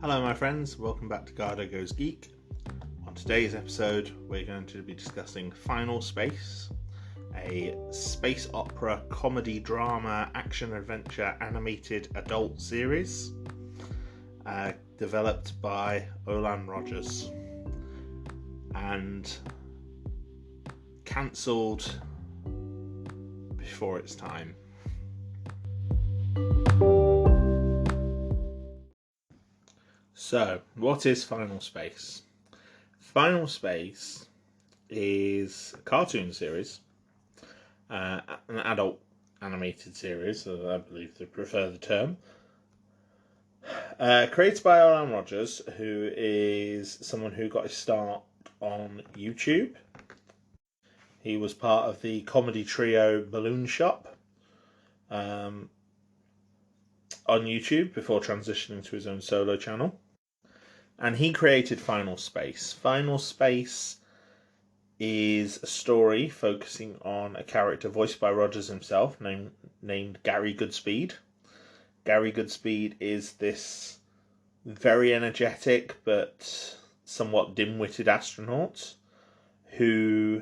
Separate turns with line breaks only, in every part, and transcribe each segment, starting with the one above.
Hello my friends, welcome back to Garhdo Goes Geek. On today's episode we're going to be discussing Final Space, a space opera, comedy, drama, action, adventure, animated adult series developed by Olan Rogers and cancelled before its time. So, what is Final Space? Final Space is a cartoon series, an adult animated series, I believe they prefer the term, created by Olan Rogers, who is someone who got his start on YouTube. He was part of the comedy trio Balloon Shop on YouTube before transitioning to his own solo channel. And he created Final Space. Final Space is a story focusing on a character voiced by Rogers himself, named Gary Goodspeed. Gary Goodspeed is this very energetic but somewhat dim-witted astronaut who,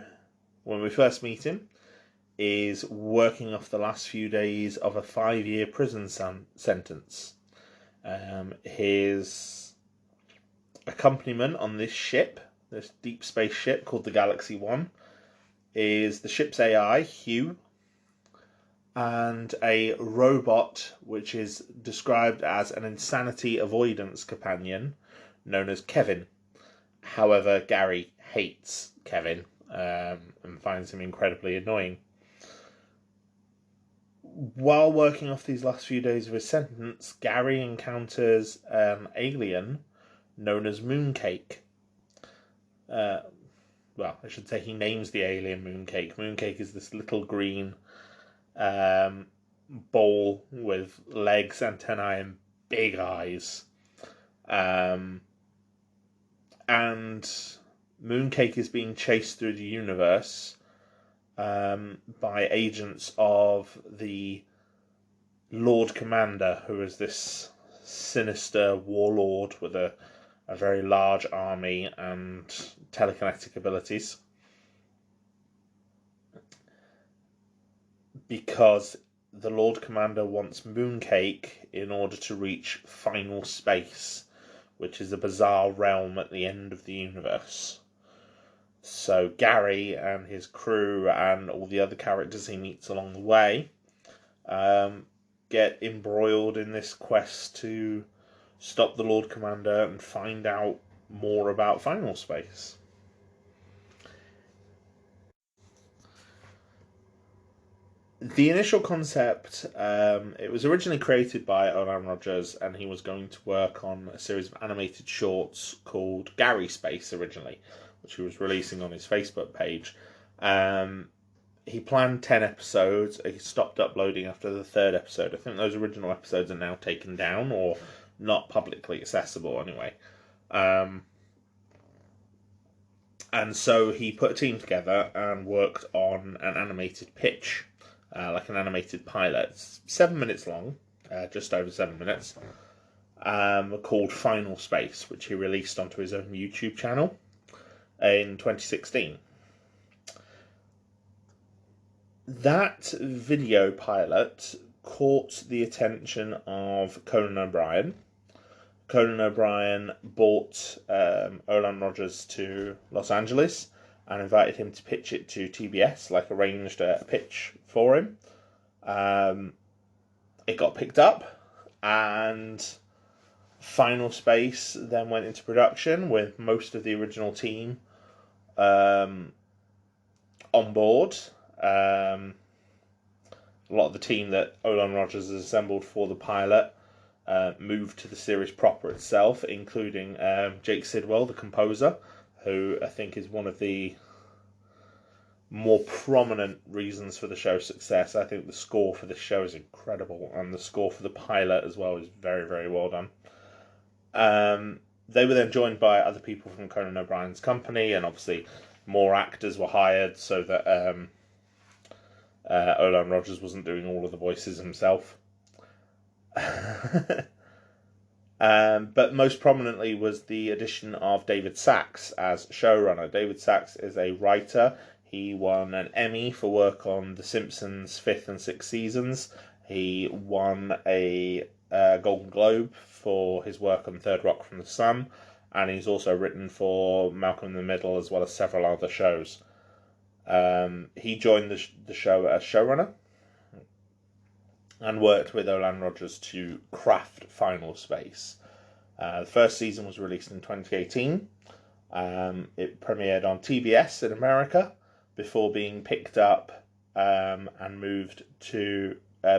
when we first meet him, is working off the last few days of a 5-year prison sentence. His accompaniment on this ship, this deep space ship called the Galaxy 1, is the ship's AI, Hugh, and a robot which is described as an insanity avoidance companion known as Kevin. However, Gary hates Kevin and finds him incredibly annoying. While working off these last few days of his sentence, Gary encounters an alien known as Mooncake. Well, I should say he names the alien Mooncake. Mooncake is this little green ball with legs, antennae, and big eyes. And Mooncake is being chased through the universe by agents of the Lord Commander, who is this sinister warlord with a very large army and telekinetic abilities, because the Lord Commander wants Mooncake in order to reach Final Space, which is a bizarre realm at the end of the universe. So Gary and his crew and all the other characters he meets along the way get embroiled in this quest to stop the Lord Commander and find out more about Final Space. The initial concept, it was originally created by Olan Rogers, and he was going to work on a series of animated shorts called Gary Space originally, which he was releasing on his Facebook page. He planned 10 episodes. He stopped uploading after the 3rd episode. I think those original episodes are now taken down or not publicly accessible anyway. And so he put a team together and worked on an animated pitch, like an animated pilot. It's 7 minutes long, just over 7 minutes, called Final Space, which he released onto his own YouTube channel in 2016. That video pilot caught the attention of Conan O'Brien. Conan O'Brien brought Olan Rogers to Los Angeles and invited him to pitch it to TBS, arranged a pitch for him. It got picked up, and Final Space then went into production with most of the original team on board. A lot of the team that Olan Rogers has assembled for the pilot moved to the series proper itself, including Jake Sidwell, the composer, who I think is one of the more prominent reasons for the show's success. I think the score for this show is incredible, and the score for the pilot as well is very, very well done. They were then joined by other people from Conan O'Brien's company, and obviously more actors were hired so that Olan Rogers wasn't doing all of the voices himself. But most prominently was the addition of David Sachs as showrunner. David Sachs is a writer. He won an Emmy for work on The Simpsons' 5th and 6th seasons. He won a Golden Globe for his work on Third Rock from the Sun, and he's also written for Malcolm in the Middle as well as several other shows. He joined the show as showrunner and worked with Olan Rogers to craft Final Space. The first season was released in 2018. It premiered on TBS in America before being picked up and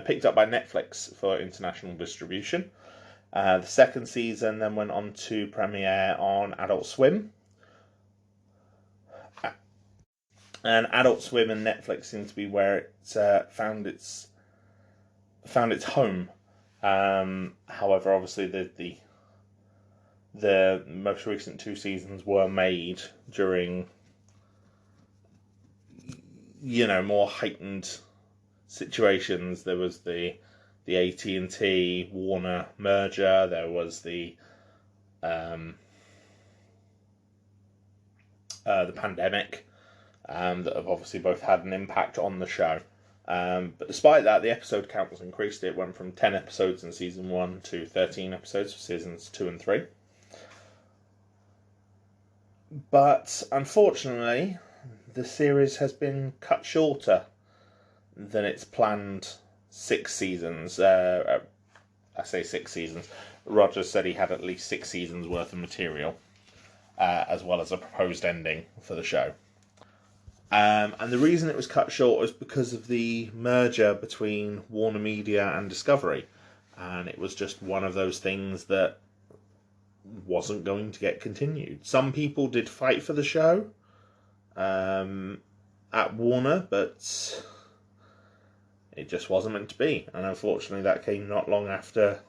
picked up by Netflix for international distribution. The second season then went on to premiere on Adult Swim. And Adult Swim and Netflix seem to be where it found its home. However, obviously the most recent 2 seasons were made during, more heightened situations. There was the AT&T Warner merger. There was the pandemic, that have obviously both had an impact on the show. But despite that, the episode count was increased. It went from 10 episodes in season 1 to 13 episodes for seasons 2 and 3. But unfortunately, the series has been cut shorter than its planned 6 seasons. I say 6 seasons. Rogers said he had at least 6 seasons worth of material, as well as a proposed ending for the show. And the reason it was cut short was because of the merger between Warner Media and Discovery. And it was just one of those things that wasn't going to get continued. Some people did fight for the show at Warner, but it just wasn't meant to be. And unfortunately that came not long after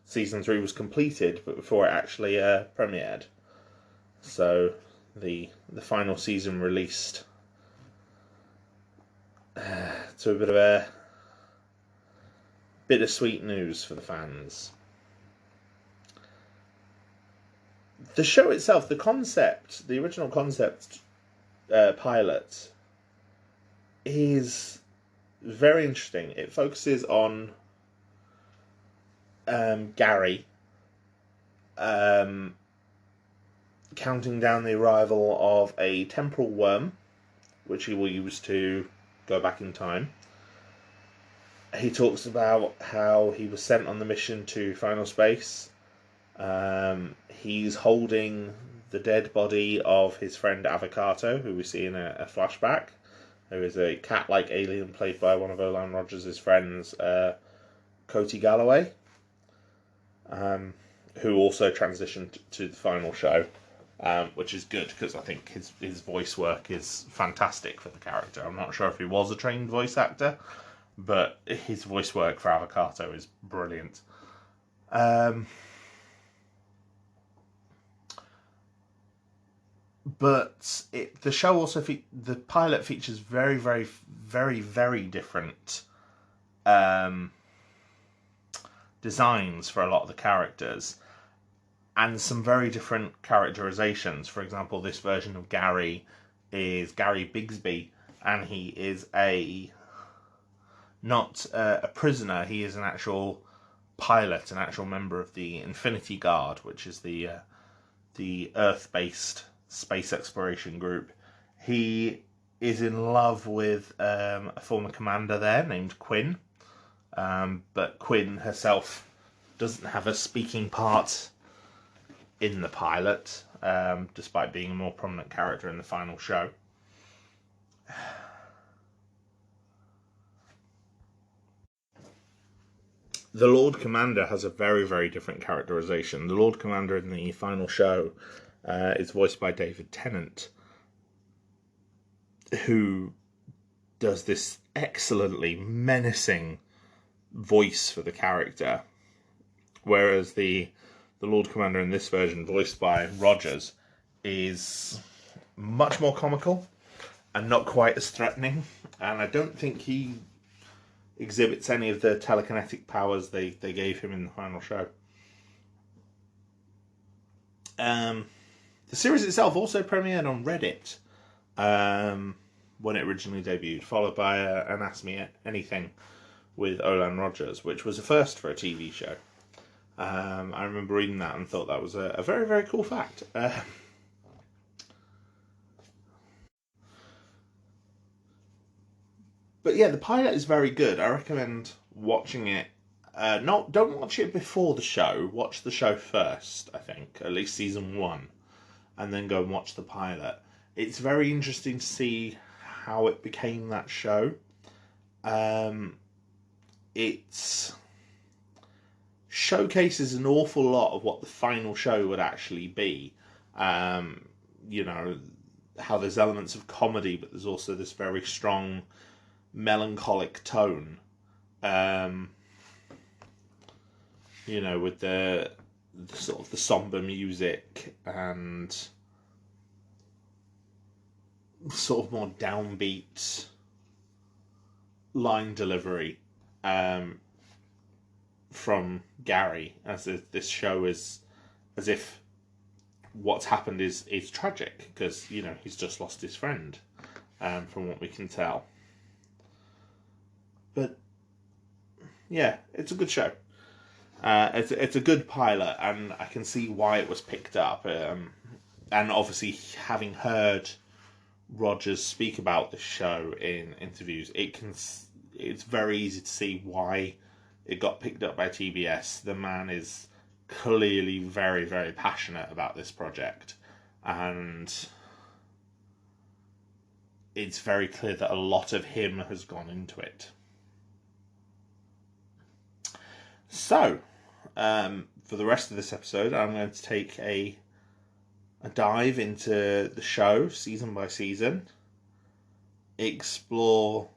season 3 was completed, but before it actually premiered. So the final season released to a bit of a bittersweet news for the fans. The show itself, the original concept pilot, is very interesting. It focuses on Gary counting down the arrival of a temporal worm, which he will use to go back in time. He talks about how he was sent on the mission to Final Space. He's holding the dead body of his friend Avocado, who we see in a flashback, who is a cat-like alien played by one of Olan Rogers' friends, Coty Galloway, who also transitioned to the final show, which is good because I think his voice work is fantastic for the character. I'm not sure if he was a trained voice actor, but his voice work for Avocado is brilliant. But the show also the pilot features very, very, very, very different designs for a lot of the characters, and some very different characterizations. For example, this version of Gary is Gary Bigsby, and he is not a prisoner. He is an actual pilot, an actual member of the Infinity Guard, which is the Earth-based space exploration group. He is in love with a former commander there named Quinn, but Quinn herself doesn't have a speaking part in the pilot, despite being a more prominent character in the final show. The Lord Commander has a very, very different characterization. The Lord Commander in the final show is voiced by David Tennant, who does this excellently menacing voice for the character, whereas the Lord Commander in this version, voiced by Rogers, is much more comical and not quite as threatening, and I don't think he exhibits any of the telekinetic powers they gave him in the final show. The series itself also premiered on Reddit when it originally debuted, followed by an Ask Me Anything with Olan Rogers, which was a first for a TV show. I remember reading that and thought that was a very, very cool fact. But yeah, the pilot is very good. I recommend watching it. Don't watch it before the show. Watch the show first, I think. At least season 1. And then go and watch the pilot. It's very interesting to see how it became that show. It showcases an awful lot of what the final show would actually be. You know, how there's elements of comedy, but there's also this very strong melancholic tone. You know, with the sort of the somber music and sort of more downbeat line delivery from Gary, as if this show is as if what's happened is tragic, because, you know, he's just lost his friend, from what we can tell. But yeah, it's a good show. It's a good pilot, and I can see why it was picked up. And obviously, having heard Rogers speak about this show in interviews, it's very easy to see why it got picked up by TBS. The man is clearly very, very passionate about this project, and it's very clear that a lot of him has gone into it. So, for the rest of this episode, I'm going to take a dive into the show, season by season, explore,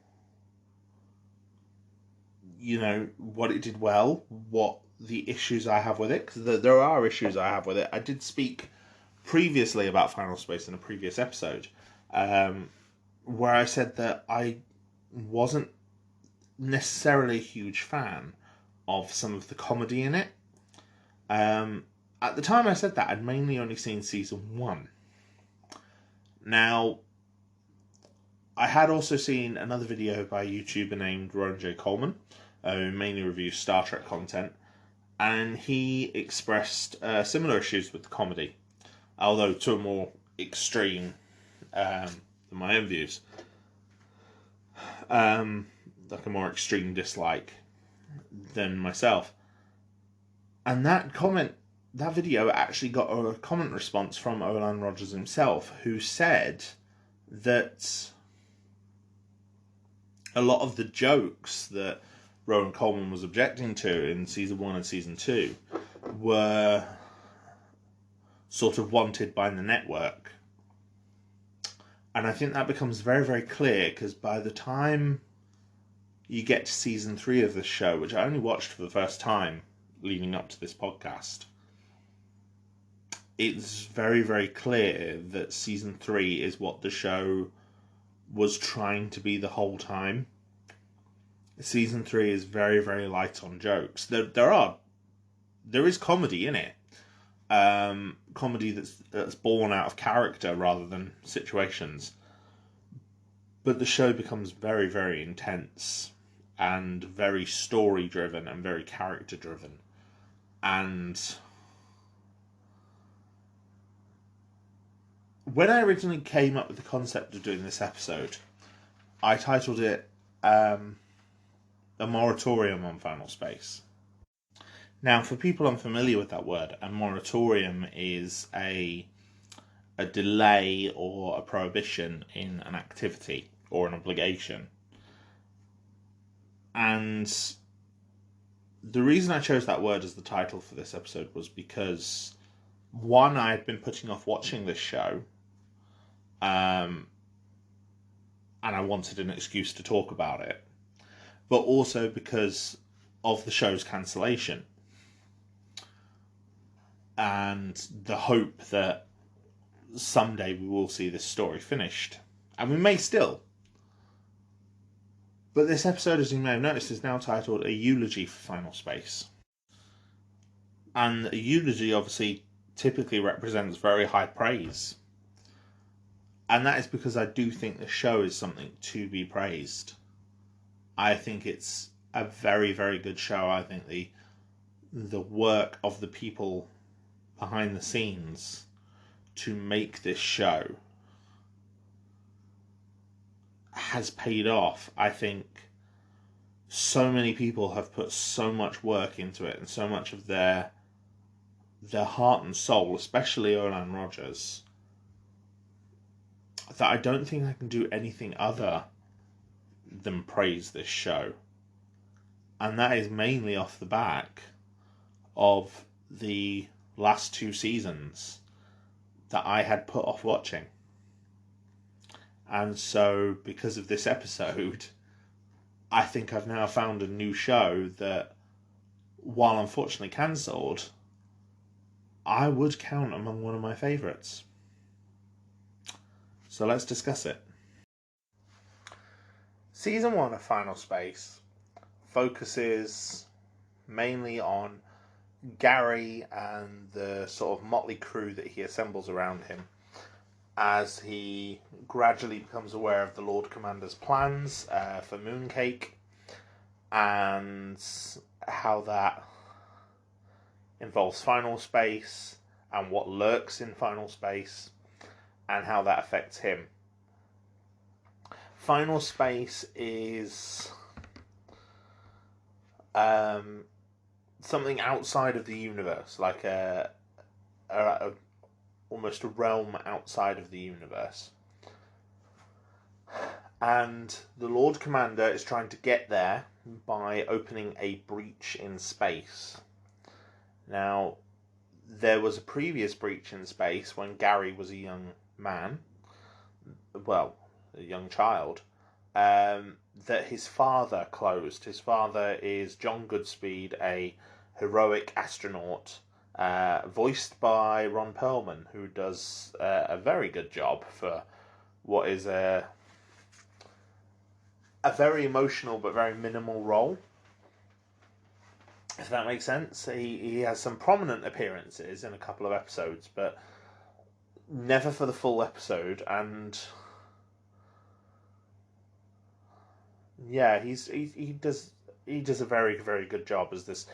you know, what it did well, what the issues I have with it, because there are issues I have with it. I did speak previously about Final Space in a previous episode, where I said that I wasn't necessarily a huge fan of some of the comedy in it. At the time I said that, I'd mainly only seen season 1. Now, I had also seen another video by a YouTuber named Ron J. Coleman, who mainly reviews Star Trek content, and he expressed similar issues with the comedy, although to a more extreme than my own views. Like a more extreme dislike than myself. And that video actually got a comment response from Olan Rogers himself, who said that a lot of the jokes that Rowan Coleman was objecting to in season 1 and season 2 were sort of wanted by the network. And I think that becomes very, very clear, because by the time you get to season 3 of this show, which I only watched for the first time leading up to this podcast, it's very, very clear that season 3 is what the show was trying to be the whole time. Season 3 is very, very light on jokes. There is comedy in it. Comedy that's born out of character rather than situations. But the show becomes very, very intense and very story driven and very character driven. And when I originally came up with the concept of doing this episode, I titled it A Moratorium on Final Space. Now, for people unfamiliar with that word, a moratorium is a delay or a prohibition in an activity or an obligation. And the reason I chose that word as the title for this episode was because, one, I had been putting off watching this show, and I wanted an excuse to talk about it, but also because of the show's cancellation and the hope that someday we will see this story finished. And we may still. But this episode, as you may have noticed, is now titled A Eulogy for Final Space. And a eulogy obviously typically represents very high praise. And that is because I do think the show is something to be praised. I think it's a very, very good show. I think the work of the people behind the scenes to make this show has paid off. I think so many people have put so much work into it and so much of their heart and soul, especially Olan Rogers, that I don't think I can do anything other than praise this show. And that is mainly off the back of the last 2 seasons that I had put off watching. And so, because of this episode, I think I've now found a new show that, while unfortunately cancelled, I would count among one of my favourites. So let's discuss it. Season 1 of Final Space focuses mainly on Gary and the sort of motley crew that he assembles around him as he gradually becomes aware of the Lord Commander's plans for Mooncake and how that involves Final Space and what lurks in Final Space and how that affects him. Final Space is something outside of the universe, like almost a realm outside of the universe. And the Lord Commander is trying to get there by opening a breach in space. Now, there was a previous breach in space when Gary was a young man, well, a young child, that his father closed. His father is John Goodspeed, a heroic astronaut, voiced by Ron Perlman, who does a very good job for what is a very emotional but very minimal role, if that makes sense. He has some prominent appearances in a couple of episodes, but never for the full episode. And yeah, he does a very, very good job as this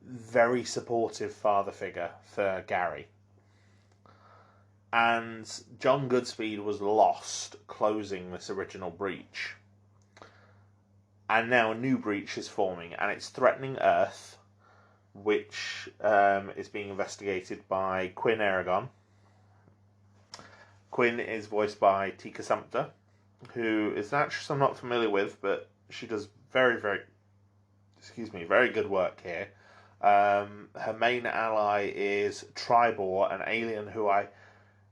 very supportive father figure for Gary. And John Goodspeed was lost closing this original breach. And now a new breach is forming, and it's threatening Earth, which is being investigated by Quinn Aragon. Quinn is voiced by Tika Sumpter, who is an actress I'm not familiar with, but she does very, very good work here. Her main ally is Tribor, an alien who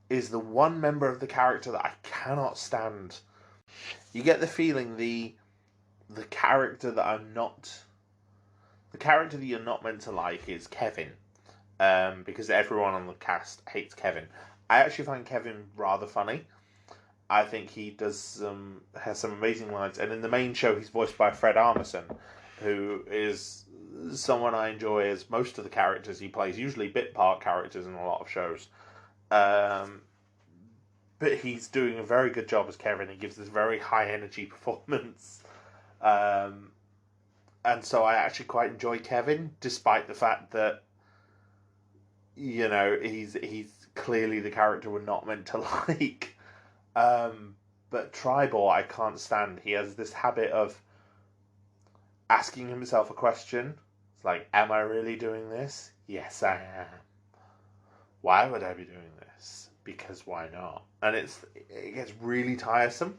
is the one member of the character that I cannot stand. You get the feeling the character that you're not meant to like is Kevin, because everyone on the cast hates Kevin. I actually find Kevin rather funny. I think he has some amazing lines, and in the main show he's voiced by Fred Armisen, who is someone I enjoy as most of the characters he plays, usually bit part characters in a lot of shows. But he's doing a very good job as Kevin. He gives this very high energy performance. And so I actually quite enjoy Kevin, despite the fact that, you know, he's clearly the character we're not meant to like. But Tribor I can't stand. He has this habit of asking himself a question. It's like, am I really doing this? Yes, I am. Why would I be doing this? Because why not? And it gets really tiresome.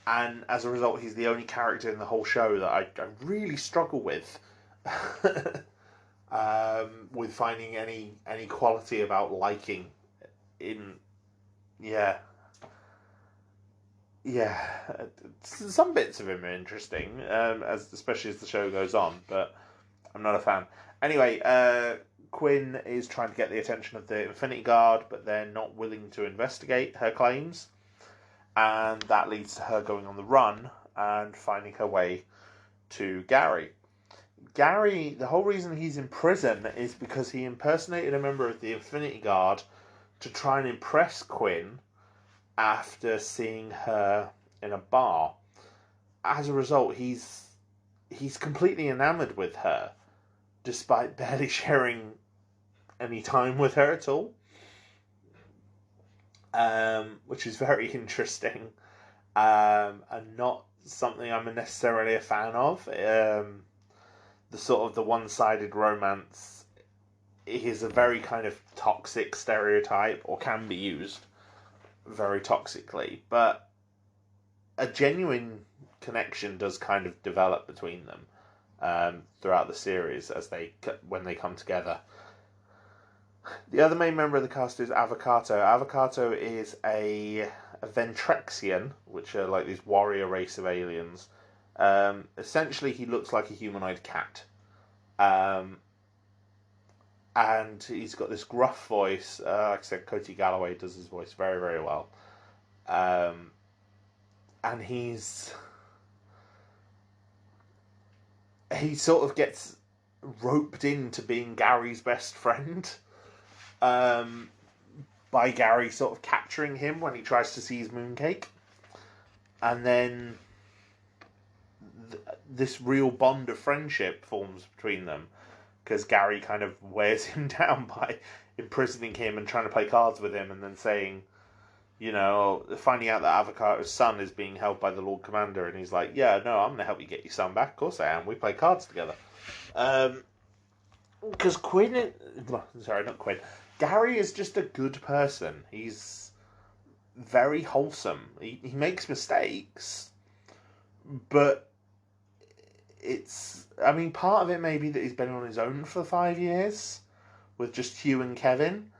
And as a result, he's the only character in the whole show that I really struggle with. With finding any quality about liking in... Yeah. Some bits of him are interesting, especially as the show goes on, but I'm not a fan. Anyway, Quinn is trying to get the attention of the Infinity Guard, but they're not willing to investigate her claims. And that leads to her going on the run and finding her way to Gary. Gary, the whole reason he's in prison is because he impersonated a member of the Infinity Guard to try and impress Quinn after seeing her in a bar. As a result, he's completely enamored with her, despite barely sharing any time with her at all. Which is very interesting, and not something I'm necessarily a fan of. The sort of the one-sided romance is a very kind of toxic stereotype, or can be used very toxically, but a genuine connection does kind of develop between them throughout the series when they come together. The other main member of the cast is Avocato. Avocato is a Ventrexian, which are like these warrior race of aliens. Essentially, he looks like a humanoid cat. And he's got this gruff voice. Like I said, Coty Galloway does his voice very, very well. And he sort of gets roped into being Gary's best friend. By Gary sort of capturing him when he tries to seize Mooncake. And then this real bond of friendship forms between them, because Gary kind of wears him down by imprisoning him and trying to play cards with him, and then saying, finding out that Avocato's son is being held by the Lord Commander, and he's like, yeah, no, I'm going to help you get your son back. Of course I am. We play cards together. Because Gary is just a good person. He's very wholesome. He makes mistakes, but part of it may be that he's been on his own for 5 years with just Hugh and Kevin,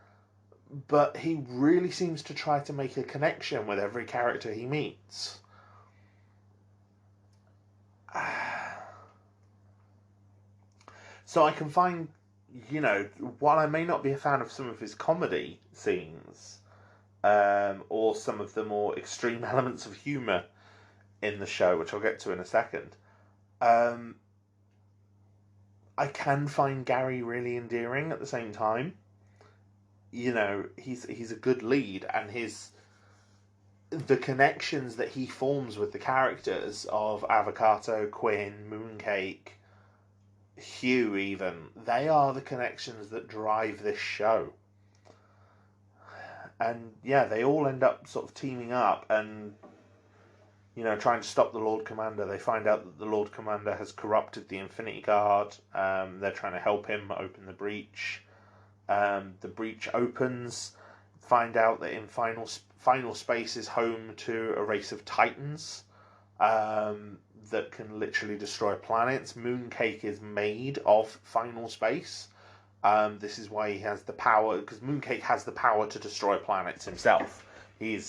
but he really seems to try to make a connection with every character he meets. So I can find, while I may not be a fan of some of his comedy scenes, or some of the more extreme elements of humour in the show, which I'll get to in a second, I can find Gary really endearing at the same time. He's a good lead, and the connections that he forms with the characters of Avocato, Quinn, Mooncake, Hugh even, they are the connections that drive this show. And yeah, they all end up sort of teaming up and, trying to stop the Lord Commander. They find out that the Lord Commander has corrupted the Infinity Guard. They're trying to help him open the breach. The breach opens. Find out that in final space is home to a race of Titans that can literally destroy planets. Mooncake is made of final space. This is why he has the power, because Mooncake has the power to destroy planets himself. He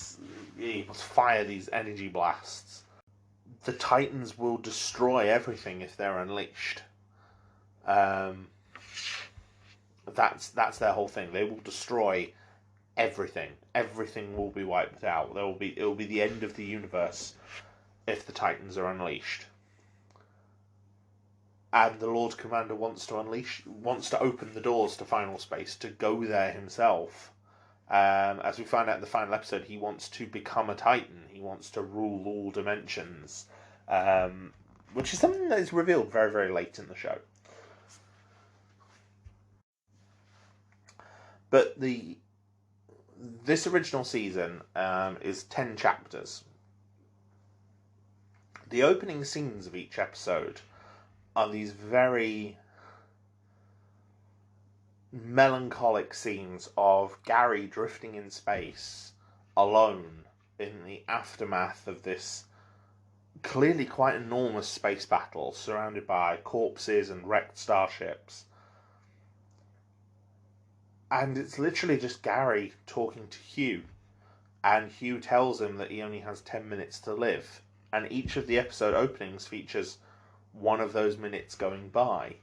must fire these energy blasts. The Titans will destroy everything if they're unleashed. That's their whole thing. They will destroy everything. Everything will be wiped out. It will be the end of the universe if the Titans are unleashed. And the Lord Commander wants to open the doors to final space, to go there himself. As we find out in the final episode, he wants to become a Titan. He wants to rule all dimensions, which is something that is revealed very, very late in the show. But this original season is 10 chapters. The opening scenes of each episode are these very melancholic scenes of Gary drifting in space alone in the aftermath of this clearly quite enormous space battle, surrounded by corpses and wrecked starships. And it's literally just Gary talking to Hugh, and Hugh tells him that he only has 10 minutes to live, and each of the episode openings features one of those minutes going by.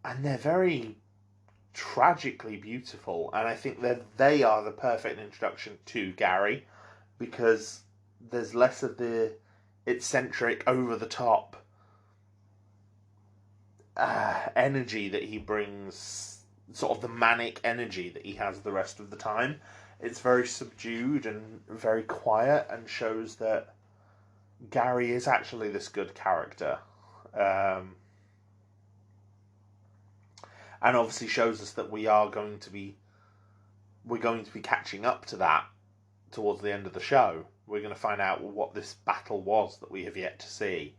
And they're very tragically beautiful, and I think that they are the perfect introduction to Gary, because there's less of the eccentric, over the top energy that he brings, sort of the manic energy that he has the rest of the time. It's very subdued and very quiet, and shows that Gary is actually this good character. And obviously shows us that we're going to be catching up to that towards the end of the show. We're going to find out what this battle was that we have yet to see.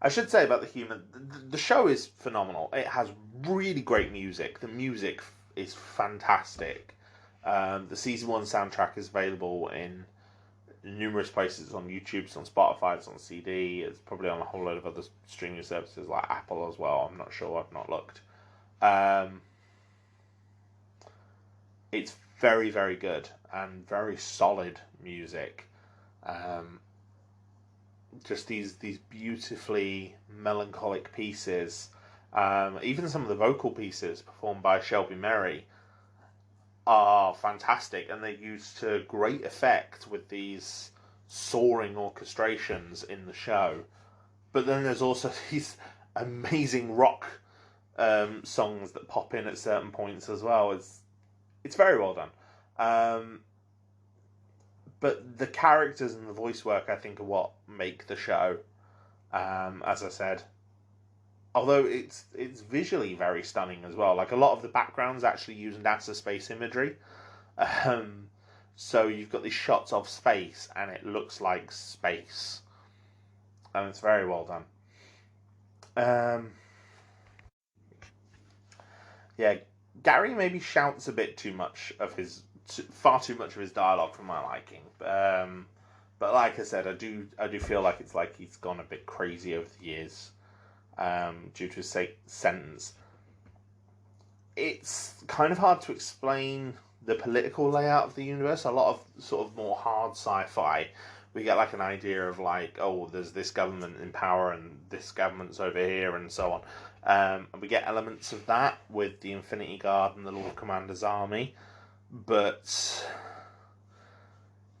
I should say about the human, the show is phenomenal. It has really great music. The music is fantastic. The season 1 soundtrack is available in numerous places. It's on YouTube, it's on Spotify, it's on CD, it's probably on a whole load of other streaming services like Apple as well. I'm not sure, I've not looked. It's very, very good and very solid music. Just these beautifully melancholic pieces. Even some of the vocal pieces performed by Shelby Merry are fantastic, and they're used to great effect with these soaring orchestrations in the show. But then there's also these amazing rock songs that pop in at certain points as well. It's very well done. But the characters and the voice work, I think, are what make the show. As I said, although it's visually very stunning as well. Like, a lot of the backgrounds actually use NASA space imagery. So you've got these shots of space, and it looks like space, and it's very well done. Yeah, Gary maybe shouts a bit too much of far too much of his dialogue for my liking. But like I said, I do feel like it's like he's gone a bit crazy over the years, due to his sentence. It's kind of hard to explain the political layout of the universe. A lot of sort of more hard sci-fi, we get like an idea of like, oh, there's this government in power and this government's over here and so on. And we get elements of that with the Infinity Guard and the Lord Commander's army, but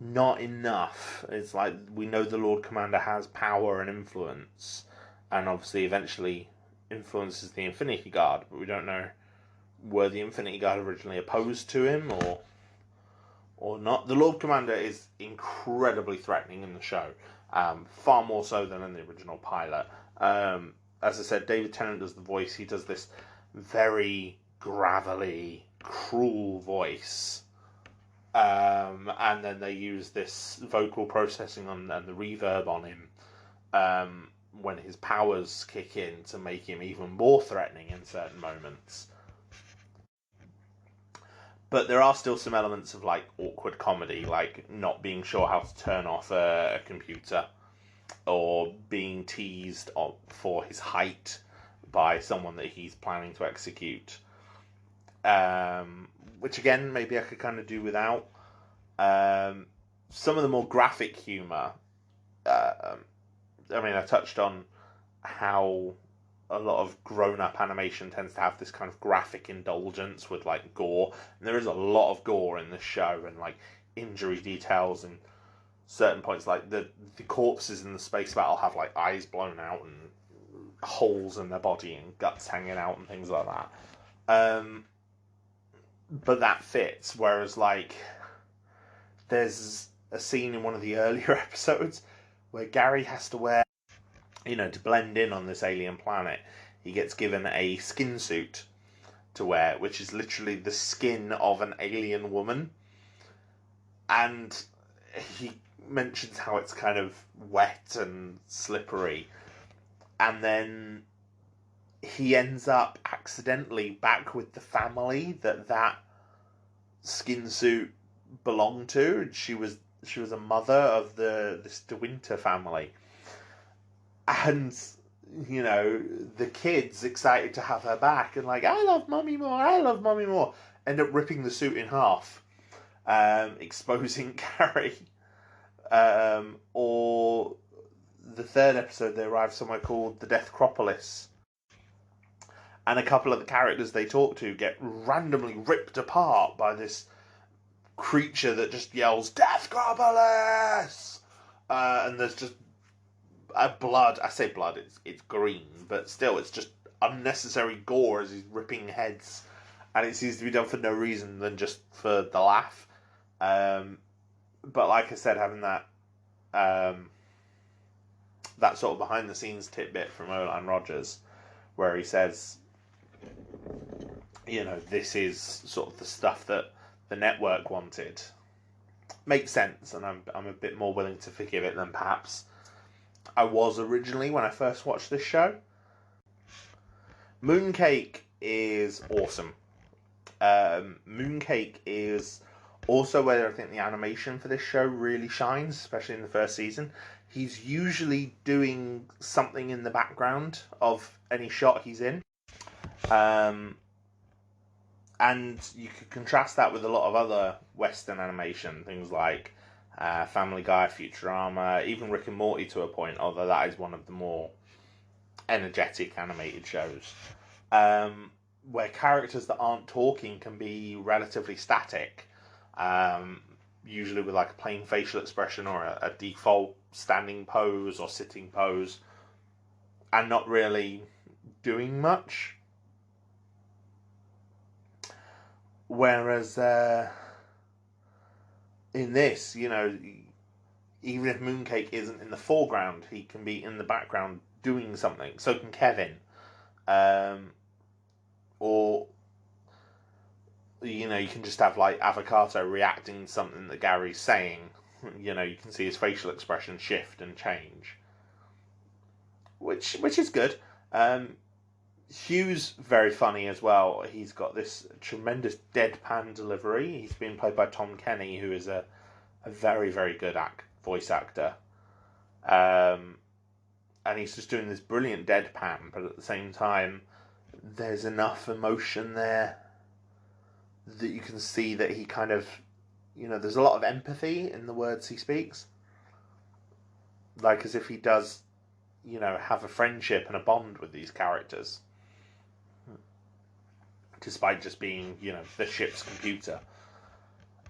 not enough. It's like, we know the Lord Commander has power and influence, and obviously eventually influences the Infinity Guard, but we don't know, were the Infinity Guard originally opposed to him or not. The Lord Commander is incredibly threatening in the show, far more so than in the original pilot. As I said, David Tennant does the voice. He does this very gravelly, cruel voice, and then they use this vocal processing and the reverb on him when his powers kick in to make him even more threatening in certain moments. But there are still some elements of like awkward comedy, like not being sure how to turn off a computer, or being teased for his height by someone that he's planning to execute. Which again, maybe I could kind of do without. Some of the more graphic humour, I mean, I touched on how a lot of grown-up animation tends to have this kind of graphic indulgence with like gore, and there is a lot of gore in this show, and like injury details and certain points, like the corpses in the space battle have like eyes blown out and holes in their body and guts hanging out and things like that. But that fits, whereas like there's a scene in one of the earlier episodes where Gary has to wear, to blend in on this alien planet, he gets given a skin suit to wear, which is literally the skin of an alien woman. And he mentions how it's kind of wet and slippery. And then he ends up accidentally back with the family that skin suit belonged to. And she was a mother of this De Winter family. And, the kids excited to have her back and like, I love Mummy more, end up ripping the suit in half, exposing Gary. Or the third episode, they arrive somewhere called the Deathcropolis, and a couple of the characters they talk to get randomly ripped apart by this creature that just yells, "Death Copious!" And there's just blood. I say blood, it's green, but still, it's just unnecessary gore as he's ripping heads, and it seems to be done for no reason than just for the laugh. But like I said, having that that sort of behind the scenes tidbit from Olan Rogers, where he says, this is sort of the stuff that the network wanted, makes sense, and I'm a bit more willing to forgive it than perhaps I was originally when I first watched this show. Mooncake is awesome. Mooncake is also where I think the animation for this show really shines, especially in the first season. He's usually doing something in the background of any shot he's in. And you could contrast that with a lot of other Western animation, things like Family Guy, Futurama, even Rick and Morty to a point, although that is one of the more energetic animated shows, where characters that aren't talking can be relatively static, usually with like a plain facial expression or a default standing pose or sitting pose, and not really doing much. Whereas in this, even if Mooncake isn't in the foreground, he can be in the background doing something. So can Kevin. Or, you can just have like Avocado reacting to something that Gary's saying. You can see his facial expression shift and change. Which is good. Hugh's very funny as well. He's got this tremendous deadpan delivery. He's being played by Tom Kenny, who is a very, very good voice actor. And he's just doing this brilliant deadpan, but at the same time, there's enough emotion there that you can see that he kind of, there's a lot of empathy in the words he speaks. Like as if he does, have a friendship and a bond with these characters. Despite just being, the ship's computer.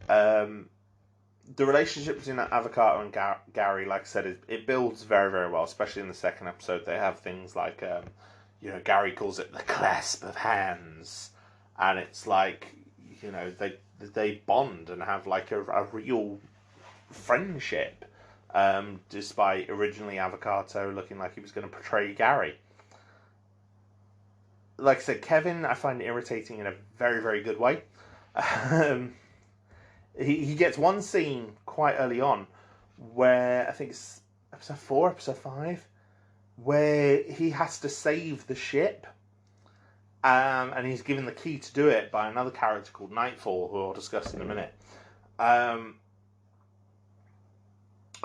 The relationship between Avocado and Gary, like I said, it builds very, very well, especially in the second episode. They have things like, Gary calls it the clasp of hands. And it's like, they bond and have like a real friendship. Despite originally Avocado looking like he was going to portray Gary. Like I said, Kevin, I find irritating in a very, very good way. He gets one scene quite early on where, I think it's episode 4, episode 5, where he has to save the ship. And he's given the key to do it by another character called Nightfall, who I'll discuss in a minute.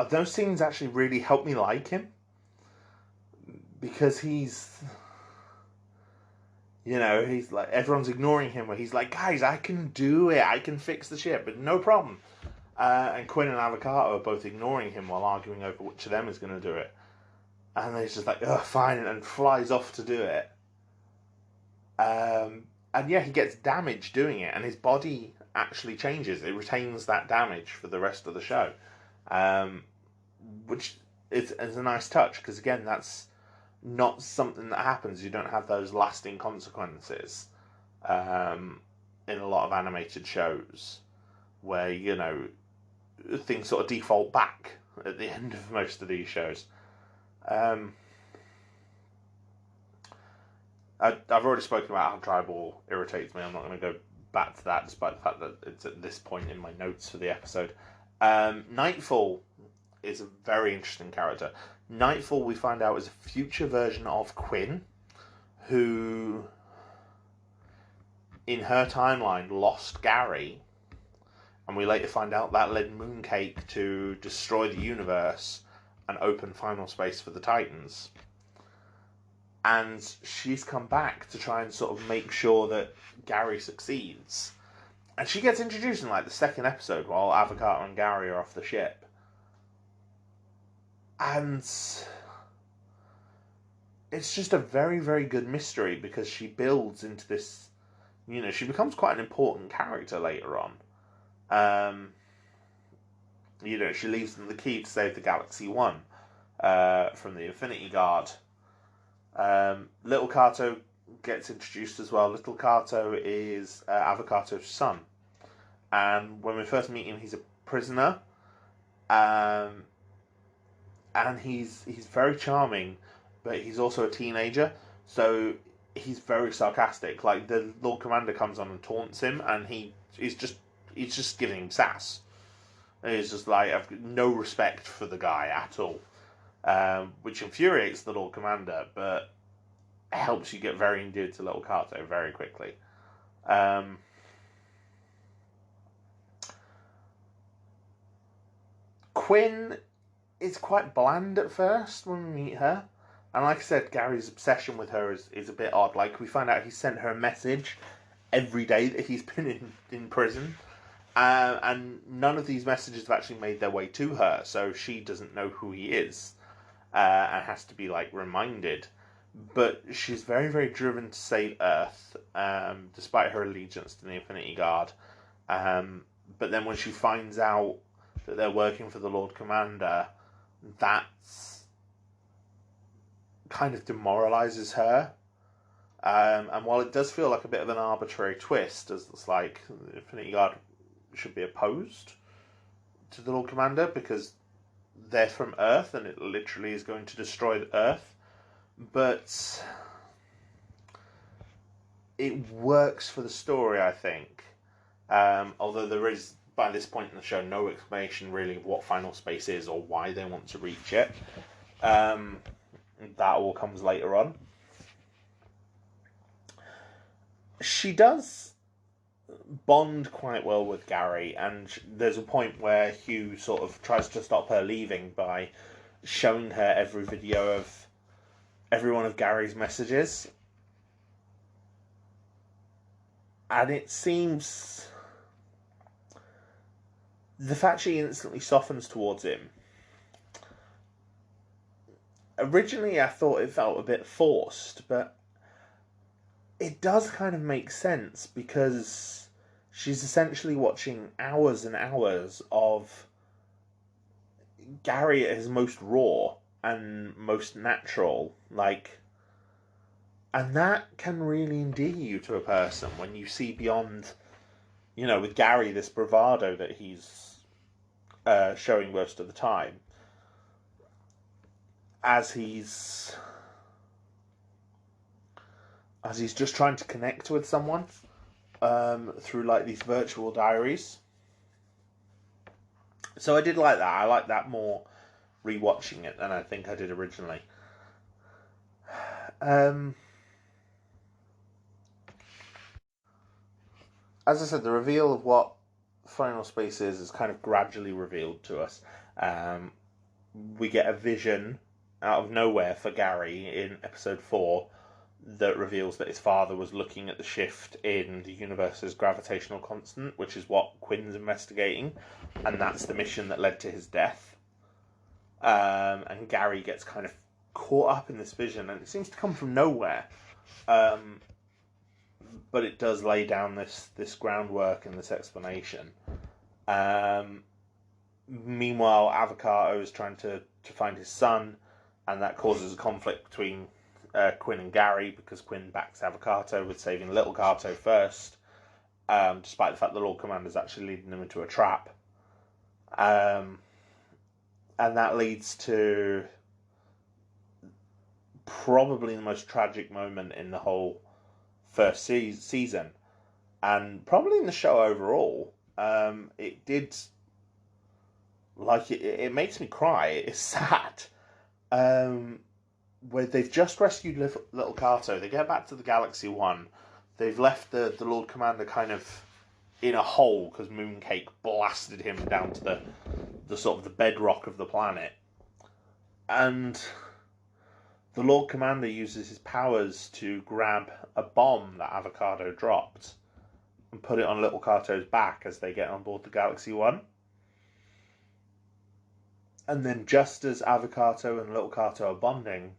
Those scenes actually really help me like him. Because he's like, everyone's ignoring him, where he's like, guys, I can do it, I can fix the ship, but no problem. And Quinn and Avocado are both ignoring him while arguing over which of them is going to do it. And he's just like, oh, fine, and flies off to do it. And yeah, he gets damaged doing it, and his body actually changes. It retains that damage for the rest of the show. Which is a nice touch, because again, that's not something that happens. You don't have those lasting consequences in a lot of animated shows where, things sort of default back at the end of most of these shows. I've already spoken about how Tribal irritates me. I'm not going to go back to that, despite the fact that it's at this point in my notes for the episode. Nightfall is a very interesting character. Nightfall, we find out, is a future version of Quinn, who, in her timeline, lost Gary, and we later find out that led Mooncake to destroy the universe and open final space for the Titans. And she's come back to try and sort of make sure that Gary succeeds. And she gets introduced in like the second episode while Avocado and Gary are off the ship. And it's just a very, very good mystery, because she builds into this, she becomes quite an important character later on. She leaves them the key to save the Galaxy One from the Infinity Guard. Little Garhdo gets introduced as well. Little Garhdo is Avocado's son, and when we first meet him, he's a prisoner, and he's very charming, but he's also a teenager, so he's very sarcastic. Like, the Lord Commander comes on and taunts him, and he's just giving him sass. He's just like, I've got no respect for the guy at all. Which infuriates the Lord Commander, but helps you get very endeared to Little Garhdo very quickly. Quinn is quite bland at first when we meet her. And like I said, Gary's obsession with her is a bit odd. Like, we find out he sent her a message every day that he's been in prison. And none of these messages have actually made their way to her, so she doesn't know who he is. And has to be, like, reminded. But she's very, very driven to save Earth, despite her allegiance to the Infinity Guard. But then when she finds out that they're working for the Lord Commander, that's kind of demoralizes her. And while it does feel like a bit of an arbitrary twist, as it's like the Infinity Guard should be opposed to the Lord Commander because they're from Earth and it literally is going to destroy the Earth, but it works for the story, I think. Although there is, by this point in the show, no explanation really of what final space is or why they want to reach it. That all comes later on. She does bond quite well with Gary, and there's a point where Hugh sort of tries to stop her leaving by showing her every video of every one of Gary's messages. And it seems the fact she instantly softens towards him. Originally, I thought it felt a bit forced, but it does kind of make sense because she's essentially watching hours and hours of Gary at his most raw and most natural, and that can really endear you to a person when you see beyond, with Gary, this bravado that he's showing most of the time, as he's just trying to connect with someone through these virtual diaries. So I did like that. I like that more rewatching it than I think I did originally. As I said, the reveal of what Final Space is kind of gradually revealed to us. We get a vision out of nowhere for Gary in episode 4 that reveals that his father was looking at the shift in the universe's gravitational constant, which is what Quinn's investigating, and that's the mission that led to his death. And Gary gets kind of caught up in this vision, and it seems to come from nowhere. But it does lay down this groundwork and this explanation. Meanwhile, Avocato is trying to find his son, and that causes a conflict between Quinn and Gary, because Quinn backs Avocato with saving Little Garhdo first, despite the fact the Lord Commander's actually leading them into a trap. And that leads to probably the most tragic moment in the whole first season, and probably in the show overall. It did, it makes me cry. It's sad. Where they've just rescued Little Garhdo, they get back to the Galaxy One. They've left the Lord Commander kind of in a hole because Mooncake blasted him down to the sort of the bedrock of the planet. And the Lord Commander uses his powers to grab a bomb that Avocato dropped and put it on Little Garhdo's back as they get on board the Galaxy One. And then just as Avocato and Little Garhdo are bonding,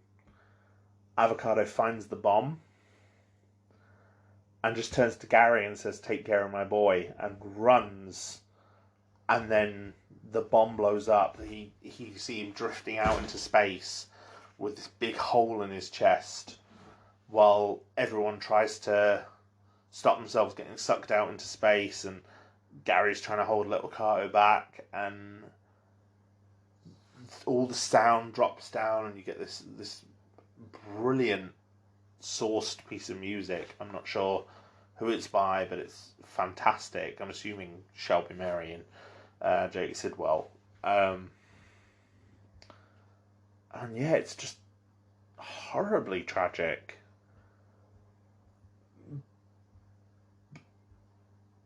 Avocato finds the bomb and just turns to Gary and says, "Take care of my boy," and runs and then the bomb blows up. You see him drifting out into space with this big hole in his chest, while everyone tries to stop themselves getting sucked out into space, and Gary's trying to hold little Garhdo back, and all the sound drops down, and you get this brilliant sourced piece of music. I'm not sure who it's by, but it's fantastic. I'm assuming Shelby Mary and Jake Sidwell. And yeah, it's just horribly tragic.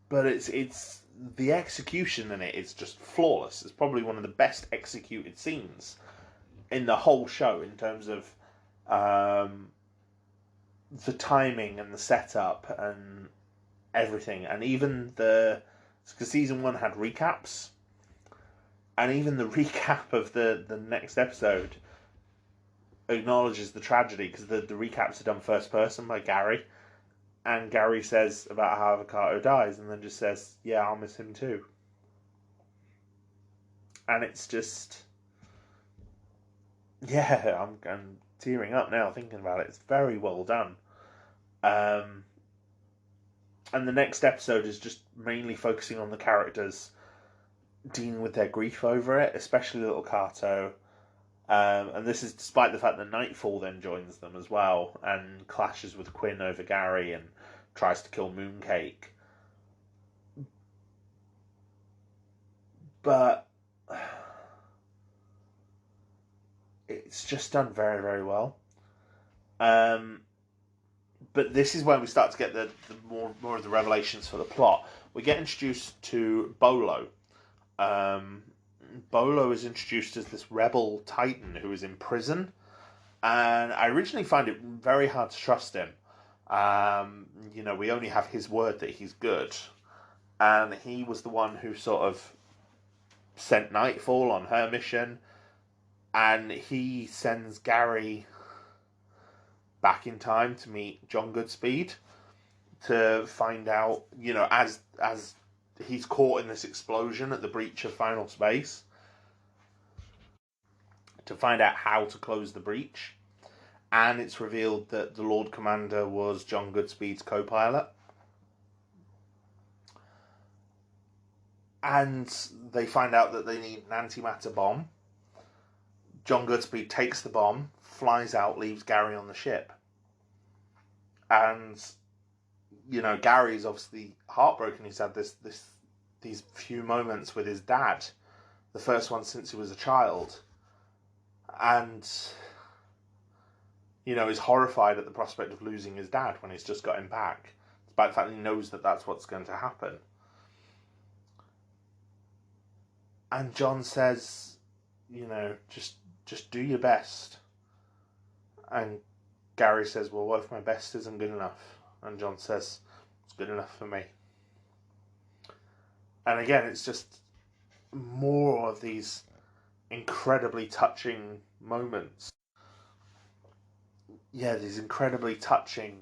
But it's the execution in it is just flawless. It's probably one of the best executed scenes in the whole show in terms of the timing and the setup and everything, and even because season 1 had recaps, and even the recap of the next episode acknowledges the tragedy, because the recaps are done first person by Gary, and Gary says about how Garhdo dies, and then just says, "Yeah, I'll miss him too." And it's just, yeah, I'm tearing up now thinking about it. It's very well done. And the next episode is just mainly focusing on the characters dealing with their grief over it, especially little Garhdo. And this is despite the fact that Nightfall then joins them as well and clashes with Quinn over Gary and tries to kill Mooncake. But it's just done very, very well. But this is when we start to get the more of the revelations for the plot. We get introduced to Bolo. Bolo is introduced as this rebel titan who is in prison, and I originally find it very hard to trust him. We only have his word that he's good, and he was the one who sort of sent Nightfall on her mission, and he sends Gary back in time to meet John Goodspeed to find out, as he's caught in this explosion at the breach of final space, to find out how to close the breach. And it's revealed that the Lord Commander was John Goodspeed's co-pilot. And they find out that they need an antimatter bomb. John Goodspeed takes the bomb, flies out, leaves Gary on the ship. And, Gary's obviously heartbroken. He's had these few moments with his dad, the first one since he was a child. And, is horrified at the prospect of losing his dad when he's just got him back, despite the fact that he knows that that's what's going to happen. And John says, just do your best. And Gary says, well, what if my best isn't good enough? And John says, it's good enough for me. And again, it's just more of these incredibly touching moments. Yeah, these incredibly touching,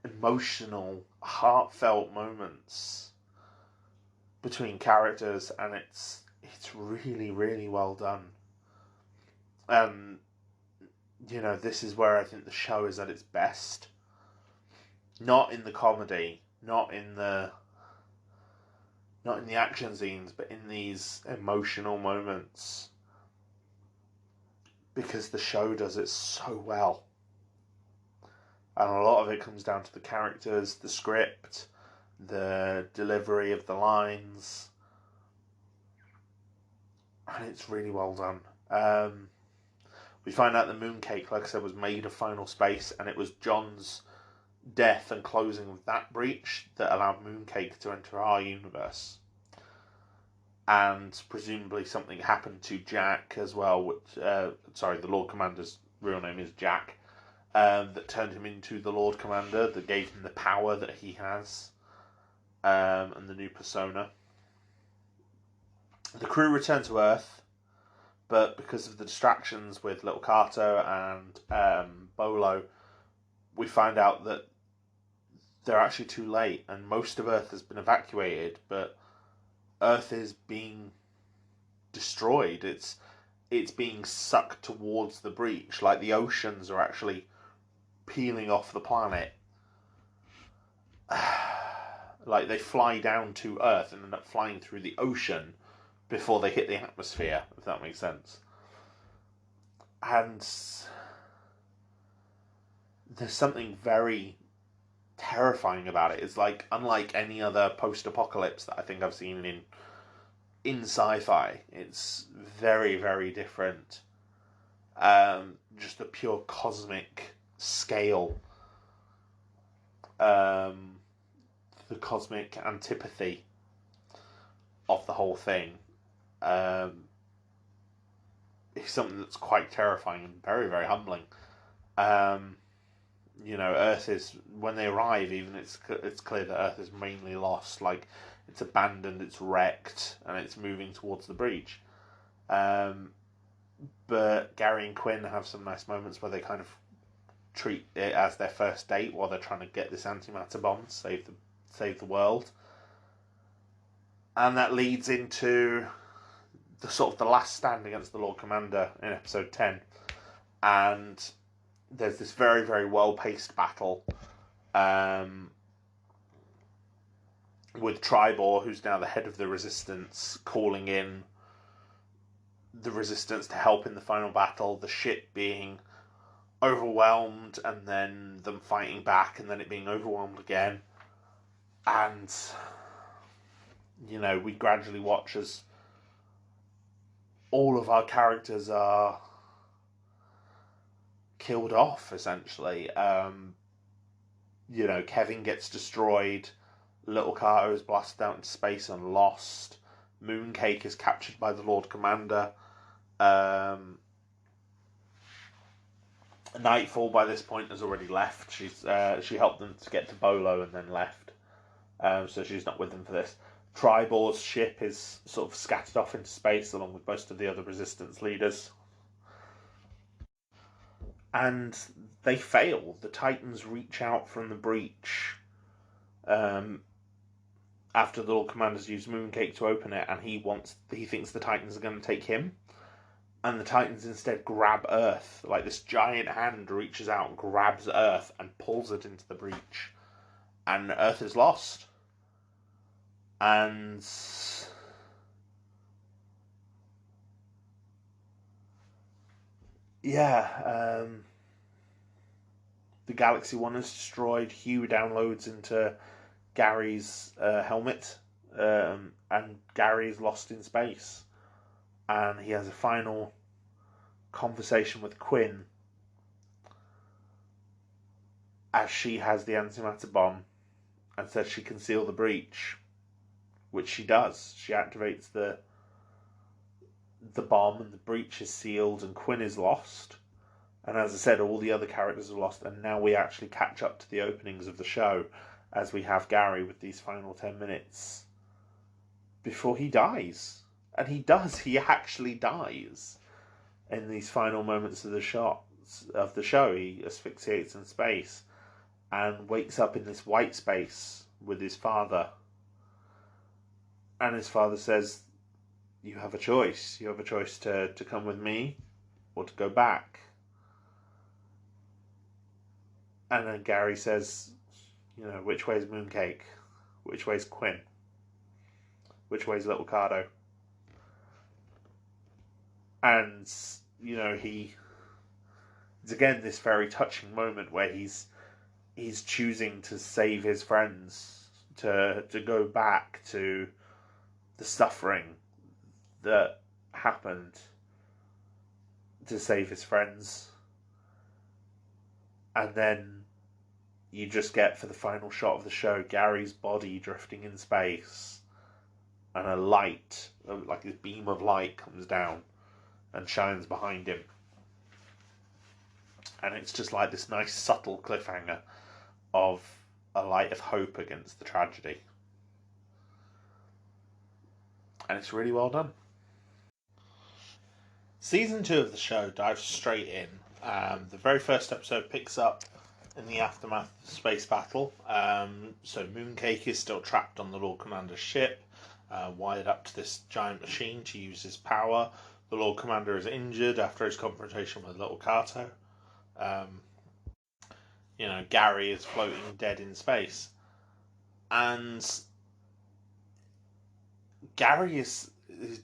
emotional, heartfelt moments between characters, and it's really, really well done. This is where I think the show is at its best. Not in the comedy, not in the action scenes, but in these emotional moments. Because the show does it so well. And a lot of it comes down to the characters, the script, the delivery of the lines. And it's really well done. We find out that Mooncake, like I said, was made of final space, and it was John's death and closing of that breach that allowed Mooncake to enter our universe. And presumably something happened to Jack as well, which, the Lord Commander's real name is Jack, that turned him into the Lord Commander, that gave him the power that he has, and the new persona. The crew return to Earth, but because of the distractions with little Garhdo and Bolo, we find out that they're actually too late, and most of Earth has been evacuated, but Earth is being destroyed. It's being sucked towards the breach. Like the oceans are actually peeling off the planet. Like they fly down to Earth and end up flying through the ocean before they hit the atmosphere, if that makes sense. And there's something very terrifying about it. It's like unlike any other post-apocalypse that I think I've seen in sci-fi. It's very, very different. Just a pure cosmic scale. The cosmic antipathy of the whole thing is something that's quite terrifying and very, very humbling. Earth is, when they arrive, even it's clear that Earth is mainly lost. Like, it's abandoned, it's wrecked, and it's moving towards the breach. But Gary and Quinn have some nice moments where they kind of treat it as their first date while they're trying to get this antimatter bomb to save the world. And that leads into the sort of the last stand against the Lord Commander in episode 10. And there's this very, very well-paced battle with Tribor, who's now the head of the Resistance, calling in the Resistance to help in the final battle, the ship being overwhelmed, and then them fighting back, and then it being overwhelmed again. And, we gradually watch as all of our characters are killed off, essentially. Kevin gets destroyed, Little Garhdo is blasted out into space and lost, Mooncake is captured by the Lord Commander. Nightfall by this point has already left. She helped them to get to Bolo and then left, so she's not with them for this. Tribor's ship is sort of scattered off into space along with most of the other Resistance leaders. And they fail. The Titans reach out from the breach after the Lord Commander's used Mooncake to open it, and he thinks the Titans are going to take him. And the Titans instead grab Earth. Like, this giant hand reaches out and grabs Earth and pulls it into the breach. And Earth is lost. And the Galaxy One is destroyed. Hugh downloads into Gary's helmet, and Gary's lost in space. And he has a final conversation with Quinn as she has the antimatter bomb and says she can seal the breach, which she does. She activates the bomb and the breach is sealed and Quinn is lost. And as I said, all the other characters are lost, and now we actually catch up to the openings of the show as we have Gary with these final 10 minutes before he dies. And he does. He actually dies in these final moments of the show. He asphyxiates in space and wakes up in this white space with his father. And his father says, you have a choice. You have a choice to come with me or to go back. And then Gary says, which way is Mooncake? Which way is Quinn? Which way is Little Garhdo? And, it's again this very touching moment where he's choosing to save his friends, to go back to the suffering that happened, to save his friends. And then you just get, for the final shot of the show, Gary's body drifting in space, and a light, like this beam of light, comes down and shines behind him. And it's just like this nice subtle cliffhanger of a light of hope against the tragedy. And it's really well done. Season 2 of the show dives straight in. The very first episode picks up in the aftermath of the space battle. So Mooncake is still trapped on the Lord Commander's ship. wired up to this giant machine to use his power. The Lord Commander is injured after his confrontation with little Garhdo. Gary is floating dead in space. And his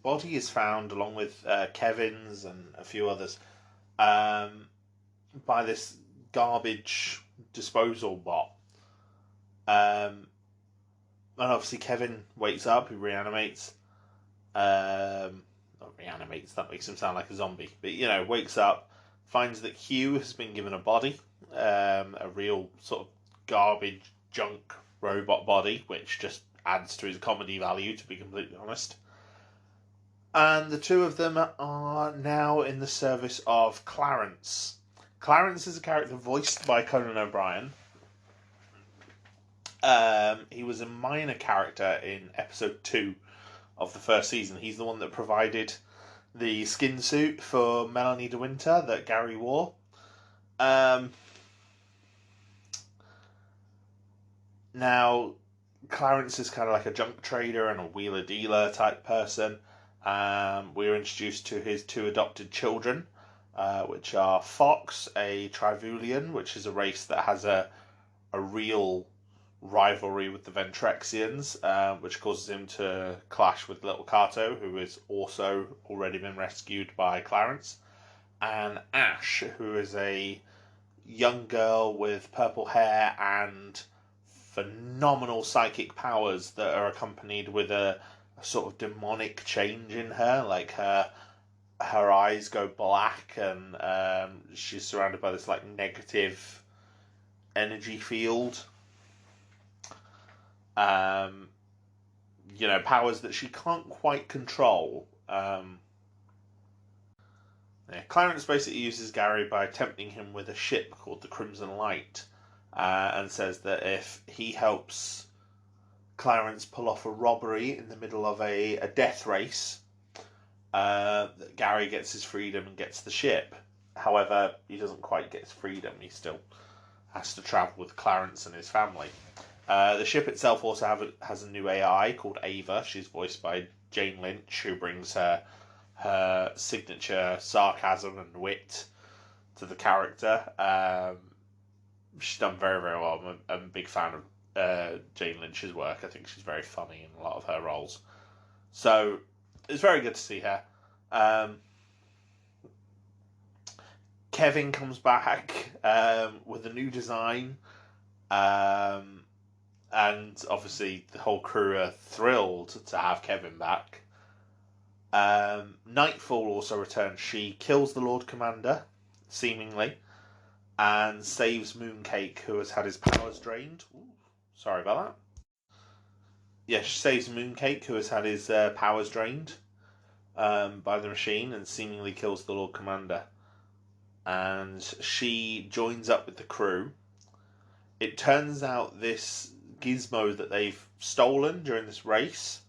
body is found along with Kevin's and a few others by this garbage disposal bot. And obviously Kevin wakes up, he reanimates. Not reanimates, that makes him sound like a zombie. But, wakes up, finds that Hugh has been given a body, a real sort of garbage, junk robot body, which just adds to his comedy value, to be completely honest. And the two of them are now in the service of Clarence. Clarence is a character voiced by Conan O'Brien. He was a minor character in episode 2 of the first season. He's the one that provided the skin suit for Melanie de Winter that Gary wore. Now, Clarence is kind of like a junk trader and a wheeler-dealer type person. We're introduced to his 2 adopted children, which are Fox, a Trivulian, which is a race that has a real rivalry with the Ventrexians, which causes him to clash with little Garhdo, who has also already been rescued by Clarence, and Ash, who is a young girl with purple hair and phenomenal psychic powers that are accompanied with a sort of demonic change in her, like her eyes go black, and she's surrounded by this like negative energy field. Powers that she can't quite control. Clarence basically uses Gary by tempting him with a ship called the Crimson Light, and says that if he helps Clarence pull off a robbery in the middle of a death race, that Gary gets his freedom and gets the ship. However, he doesn't quite get his freedom. He still has to travel with Clarence and his family. The ship itself also has a new AI called Ava. She's voiced by Jane Lynch, who brings her signature sarcasm and wit to the character. She's done very, very well. I'm a big fan of Jane Lynch's work. I think she's very funny in a lot of her roles. So it's very good to see her. Kevin comes back with a new design. And obviously the whole crew are thrilled to have Kevin back. Nightfall also returns. She kills the Lord Commander, seemingly, and saves Mooncake, who has had his powers drained. Ooh, sorry about that. Yeah, she saves Mooncake, who has had his powers drained by the machine, and seemingly kills the Lord Commander. And she joins up with the crew. It turns out this gizmo that they've stolen during this race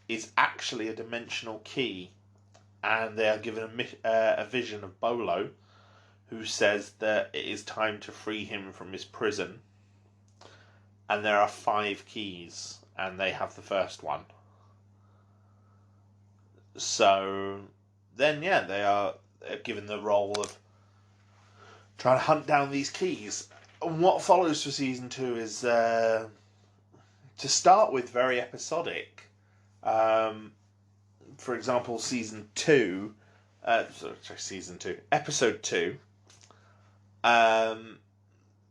is actually a dimensional key, and they are given a vision of Bolo, who says that it is time to free him from his prison, and there are 5 keys, and they have the first one. So then, they're given the role of trying to hunt down these keys. And what follows for season 2 is, to start with, very episodic. For example, episode 2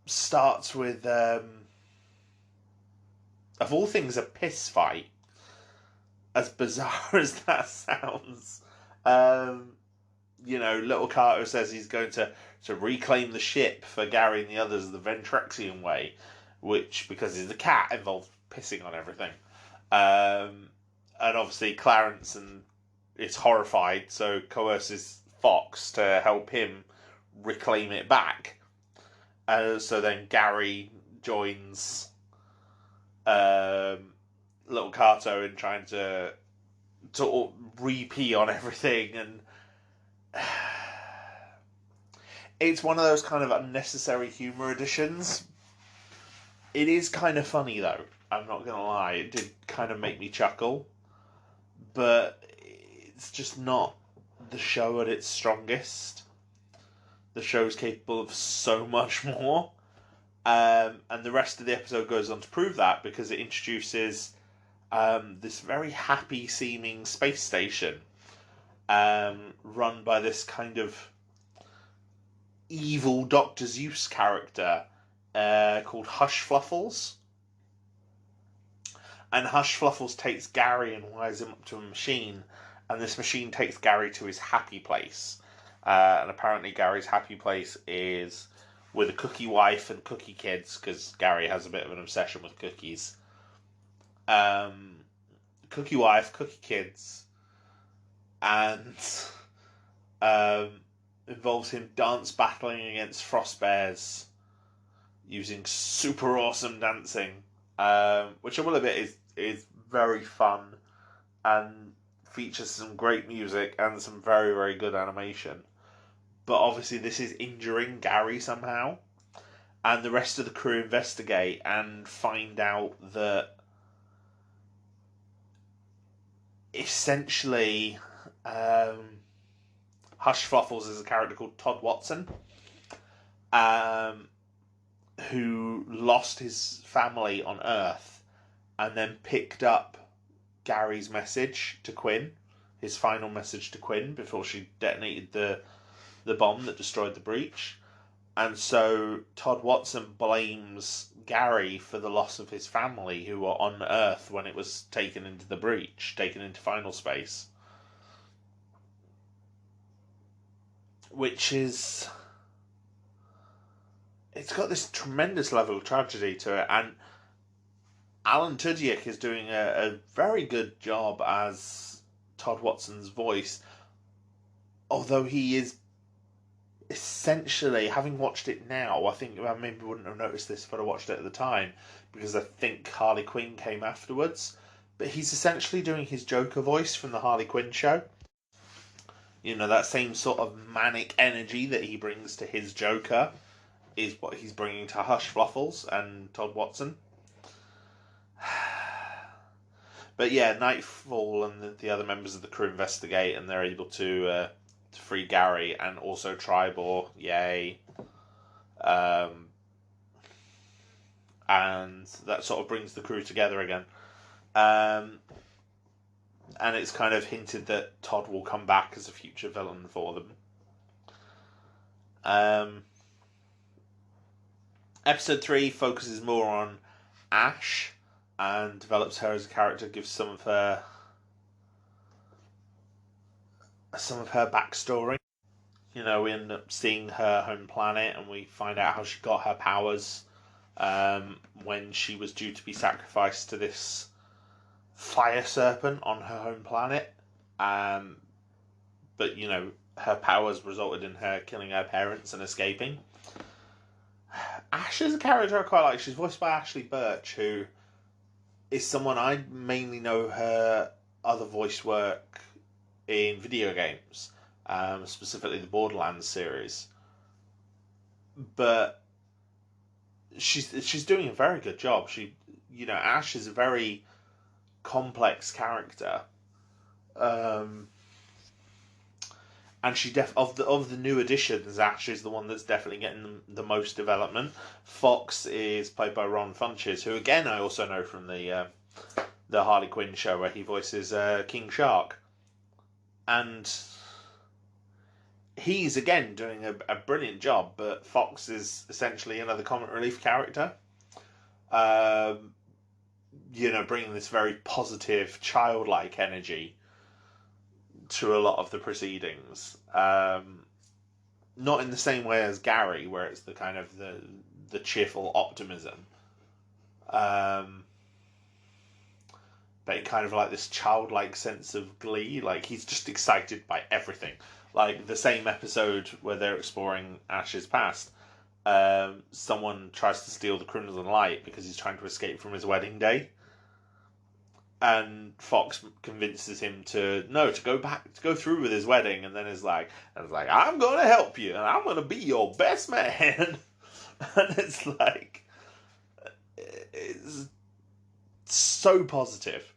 starts with, of all things, a piss fight. As bizarre as that sounds. Little Garhdo says he's going to reclaim the ship for Gary and the others the Ventrexian way, which, because he's a cat, involves pissing on everything. And obviously Clarence is horrified, so coerces Fox to help him reclaim it back. So then Gary joins little Garhdo in trying to re-pee on everything, and it's one of those kind of unnecessary humour additions. It is kind of funny, though. I'm not going to lie. It did kind of make me chuckle. but it's just not the show at its strongest. The show's capable of so much more. And the rest of the episode goes on to prove that, because it introduces this very happy-seeming space station run by this kind of evil Dr. Zeus character called Hush Fluffles. And Hush Fluffles takes Gary and wires him up to a machine, and this machine takes Gary to his happy place. And apparently Gary's happy place is with a cookie wife and cookie kids, because Gary has a bit of an obsession with cookies. Cookie wife, cookie kids, and involves him dance battling against frost bears using super awesome dancing, which I will admit is very fun and features some great music and some very, very good animation. But obviously this is injuring Gary somehow, and the rest of the crew investigate and find out that essentially Hush Fluffles is a character called Todd Watson, who lost his family on Earth and then picked up Gary's message to Quinn, his final message to Quinn before she detonated the bomb that destroyed the breach. And so Todd Watson blames Gary for the loss of his family, who were on Earth when it was taken into the breach, taken into final space. Which is... it's got this tremendous level of tragedy to it, and Alan Tudyk is doing a very good job as Todd Watson's voice, although he is essentially, having watched it now, I think I maybe wouldn't have noticed this if I'd watched it at the time, because I think Harley Quinn came afterwards, but he's essentially doing his Joker voice from the Harley Quinn show. You know, that same sort of manic energy that he brings to his Joker is what he's bringing to Hush Fluffles and Todd Watson. But yeah, Nightfall and the other members of the crew investigate, and they're able to free Gary and also Tribor, yay. And that sort of brings the crew together again. And it's kind of hinted that Todd will come back as a future villain for them. Episode 3 focuses more on Ash and develops her as a character, gives some of her backstory. You know, we end up seeing her home planet, and we find out how she got her powers when she was due to be sacrificed to this fire serpent on her home planet. But, you know, her powers resulted in her killing her parents and escaping. Ash is a character I quite like. She's voiced by Ashley Birch, who is someone I mainly know her other voice work in video games, specifically the Borderlands series. But she's doing a very good job. Ash is a very complex character, and she of the new additions, Ash is the one that's definitely getting the most development. Fox is played by Ron Funches, who again I also know from the Harley Quinn show, where he voices King Shark, and he's again doing a brilliant job. But Fox is essentially another comic relief character, bringing this very positive, childlike energy to a lot of the proceedings. Not in the same way as Gary, where it's the kind of the cheerful optimism, but in kind of like this childlike sense of glee. Like, he's just excited by everything. Like the same episode where they're exploring Ash's past, someone tries to steal the Crimson Light because he's trying to escape from his wedding day. And Fox convinces him to go through with his wedding, and then is like, I'm going to help you, and I'm going to be your best man. And it's like, it's so positive.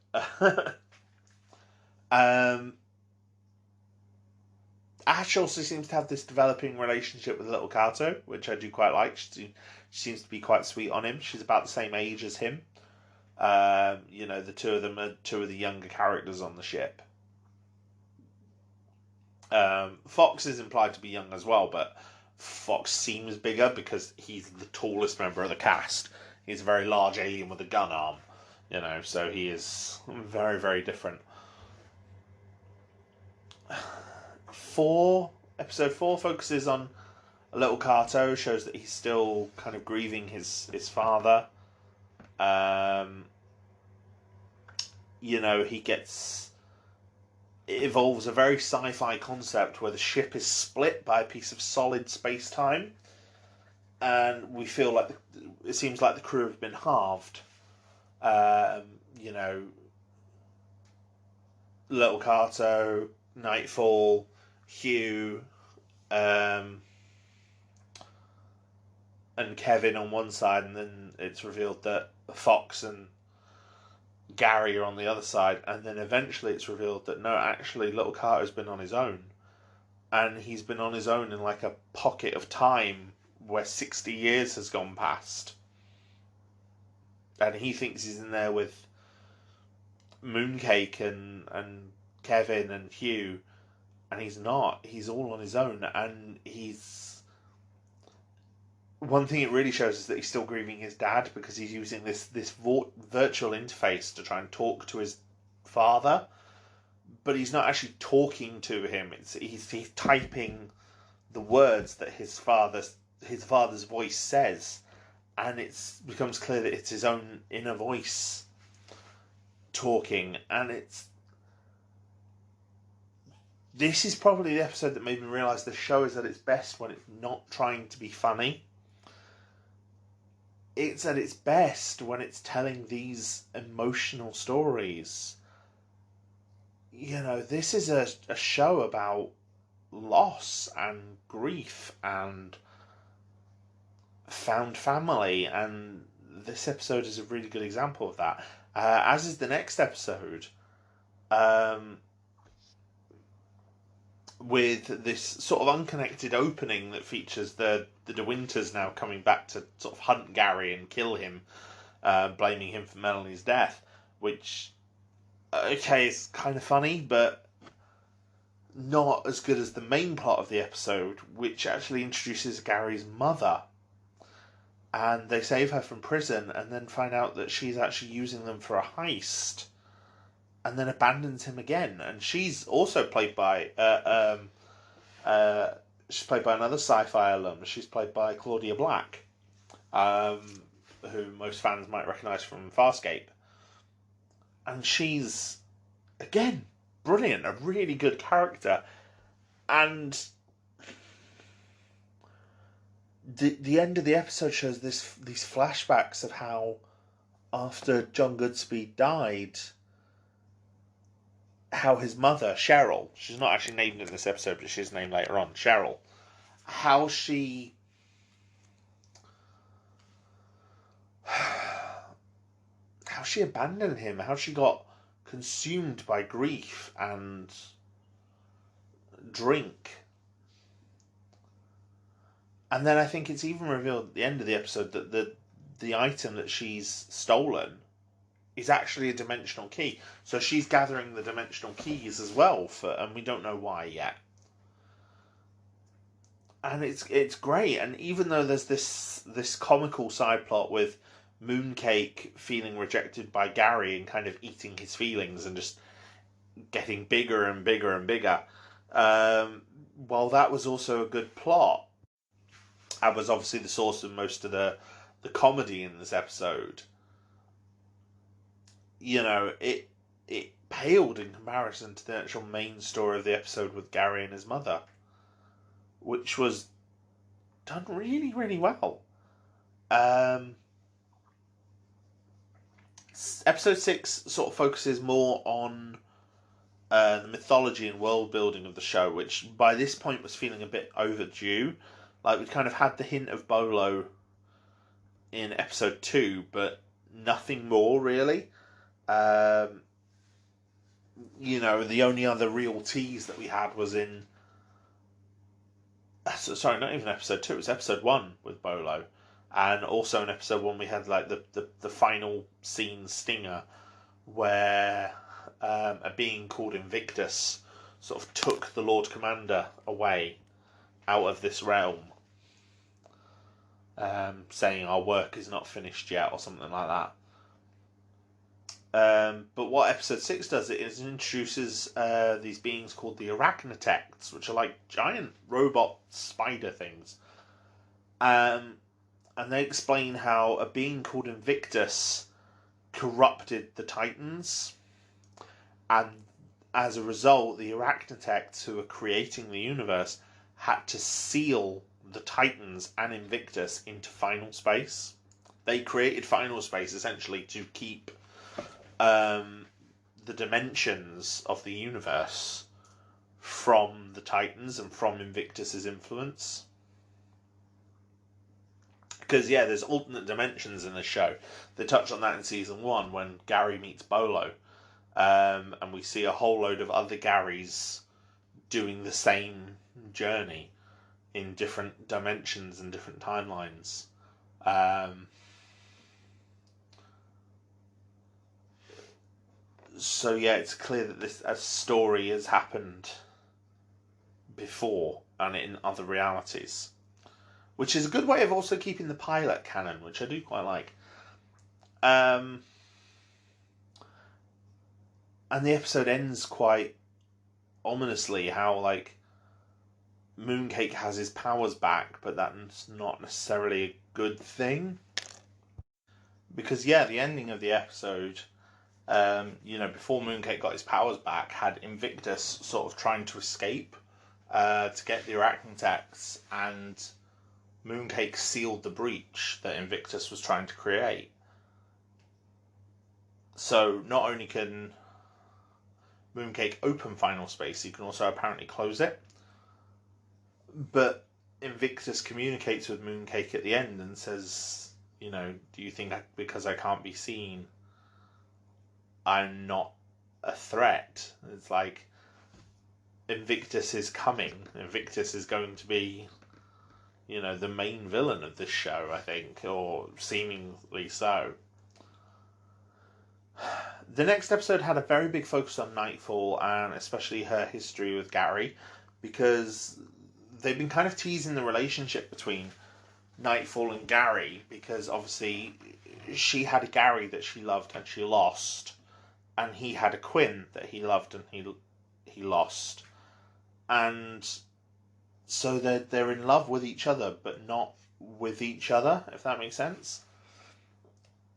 Ash also seems to have this developing relationship with little Kato, which I do quite like. She seems to be quite sweet on him. She's about the same age as him. The two of them are two of the younger characters on the ship. Fox is implied to be young as well, but Fox seems bigger because he's the tallest member of the cast. He's a very large alien with a gun arm, so he is very, very different. Episode 4 focuses on little Kato, shows that he's still kind of grieving his father. It evolves a very sci-fi concept where the ship is split by a piece of solid space-time, and we feel like it seems like the crew have been halved. Little Kato, Nightfall, Hugh, and Kevin on one side, and then it's revealed that Fox and Gary are on the other side, and then eventually it's revealed that no, actually little Carter's been on his own, and he's been on his own in like a pocket of time where 60 years has gone past, and he thinks he's in there with Mooncake and Kevin and Hugh, and he's not. He's all on his own, and one thing it really shows is that he's still grieving his dad because he's using this virtual interface to try and talk to his father, but he's not actually talking to him. He's typing the words that his father's voice says, and it becomes clear that it's his own inner voice talking, and this is probably the episode that made me realise the show is at its best when it's not trying to be funny. It's at its best when it's telling these emotional stories. This is a show about loss and grief and found family, and this episode is a really good example of that. As is the next episode, with this sort of unconnected opening that features the De Winters now coming back to sort of hunt Gary and kill him, blaming him for Melanie's death, which, is kind of funny, but not as good as the main plot of the episode, which actually introduces Gary's mother. And they save her from prison and then find out that she's actually using them for a heist, and then abandons him again. And she's also played by she's played by another sci-fi alum. She's played by Claudia Black, who most fans might recognise from Farscape. And she's, again, brilliant, a really good character. And the end of the episode shows these flashbacks of how, after John Goodspeed died, how his mother, Cheryl, she's not actually named in this episode, but she's named later on, Cheryl, how she abandoned him, how she got consumed by grief and drink. And then I think it's even revealed at the end of the episode that the item that she's stolen is actually a dimensional key. So she's gathering the dimensional keys as well, and we don't know why yet. And it's great. And even though there's this comical side plot with Mooncake feeling rejected by Gary and kind of eating his feelings and just getting bigger and bigger and bigger, while that was also a good plot, that was obviously the source of most of the comedy in this episode. It paled in comparison to the actual main story of the episode with Gary and his mother, which was done really, really well. Episode 6 sort of focuses more on the mythology and world building of the show, which by this point was feeling a bit overdue. Like, we kind of had the hint of Bolo in episode 2, but nothing more, really. the only other real tease that we had was in. Sorry, not even episode 2. It was episode 1 with Bolo, and also in episode 1 we had like the final scene stinger where a being called Invictus sort of took the Lord Commander away out of this realm, saying our work is not finished yet or something like that. But what episode 6 does, it introduces these beings called the Arachnotects, which are like giant robot spider things. And they explain how a being called Invictus corrupted the Titans, and as a result, the Arachnotects, who are creating the universe, had to seal the Titans and Invictus into final space. They created final space essentially to keep the dimensions of the universe from the Titans and from Invictus's influence. Because, yeah, there's alternate dimensions in the show. They touch on that in season 1 when Gary meets Bolo. And we see a whole load of other Garys doing the same journey in different dimensions and different timelines. So yeah, it's clear that this story has happened before and in other realities, which is a good way of also keeping the pilot canon, which I do quite like. And the episode ends quite ominously, how like Mooncake has his powers back, but that's not necessarily a good thing. Because yeah, the ending of the episode, before Mooncake got his powers back, had Invictus sort of trying to escape to get the Arachnotects, and Mooncake sealed the breach that Invictus was trying to create. So not only can Mooncake open final space, he can also apparently close it. But Invictus communicates with Mooncake at the end and says, do you think because I can't be seen, I'm not a threat? It's like Invictus is coming. Invictus is going to be, the main villain of this show, I think, or seemingly so. The next episode had a very big focus on Nightfall, and especially her history with Gary, because they've been kind of teasing the relationship between Nightfall and Gary, because obviously she had a Gary that she loved and she lost, and he had a Quinn that he loved and he lost, and so they're in love with each other but not with each other, if that makes sense.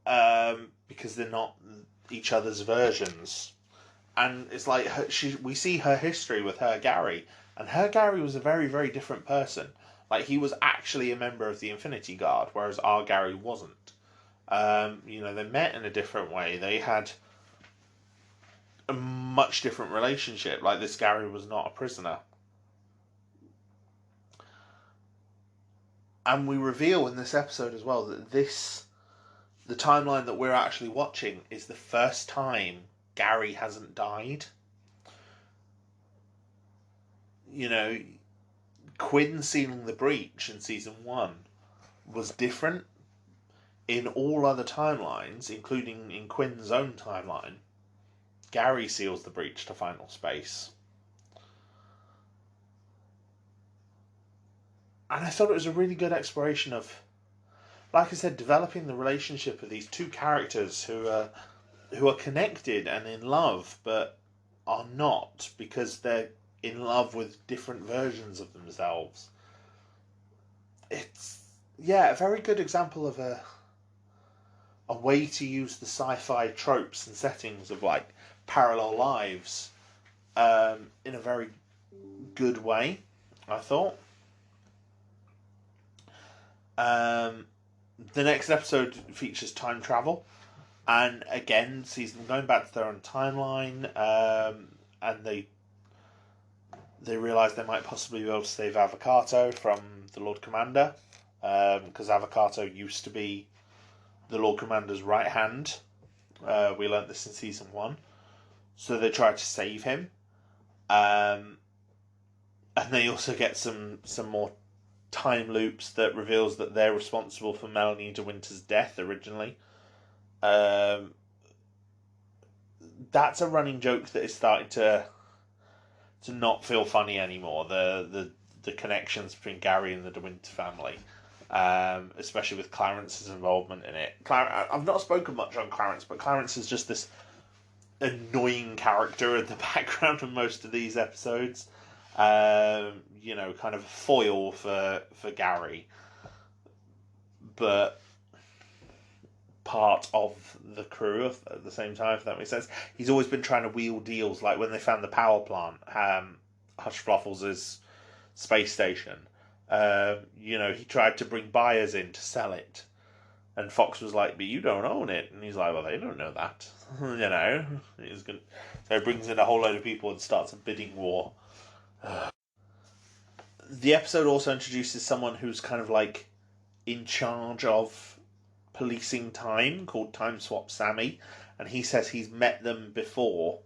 Because they're not each other's versions, and it's like we see her history with her Gary, and her Gary was a very, very different person. Like, he was actually a member of the Infinity Guard, whereas our Gary wasn't. They met in a different way. They had a much different relationship. Like, this Gary was not a prisoner. And we reveal in this episode as well that the timeline that we're actually watching is the first time Gary hasn't died. Quinn sealing the breach in season 1 was different. In all other timelines, including in Quinn's own timeline, Gary seals the breach to final space. And I thought it was a really good exploration of, like I said, developing the relationship of these two characters who are connected and in love, but are not, because they're in love with different versions of themselves. It's, a very good example of a way to use the sci-fi tropes and settings of like parallel lives in a very good way, I thought. The next episode features time travel, and again, sees them going back to their own timeline, and they realise they might possibly be able to save Avocado from the Lord Commander, because Avocado used to be the Lord Commander's right hand. We learnt this in season 1. So they try to save him. And they also get some more time loops that reveals that they're responsible for Melanie de Winter's death originally. That's a running joke that is starting to not feel funny anymore. The connections between Gary and the De Winter family, especially with Clarence's involvement in it. I've not spoken much on Clarence, but Clarence is just this annoying character in the background of most of these episodes. Kind of a foil for Gary, but part of the crew at the same time, if that makes sense. He's always been trying to wheel deals, like when they found the power plant, Hush Fluffles' space station. He tried to bring buyers in to sell it, and Fox was like, "But you don't own it," and he's like, "Well, they don't know that." He's gonna. So he brings in a whole load of people and starts a bidding war. The episode also introduces someone who's kind of like in charge of policing time, called Time Swap Sammy, and he says he's met them before,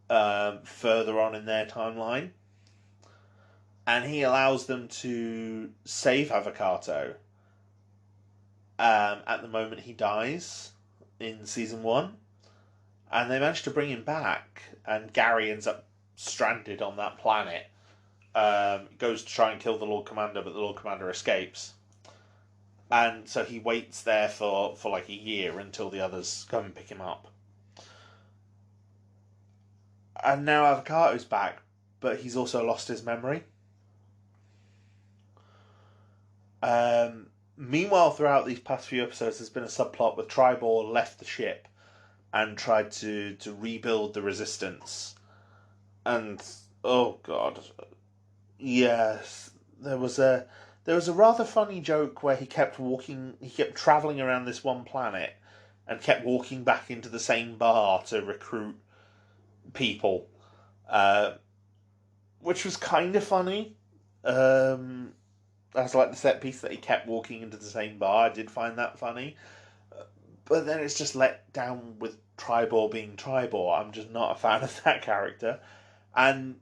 further on in their timeline, and he allows them to save Avocado at the moment he dies in season 1, and they manage to bring him back, and Gary ends up stranded on that planet. Goes to try and kill the Lord Commander, but the Lord Commander escapes. And so he waits there for like a year until the others come and pick him up. And now Avocado's back, but he's also lost his memory. Meanwhile, throughout these past few episodes, there's been a subplot where Tribor left the ship and tried to rebuild the Resistance. And, oh god... Yes, there was a rather funny joke where he kept travelling around this one planet and kept walking back into the same bar to recruit people, which was kind of funny. As like the set piece that he kept walking into the same bar, I did find that funny. But then it's just let down with Tribor being Tribor. I'm just not a fan of that character. And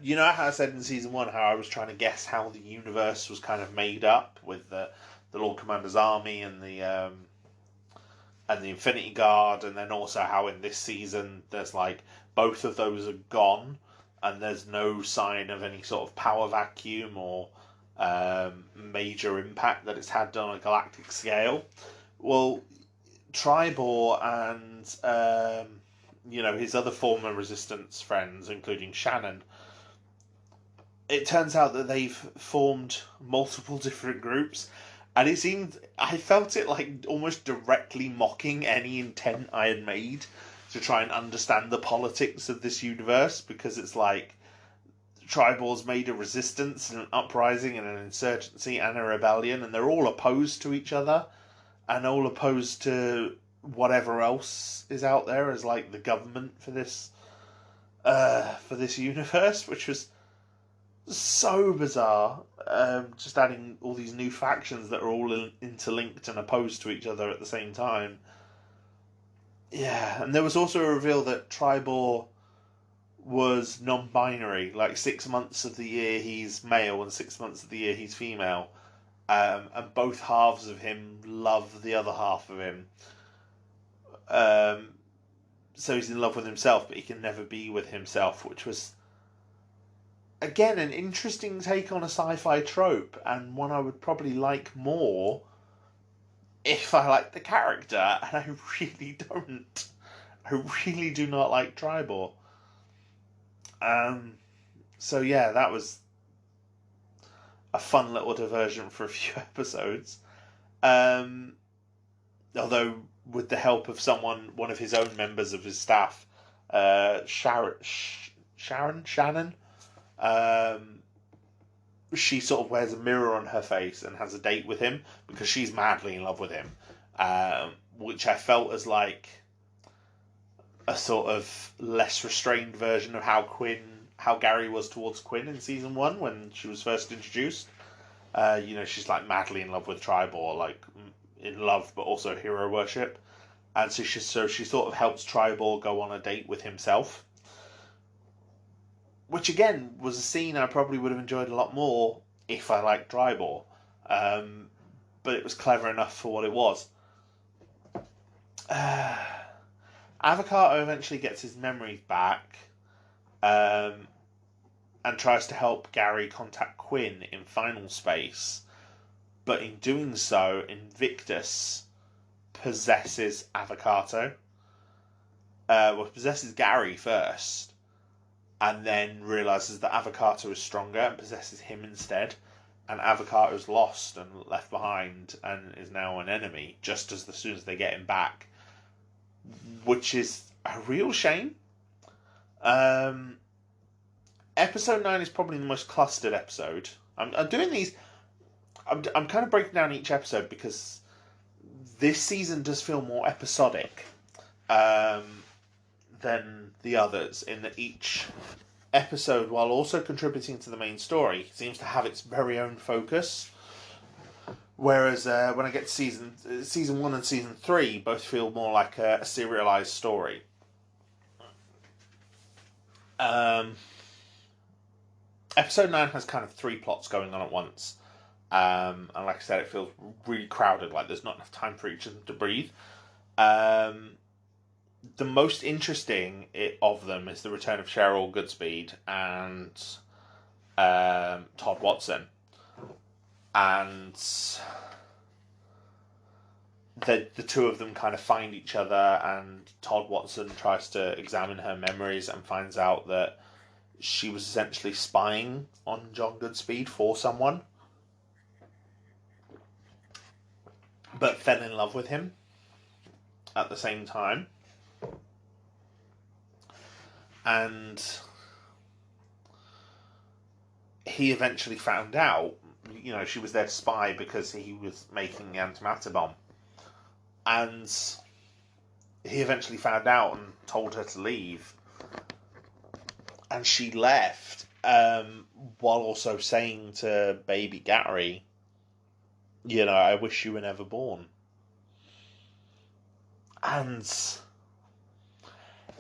you know how I said in season 1 how I was trying to guess how the universe was kind of made up with the Lord Commander's army and the Infinity Guard, and then also how in this season there's like both of those are gone and there's no sign of any sort of power vacuum or major impact that it's had on a galactic scale. Well, Tribor and his other former Resistance friends, including Shannon, it turns out that they've formed multiple different groups, and I felt it like almost directly mocking any intent I had made to try and understand the politics of this universe, because it's like Tribor's made a resistance and an uprising and an insurgency and a rebellion, and they're all opposed to each other and all opposed to whatever else is out there as like the government for this universe, which was so bizarre. Just adding all these new factions that are all interlinked and opposed to each other at the same time. Yeah, and there was also a reveal that Tribor was non-binary. Like 6 months of the year he's male and 6 months of the year he's female. And both halves of him love the other half of him. So he's in love with himself, but he can never be with himself, which was, again, an interesting take on a sci-fi trope, and one I would probably like more if I liked the character, and I really don't. I really do not like Tribor. So yeah, that was a fun little diversion for a few episodes. Although, with the help of one of his own members of his staff, Shannon, she sort of wears a mirror on her face and has a date with him because she's madly in love with him, which I felt as like a sort of less restrained version of how Gary was towards Quinn in season 1 when she was first introduced. She's like madly in love with Tribor, like in love but also hero worship. And so she sort of helps Tribor go on a date with himself. Which, again, was a scene I probably would have enjoyed a lot more if I liked Tribor. But it was clever enough for what it was. Avocado eventually gets his memories back, and tries to help Gary contact Quinn in final space. But in doing so, Invictus possesses Avocado. Possesses Gary first, and then realises that Avocado is stronger and possesses him instead. And Avocado's lost and left behind and is now an enemy just as soon as they get him back. Which is a real shame. Episode 9 is probably the most clustered episode. I'm doing these... I'm kind of breaking down each episode because this season does feel more episodic than the others, in that each episode, while also contributing to the main story, seems to have its very own focus. Whereas when I get to season 1 and season 3, both feel more like a serialized story. Episode 9 has kind of 3 plots going on at once. And like I said, it feels really crowded, like there's not enough time for each of them to breathe. The most interesting of them is the return of Cheryl Goodspeed and Todd Watson. And the two of them kind of find each other, and Todd Watson tries to examine her memories and finds out that she was essentially spying on John Goodspeed for someone, but fell in love with him at the same time. And he eventually found out, she was there to spy because he was making the antimatter bomb. And he eventually found out and told her to leave. And she left, while also saying to baby Gary, I wish you were never born. And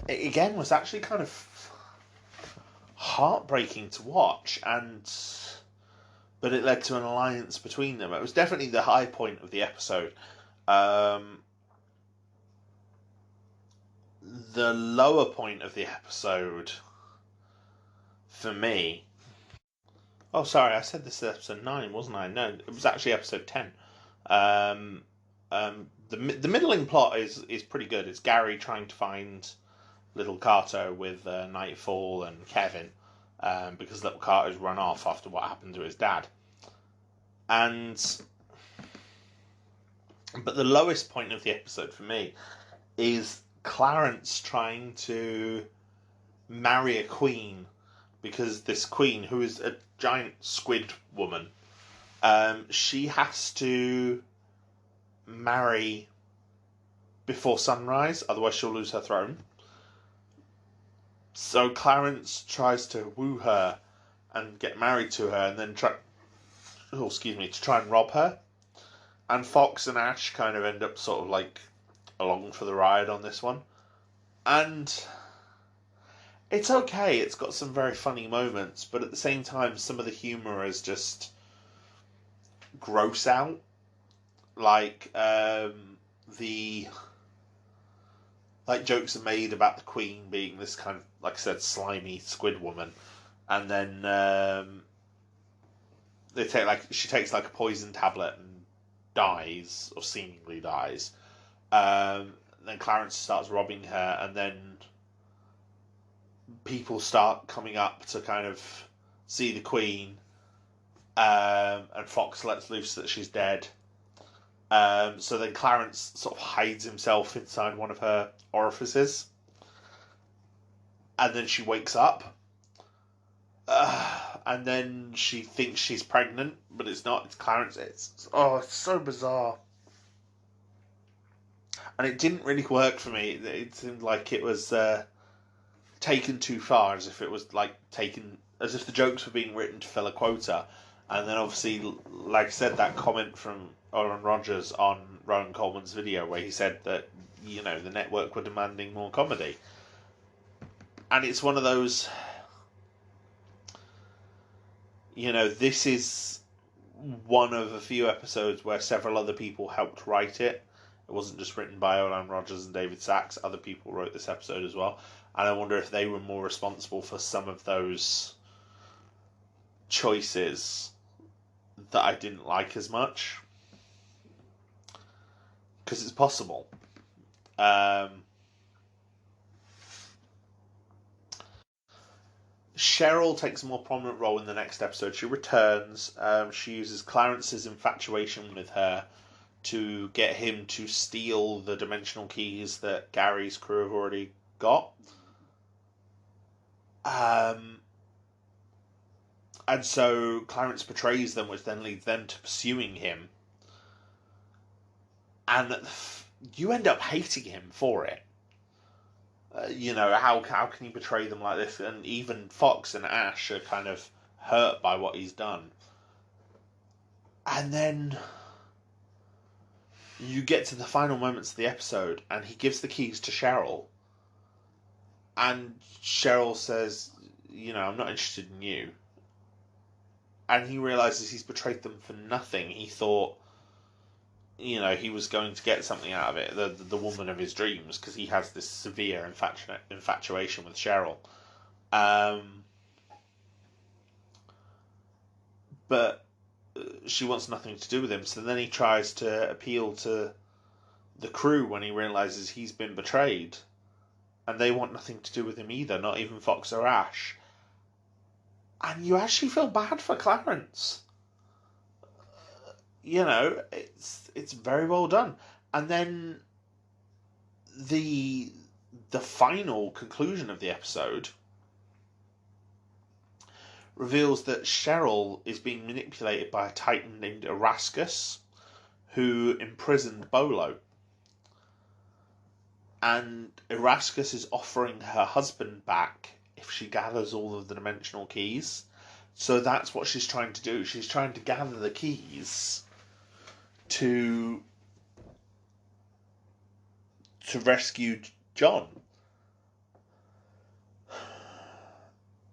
it, again, was actually kind of heartbreaking to watch, but it led to an alliance between them. It was definitely the high point of the episode. The lower point of the episode, for me... Oh, sorry, I said this is episode 9, wasn't I? No, it was actually episode 10. The middling plot is pretty good. It's Gary trying to find little Carter with Nightfall and Kevin, because little Carter's run off after what happened to his dad. But the lowest point of the episode for me is Clarence trying to marry a queen, because this queen, who is a giant squid woman, she has to marry before sunrise, otherwise she'll lose her throne. So Clarence tries to woo her and get married to her, and then to try and rob her. And Fox and Ash kind of end up sort of like along for the ride on this one. And it's okay, it's got some very funny moments, but at the same time, some of the humour is just gross out. Like, jokes are made about the Queen being this kind of, like I said, slimy squid woman. And then she takes a poison tablet and dies, or seemingly dies. Then Clarence starts robbing her, and then people start coming up to kind of see the Queen, and Fox lets loose that she's dead. So then Clarence sort of hides himself inside one of her orifices, and then she wakes up, and then she thinks she's pregnant, but it's not. It's Clarence. It's so bizarre, and it didn't really work for me. It seemed like it was taken too far, as if it was as if the jokes were being written to fill a quota. And then obviously, like I said, that comment from Oren Rogers on Rowan Coleman's video where he said that the network were demanding more comedy. And it's one of those, this is one of a few episodes where several other people helped write it. It wasn't just written by Olan Rogers and David Sachs. Other people wrote this episode as well. And I wonder if they were more responsible for some of those choices that I didn't like as much. Because it's possible. Cheryl takes a more prominent role in the next episode. She returns. She uses Clarence's infatuation with her to get him to steal the dimensional keys that Gary's crew have already got. And so Clarence betrays them, which then leads them to pursuing him. And you end up hating him for it. How can he betray them like this? And even Fox and Ash are kind of hurt by what he's done. And then you get to the final moments of the episode, and he gives the keys to Cheryl. And Cheryl says, I'm not interested in you. And he realises he's betrayed them for nothing. He thought, he was going to get something out of it, the woman of his dreams, because he has this severe infatuation with Cheryl. But she wants nothing to do with him, so then he tries to appeal to the crew when he realises he's been betrayed. And they want nothing to do with him either, not even Fox or Ash. And you actually feel bad for Clarence. It's very well done. And then the final conclusion of the episode reveals that Cheryl is being manipulated by a Titan named Erascus, who imprisoned Bolo. And Erascus is offering her husband back if she gathers all of the dimensional keys. So that's what she's trying to do. She's trying to gather the keys to rescue John.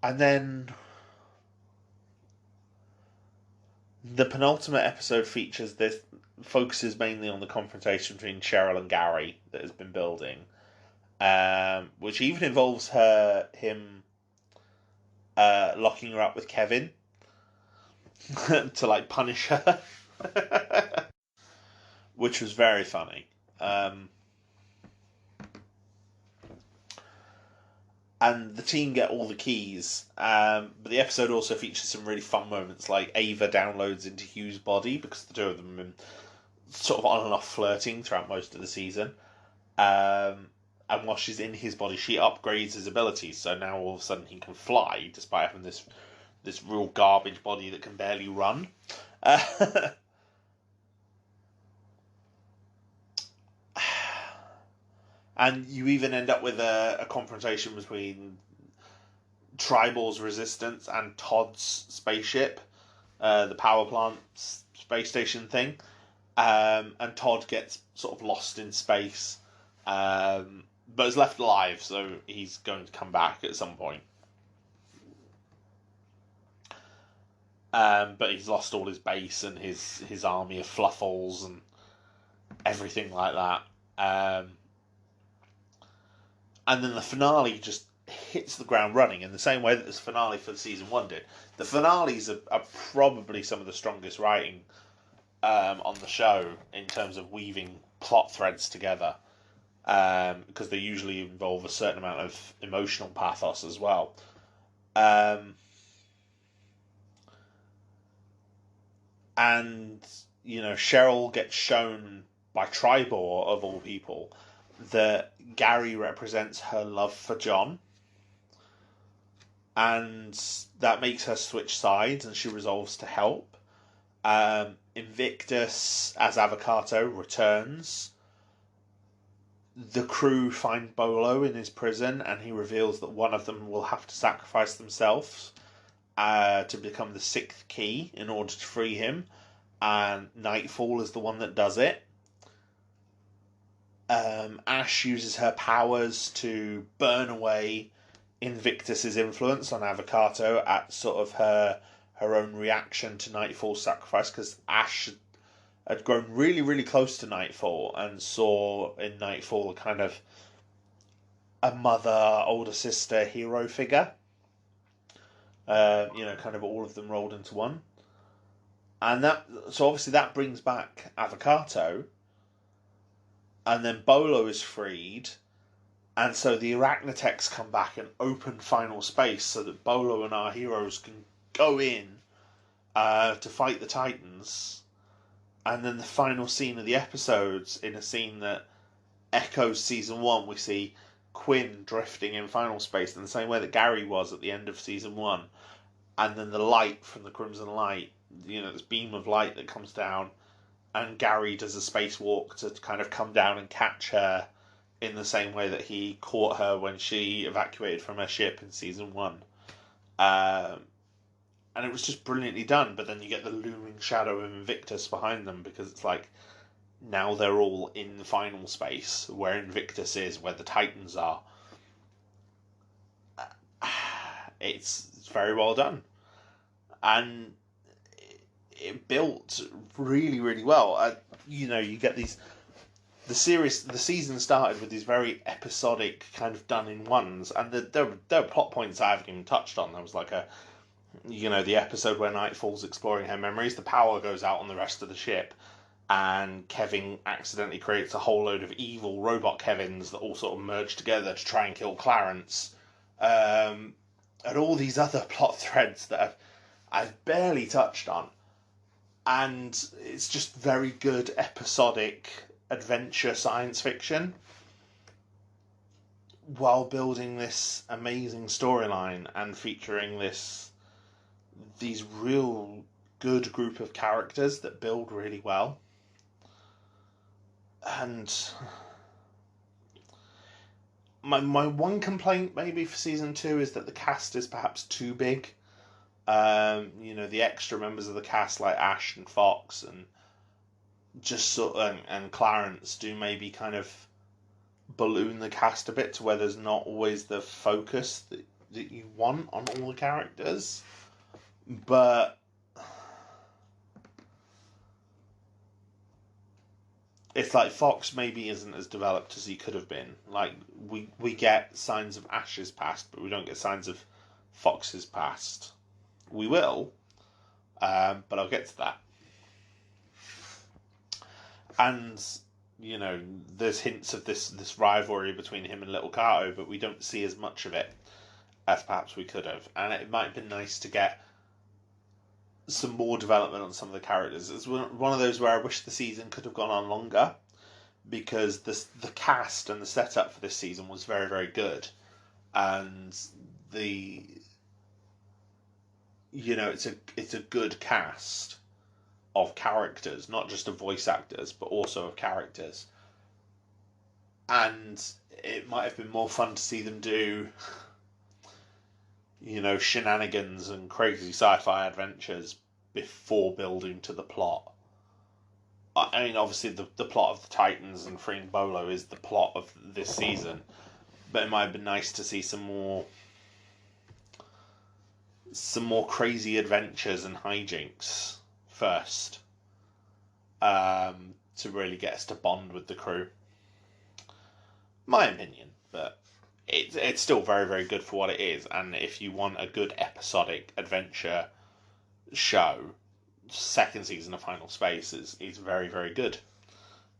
And then the penultimate episode focuses mainly on the confrontation between Cheryl and Gary that has been building, which even involves him locking her up with Kevin to punish her, which was very funny. And the team get all the keys, but the episode also features some really fun moments, like Ava downloads into Hugh's body, because the two of them have been sort of on and off flirting throughout most of the season. And while she's in his body, she upgrades his abilities, so now all of a sudden he can fly, despite having this real garbage body that can barely run. And you even end up with a confrontation between Tribal's resistance and Todd's spaceship, the power plant space station thing. And Todd gets sort of lost in space, but is left alive, so he's going to come back at some point. But he's lost all his base and his army of fluffles and everything like that. And then the finale just hits the ground running in the same way that this finale for season 1 did. The finales are probably some of the strongest writing on the show in terms of weaving plot threads together, because they usually involve a certain amount of emotional pathos as well. And Cheryl gets shown by Tribor, of all people, that Gary represents her love for John, and that makes her switch sides, and she resolves to help. Invictus, as Avocato, returns. The crew find Bolo in his prison, and he reveals that one of them will have to sacrifice themselves to become the 6th key in order to free him, and Nightfall is the one that does it. Ash uses her powers to burn away Invictus's influence on Avocato at sort of her own reaction to Nightfall's sacrifice, because Ash had grown really, really close to Nightfall and saw in Nightfall kind of a mother, older sister, hero figure. Kind of all of them rolled into one. And so obviously that brings back Avocato, and then Bolo is freed, and so the Arachnotechs come back and open final space so that Bolo and our heroes can go in to fight the Titans. And then the final scene of the episodes, in a scene that echoes season 1, we see Quinn drifting in final space in the same way that Gary was at the end of season 1. And then the light from the Crimson Light, this beam of light that comes down, and Gary does a spacewalk to kind of come down and catch her in the same way that he caught her when she evacuated from her ship in season 1. And it was just brilliantly done, but then you get the looming shadow of Invictus behind them, because it's like, now they're all in the final space, where Invictus is, where the Titans are. It's very well done. And it built really, really well. You get these... The season started with these very episodic, kind of done-in-ones, and there were plot points I haven't even touched on. There was like the episode where Nightfall's exploring her memories, the power goes out on the rest of the ship, and Kevin accidentally creates a whole load of evil robot Kevins that all sort of merge together to try and kill Clarence. And all these other plot threads that I've barely touched on. And it's just very good episodic adventure science fiction while building this amazing storyline and featuring these real good group of characters that build really well. And my one complaint maybe for season 2 is that the cast is perhaps too big. The extra members of the cast like Ash and Fox and and Clarence do maybe kind of balloon the cast a bit to where there's not always the focus that you want on all the characters. But it's like Fox maybe isn't as developed as he could have been. Like, we get signs of Ash's past, but we don't get signs of Fox's past. We will, but I'll get to that. And, there's hints of this rivalry between him and Little Garhdo, but we don't see as much of it as perhaps we could have. And it might have been nice to get some more development on some of the characters. It's one of those where I wish the season could have gone on longer, because the cast and the setup for this season was very, very good. And it's a good cast of characters, not just of voice actors, but also of characters. And it might have been more fun to see them do, shenanigans and crazy sci-fi adventures before building to the plot. I mean, obviously the plot of the Titans and freeing Bolo is the plot of this season, but it might have been nice to see some more crazy adventures and hijinks first, to really get us to bond with the crew. My opinion, but it's still very, very good for what it is. And if you want a good episodic adventure show, second season of Final Space is very, very good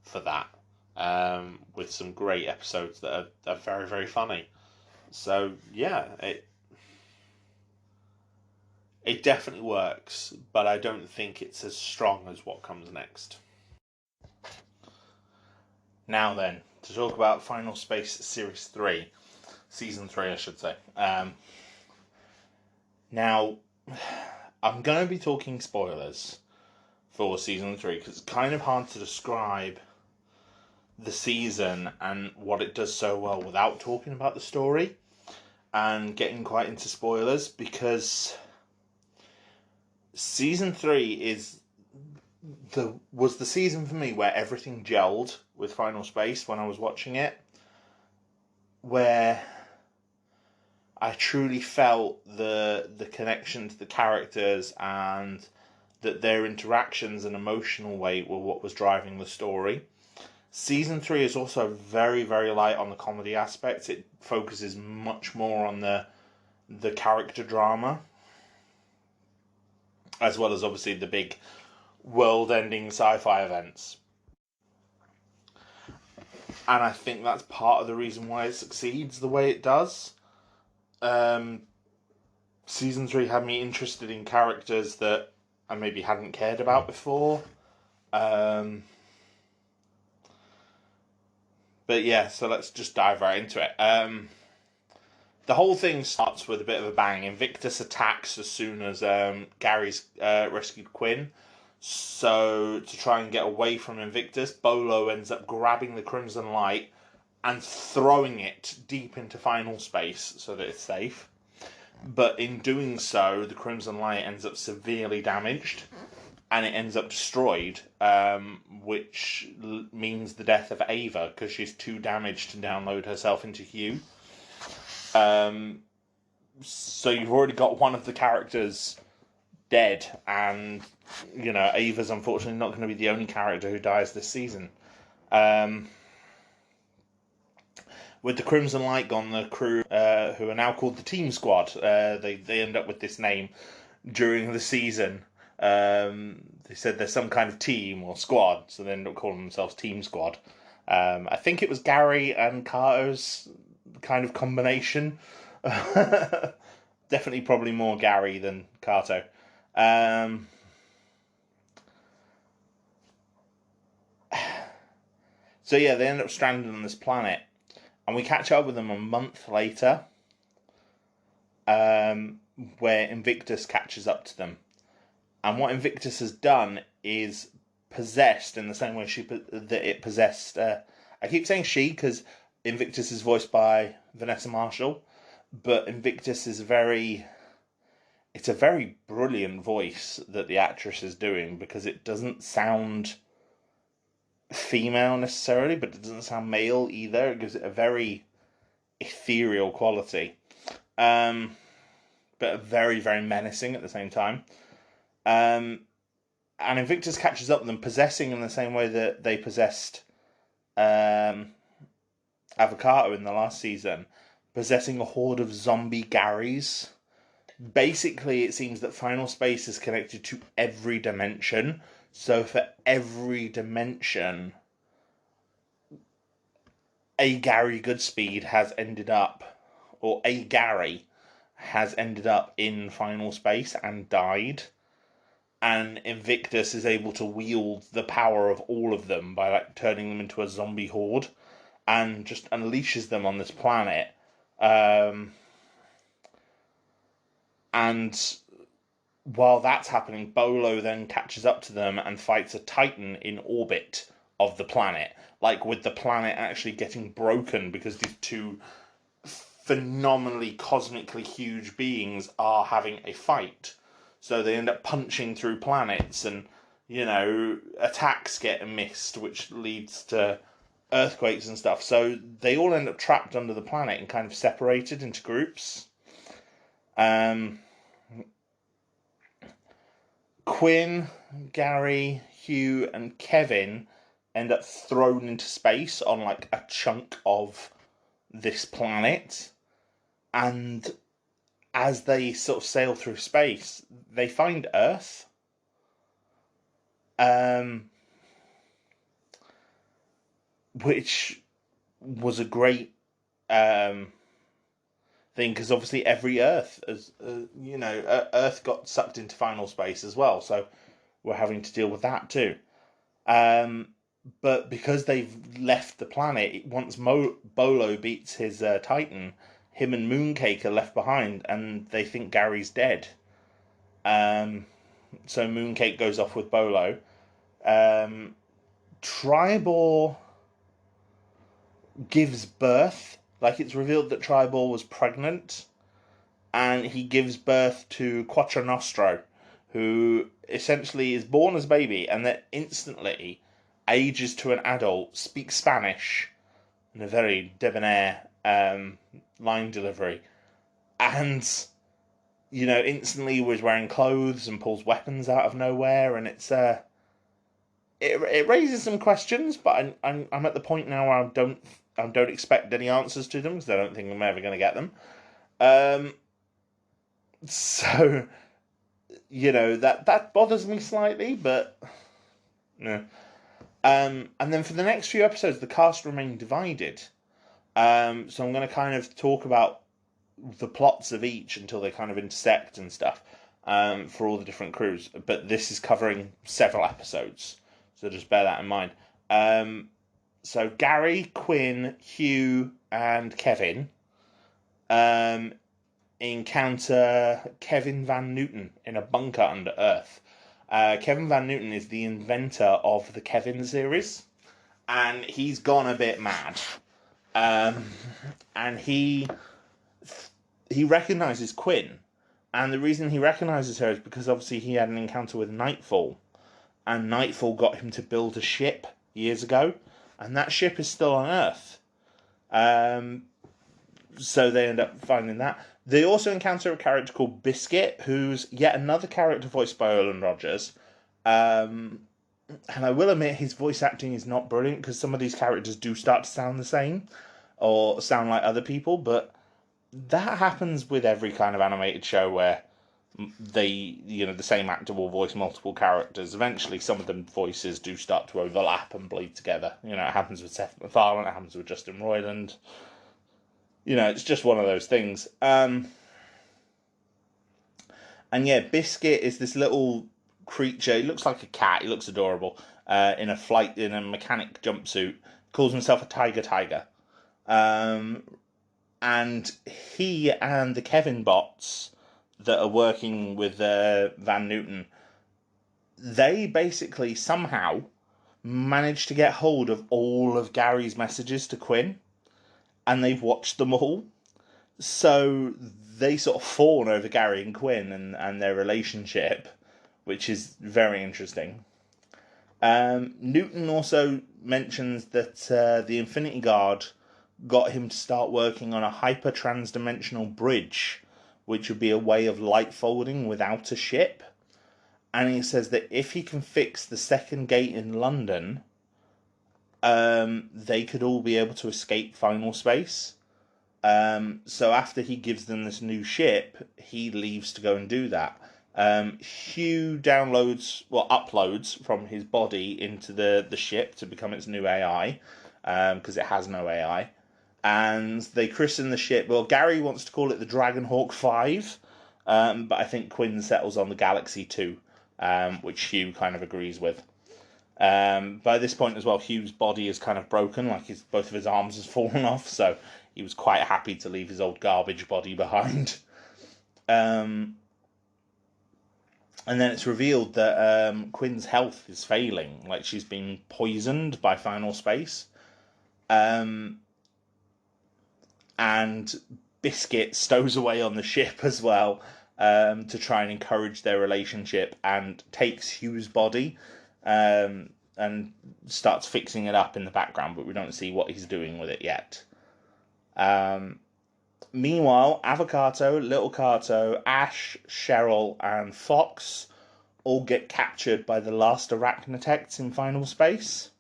for that, with some great episodes that are very, very funny. So yeah, it definitely works, but I don't think it's as strong as what comes next. Now then, to talk about Final Space Series 3. Season 3, I should say. Now, I'm going to be talking spoilers for Season 3, because it's kind of hard to describe the season and what it does so well without talking about the story and getting quite into spoilers, because Season 3 was the season for me where everything gelled with Final Space when I was watching it, where I truly felt the connection to the characters and that their interactions and emotional weight were what was driving the story. Season 3 is also very, very light on the comedy aspects. It focuses much more on the character drama, as well as obviously the big world-ending sci-fi events. And I think that's part of the reason why it succeeds the way it does. Season 3 had me interested in characters that I maybe hadn't cared about before. But yeah, so let's just dive right into it. The whole thing starts with a bit of a bang. Invictus attacks as soon as Gary's rescued Quinn. So to try and get away from Invictus, Bolo ends up grabbing the Crimson Light and throwing it deep into Final Space so that it's safe. But in doing so, the Crimson Light ends up severely damaged and it ends up destroyed, which means the death of Ava because she's too damaged to download herself into Hugh. So you've already got one of the characters dead, and Ava's unfortunately not going to be the only character who dies this season. With the Crimson Light gone, the crew, who are now called the Team Squad, they end up with this name during the season. They said there's some kind of team or squad, so they end up calling themselves Team Squad. I think it was Gary and Garhdo's kind of combination. Definitely probably more Gary than Garhdo. So yeah, they end up stranded on this planet. And we catch up with them a month later, where Invictus catches up to them. And what Invictus has done is possessed in the same way that it possessed... I keep saying she because Invictus is voiced by Vanessa Marshall, but Invictus is it's a very brilliant voice that the actress is doing because it doesn't sound female necessarily, but it doesn't sound male either. It gives it a very ethereal quality, but very, very menacing at the same time. And Invictus catches up with them, possessing in the same way that they possessed Avocado in the last season, possessing a horde of zombie Garys. Basically, it seems that Final Space is connected to every dimension. So for every dimension, a Gary Goodspeed has ended up, or a Gary has ended up in Final Space and died. And Invictus is able to wield the power of all of them by turning them into a zombie horde and just unleashes them on this planet. And while that's happening, Bolo then catches up to them and fights a Titan in orbit of the planet. With the planet actually getting broken because these two phenomenally cosmically huge beings are having a fight. So they end up punching through planets and, attacks get missed, which leads to earthquakes and stuff. So they all end up trapped under the planet and kind of separated into groups. Quinn, Gary, Hugh, and Kevin end up thrown into space on a chunk of this planet. And as they sort of sail through space, they find Earth. Which was a great thing, because obviously every Earth, Earth got sucked into Final Space as well, so we're having to deal with that too. But because they've left the planet, once Bolo beats his Titan, him and Mooncake are left behind, and they think Gary's dead. So Mooncake goes off with Bolo. Tribor gives birth. It's revealed that Tribor was pregnant, and he gives birth to Quattro Nostro, who essentially is born as a baby, and then instantly ages to an adult, speaks Spanish in a very debonair line delivery, and instantly was wearing clothes and pulls weapons out of nowhere, and it raises some questions, but I'm at the point now where I don't expect any answers to them because I don't think I'm ever going to get them. So that bothers me slightly, but no. And then for the next few episodes, the cast remain divided. So I'm going to kind of talk about the plots of each until they kind of intersect and stuff for all the different crews. But this is covering several episodes, so just bear that in mind. So Gary, Quinn, Hugh, and Kevin encounter Kevin Van Newton in a bunker under Earth. Kevin Van Newton is the inventor of the Kevin series, and he's gone a bit mad. And he recognises Quinn, and the reason he recognises her is because obviously he had an encounter with Nightfall, and Nightfall got him to build a ship years ago, and that ship is still on Earth. So they end up finding that. They also encounter a character called Biscuit, who's yet another character voiced by Olin Rogers. And I will admit his voice acting is not brilliant because some of these characters do start to sound the same or sound like other people, but that happens with every kind of animated show where the same actor will voice multiple characters. Eventually, some of the voices do start to overlap and bleed together. It happens with Seth MacFarlane, it happens with Justin Roiland. It's just one of those things. And yeah, Biscuit is this little creature. He looks like a cat. He looks adorable. In a mechanic jumpsuit. Calls himself a tiger. And he and the Kevin bots that are working with Van Newton, they basically somehow managed to get hold of all of Gary's messages to Quinn, and they've watched them all. So they sort of fawn over Gary and Quinn and their relationship, which is very interesting. Newton also mentions that the Infinity Guard got him to start working on a hyper-transdimensional bridge, which would be a way of light folding without a ship. And he says that if he can fix the second gate in London, they could all be able to escape final space. So after he gives them this new ship, he leaves to go and do that. Hugh uploads from his body into the ship to become its new AI, because it has no AI. And they christen the ship. Well, Gary wants to call it the Dragonhawk 5, but I think Quinn settles on the Galaxy 2, which Hugh kind of agrees with. By this point as well, Hugh's body is kind of broken, like both of his arms has fallen off, so he was quite happy to leave his old garbage body behind. And then it's revealed that Quinn's health is failing, like she's been poisoned by final space. And Biscuit stows away on the ship as well, to try and encourage their relationship, and takes Hugh's body and starts fixing it up in the background, but we don't see what he's doing with it yet. Meanwhile, Avocado, Little Cato, Ash, Cheryl, and Fox all get captured by the last Arachnotects in final space,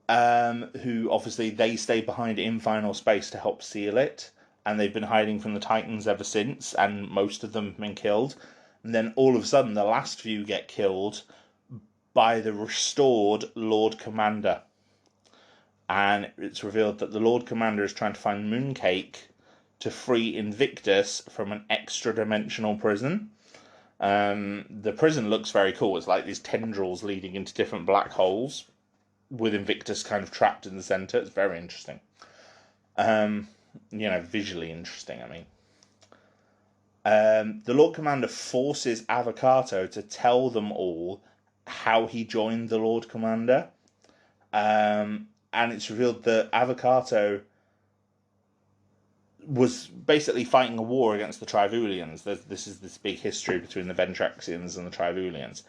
who obviously they stay behind in final space to help seal it, and they've been hiding from the Titans ever since, and most of them have been killed. And then all of a sudden, the last few get killed by the restored Lord Commander. And it's revealed that the Lord Commander is trying to find Mooncake to free Invictus from an extra-dimensional prison. The prison looks very cool. It's like these tendrils leading into different black holes, with Invictus kind of trapped in the centre. It's very interesting. Visually interesting, I mean. The Lord Commander forces Avocado to tell them all how he joined the Lord Commander. And it's revealed that Avocado was basically fighting a war against the Trivulians. This is this big history between the Ventraxians and the Trivulians.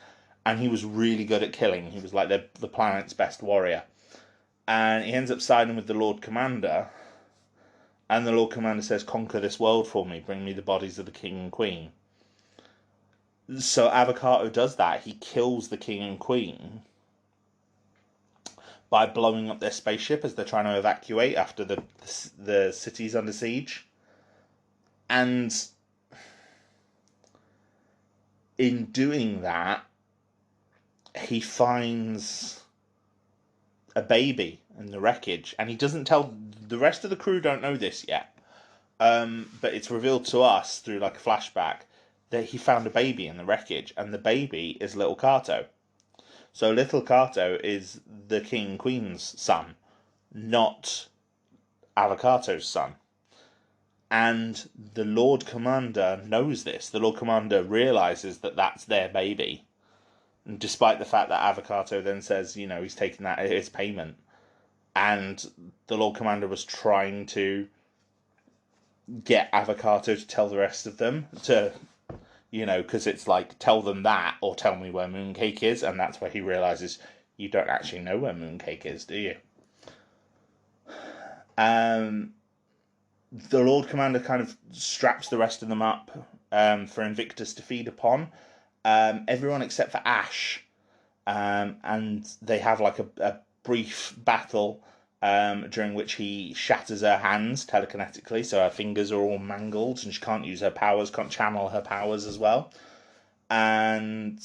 and he was really good at killing. He was like the planet's best warrior. And he ends up siding with the Lord Commander, and the Lord Commander says, "Conquer this world for me, bring me the bodies of the king and queen." So Avocado does that. He kills the king and queen by blowing up their spaceship as they're trying to evacuate after the city's under siege. And in doing that, he finds a baby in the wreckage, and he doesn't tell the rest of the crew. Don't know this yet, but it's revealed to us through like a flashback that he found a baby in the wreckage, and the baby is little Cato. So little Cato is the king and queen's son, not Avocado's son. And the Lord Commander knows this. The Lord Commander realizes that that's their baby, and despite the fact that Avocado then says, he's taking that as payment. And the Lord Commander was trying to get Avocado to tell the rest of them to, because it's like, tell them that or tell me where Mooncake is. And that's where he realizes you don't actually know where Mooncake is, do you? The Lord Commander kind of straps the rest of them up for Invictus to feed upon. Everyone except for Ash. And they have like a brief battle during which he shatters her hands telekinetically, so her fingers are all mangled and she can't use her powers, can't channel her powers as well. And,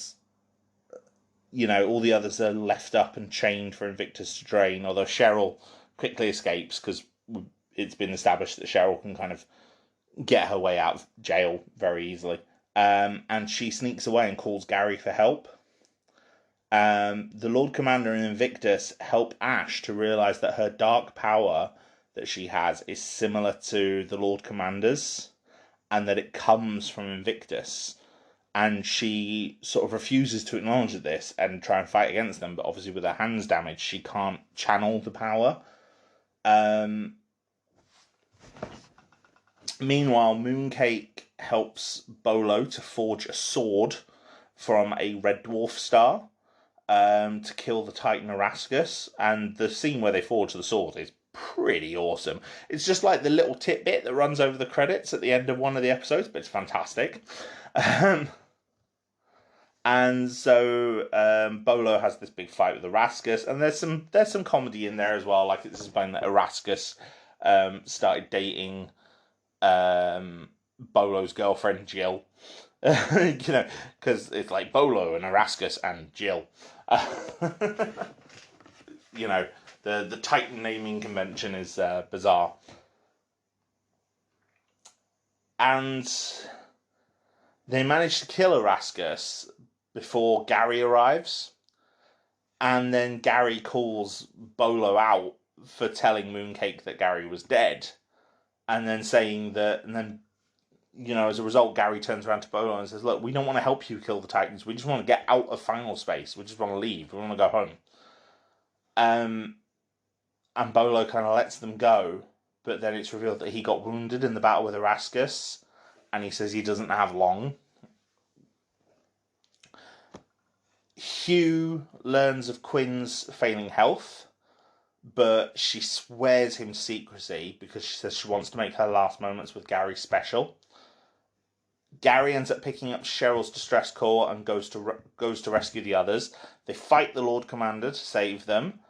all the others are left up and chained for Invictus to drain, although Cheryl quickly escapes because it's been established that Cheryl can kind of get her way out of jail very easily. And she sneaks away and calls Gary for help. The Lord Commander and Invictus help Ash to realize that her dark power that she has is similar to the Lord Commander's, and that it comes from Invictus. And she sort of refuses to acknowledge this and try and fight against them, but obviously with her hands damaged, she can't channel the power. Meanwhile, Mooncake helps Bolo to forge a sword from a red dwarf star to kill the Titan Erascus, and the scene where they forge the sword is pretty awesome. It's just like the little tidbit that runs over the credits at the end of one of the episodes, but it's fantastic. And so Bolo has this big fight with Erascus, and there's some comedy in there as well. Like it's explained that Erascus started dating Bolo's girlfriend Jill. Because it's like Bolo and Erascus and Jill. The Titan naming convention is bizarre. And they manage to kill Erascus before Gary arrives. And then Gary calls Bolo out for telling Mooncake that Gary was dead. And then saying that, and then, as a result, Gary turns around to Bolo and says, "Look, we don't want to help you kill the Titans. We just want to get out of final space. We just want to leave. We want to go home." And Bolo kind of lets them go, but then it's revealed that he got wounded in the battle with Erascus, and he says he doesn't have long. Hugh learns of Quinn's failing health, but she swears him secrecy because she says she wants to make her last moments with Gary special. Gary ends up picking up Cheryl's distress call and goes to rescue the others. They fight the Lord Commander to save them,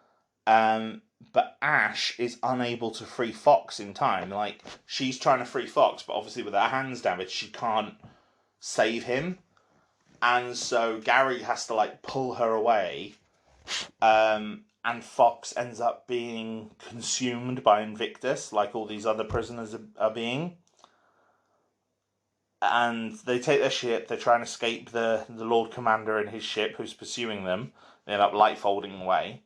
but Ash is unable to free Fox in time. Like, she's trying to free Fox, but obviously with her hands damaged, she can't save him. And so Gary has to, pull her away, and Fox ends up being consumed by Invictus, like all these other prisoners are being. And they take their ship, they try and escape the Lord Commander and his ship who's pursuing them. They end up light-folding away.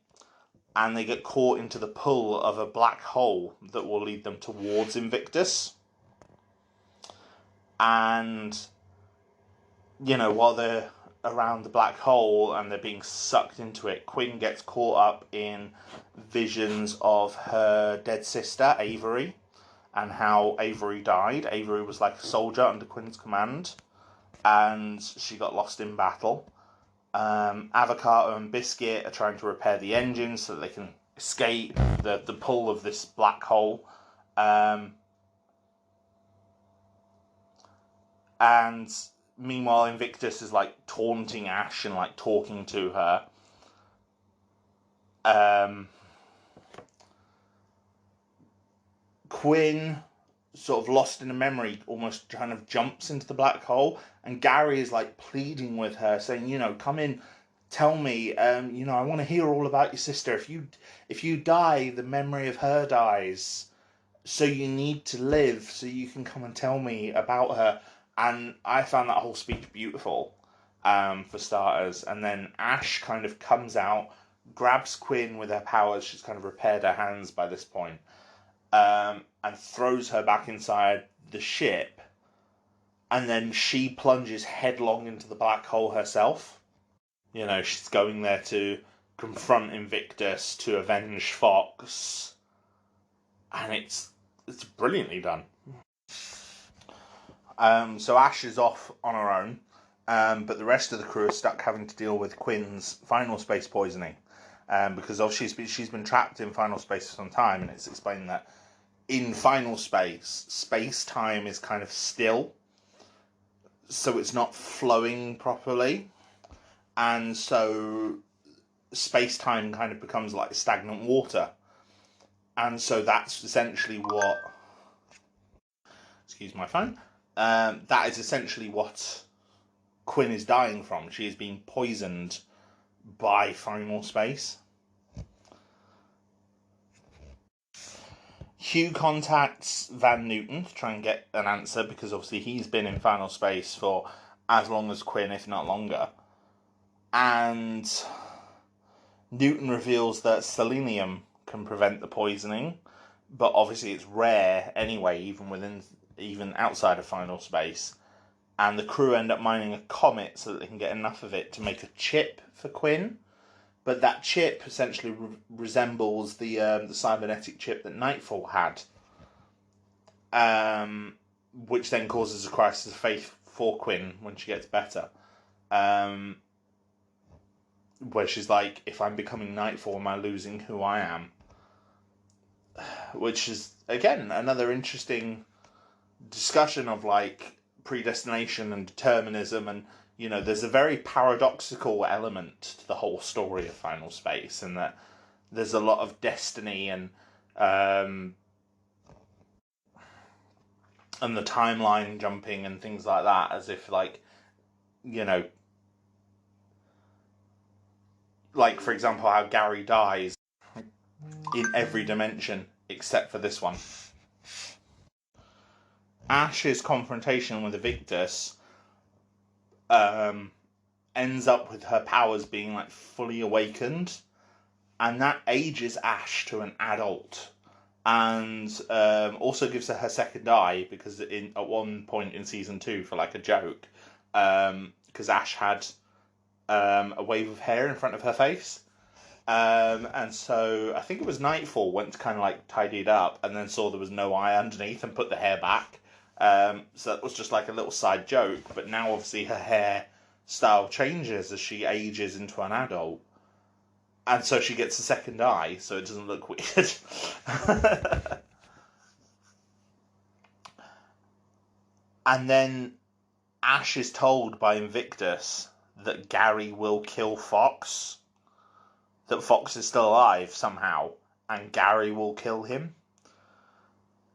And they get caught into the pull of a black hole that will lead them towards Invictus. And, while they're around the black hole and they're being sucked into it, Quinn gets caught up in visions of her dead sister, Avery, and how Avery died. Avery was like a soldier under Quinn's command, and she got lost in battle. Avocado and Biscuit are trying to repair the engine so that they can escape the pull of this black hole. And meanwhile, Invictus is like taunting Ash and like talking to her. Quinn, sort of lost in a memory, almost kind of jumps into the black hole, and Gary is like pleading with her, saying, you know, come in, tell me, you know, I want to hear all about your sister. If you die, the memory of her dies. So you need to live so you can come and tell me about her. And I found that whole speech beautiful, for starters. And then Ash kind of comes out, grabs Quinn with her powers. She's kind of repaired her hands by this point, and throws her back inside the ship. And then she plunges headlong into the black hole herself. You know, she's going there to confront Invictus, to avenge Fox. And it's brilliantly done. So Ash is off on her own, but the rest of the crew are stuck having to deal with Quinn's final space poisoning, because obviously she's been trapped in final space for some time, and it's explained that in final space, space-time is kind of still, so it's not flowing properly, and so space-time kind of becomes like stagnant water. And so that's essentially what... Excuse my phone. That is essentially what Quinn is dying from. She is being poisoned by final space. Hugh contacts Van Newton to try and get an answer, because obviously he's been in final space for as long as Quinn, if not longer. And Newton reveals that selenium can prevent the poisoning, but obviously it's rare anyway, even outside of final space. And the crew end up mining a comet so that they can get enough of it to make a chip for Quinn. But that chip essentially resembles the cybernetic chip that Nightfall had, which then causes a crisis of faith for Quinn when she gets better. Where she's like, if I'm becoming Nightfall, am I losing who I am? Which is, again, another interesting discussion of like predestination and determinism, and you know, there's a very paradoxical element to the whole story of Final Space, and that there's a lot of destiny and the timeline jumping and things like that, as if like, you know, like for example how Gary dies in every dimension except for this one. Ash's confrontation with Invictus ends up with her powers being like fully awakened, and that ages Ash to an adult, and also gives her second eye, because at one point in season 2, for like a joke, because Ash had a wave of hair in front of her face. And so I think it was Nightfall went to kind of like tidy it up, and then saw there was no eye underneath and put the hair back. So that was just like a little side joke, but now obviously her hair style changes as she ages into an adult. And so she gets a second eye, so it doesn't look weird. And then Ash is told by Invictus that Gary will kill Fox. That Fox is still alive somehow, and Gary will kill him.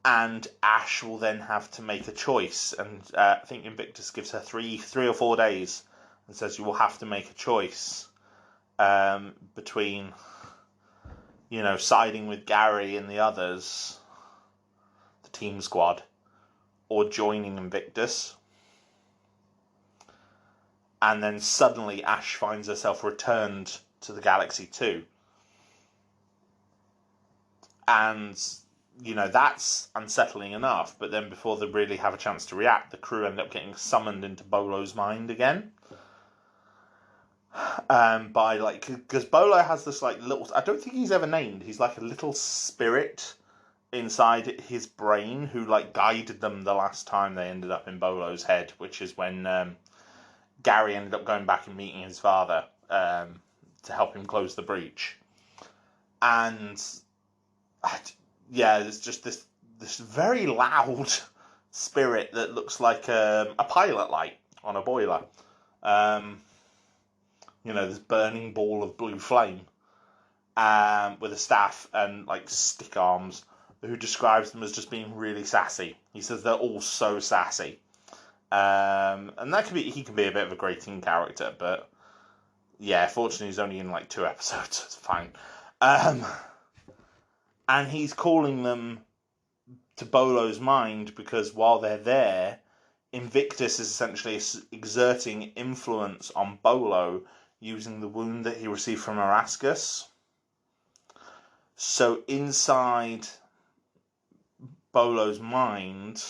And Ash will then have to make a choice, and I think Invictus gives her three or 4 days, and says you will have to make a choice between, you know, siding with Gary and the others, the team squad, or joining Invictus. And then suddenly Ash finds herself returned to the galaxy too. And, you know, that's unsettling enough, but then before they really have a chance to react, the crew end up getting summoned into Bolo's mind again. By like, because Bolo has this like little, I don't think he's ever named, he's like a little spirit inside his brain who like guided them the last time they ended up in Bolo's head, which is when Gary ended up going back and meeting his father to help him close the breach. And there's just this very loud spirit that looks like a pilot light on a boiler. This burning ball of blue flame with a staff and like stick arms, who describes them as just being really sassy. He says they're all so sassy. And he can be a bit of a grating character, but yeah, fortunately he's only in like 2 episodes, so it's fine. And he's calling them to Bolo's mind because while they're there, Invictus is essentially exerting influence on Bolo using the wound that he received from Erasmus. So inside Bolo's mind,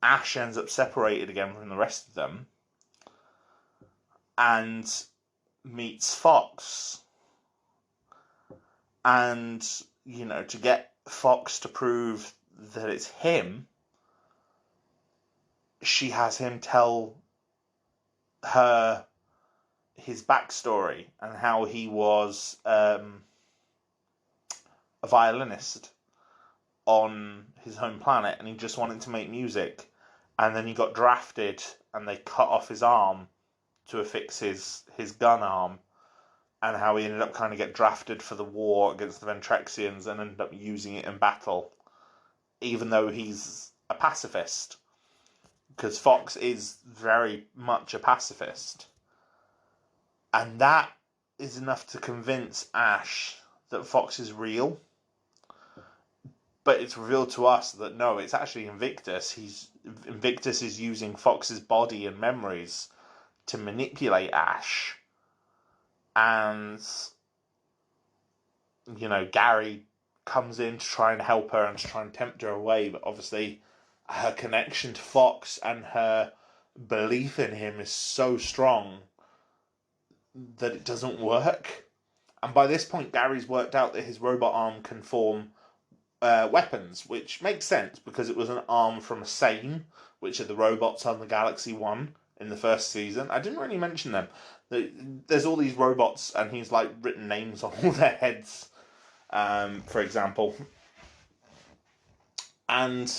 Ash ends up separated again from the rest of them and meets Fox. And, to get Fox to prove that it's him, she has him tell her his backstory and how he was a violinist on his home planet, and he just wanted to make music, and then he got drafted and they cut off his arm to affix his gun arm, and how he ended up kind of get drafted for the war against the Ventrexians and ended up using it in battle, even though he's a pacifist, because Fox is very much a pacifist. And that is enough to convince Ash that Fox is real. But it's revealed to us that no, it's actually Invictus. Invictus is using Fox's body and memories to manipulate Ash. And, Gary comes in to try and help her and to try and tempt her away. But obviously, her connection to Fox and her belief in him is so strong that it doesn't work. And by this point, Gary's worked out that his robot arm can form weapons, which makes sense because it was an arm from a Sane, which are the robots on the Galaxy 1 in the first season. I didn't really mention them. There's all these robots, and he's like written names on all their heads, for example. And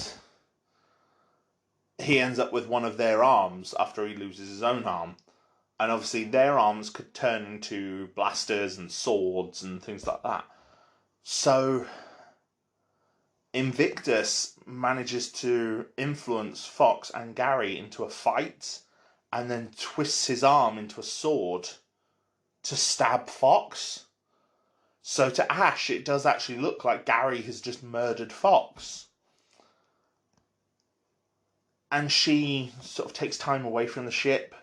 he ends up with one of their arms after he loses his own arm. And obviously their arms could turn into blasters and swords and things like that. So Invictus manages to influence Fox and Gary into a fight and then twists his arm into a sword to stab Fox. So to Ash, it does actually look like Gary has just murdered Fox. And she sort of takes time away from the ship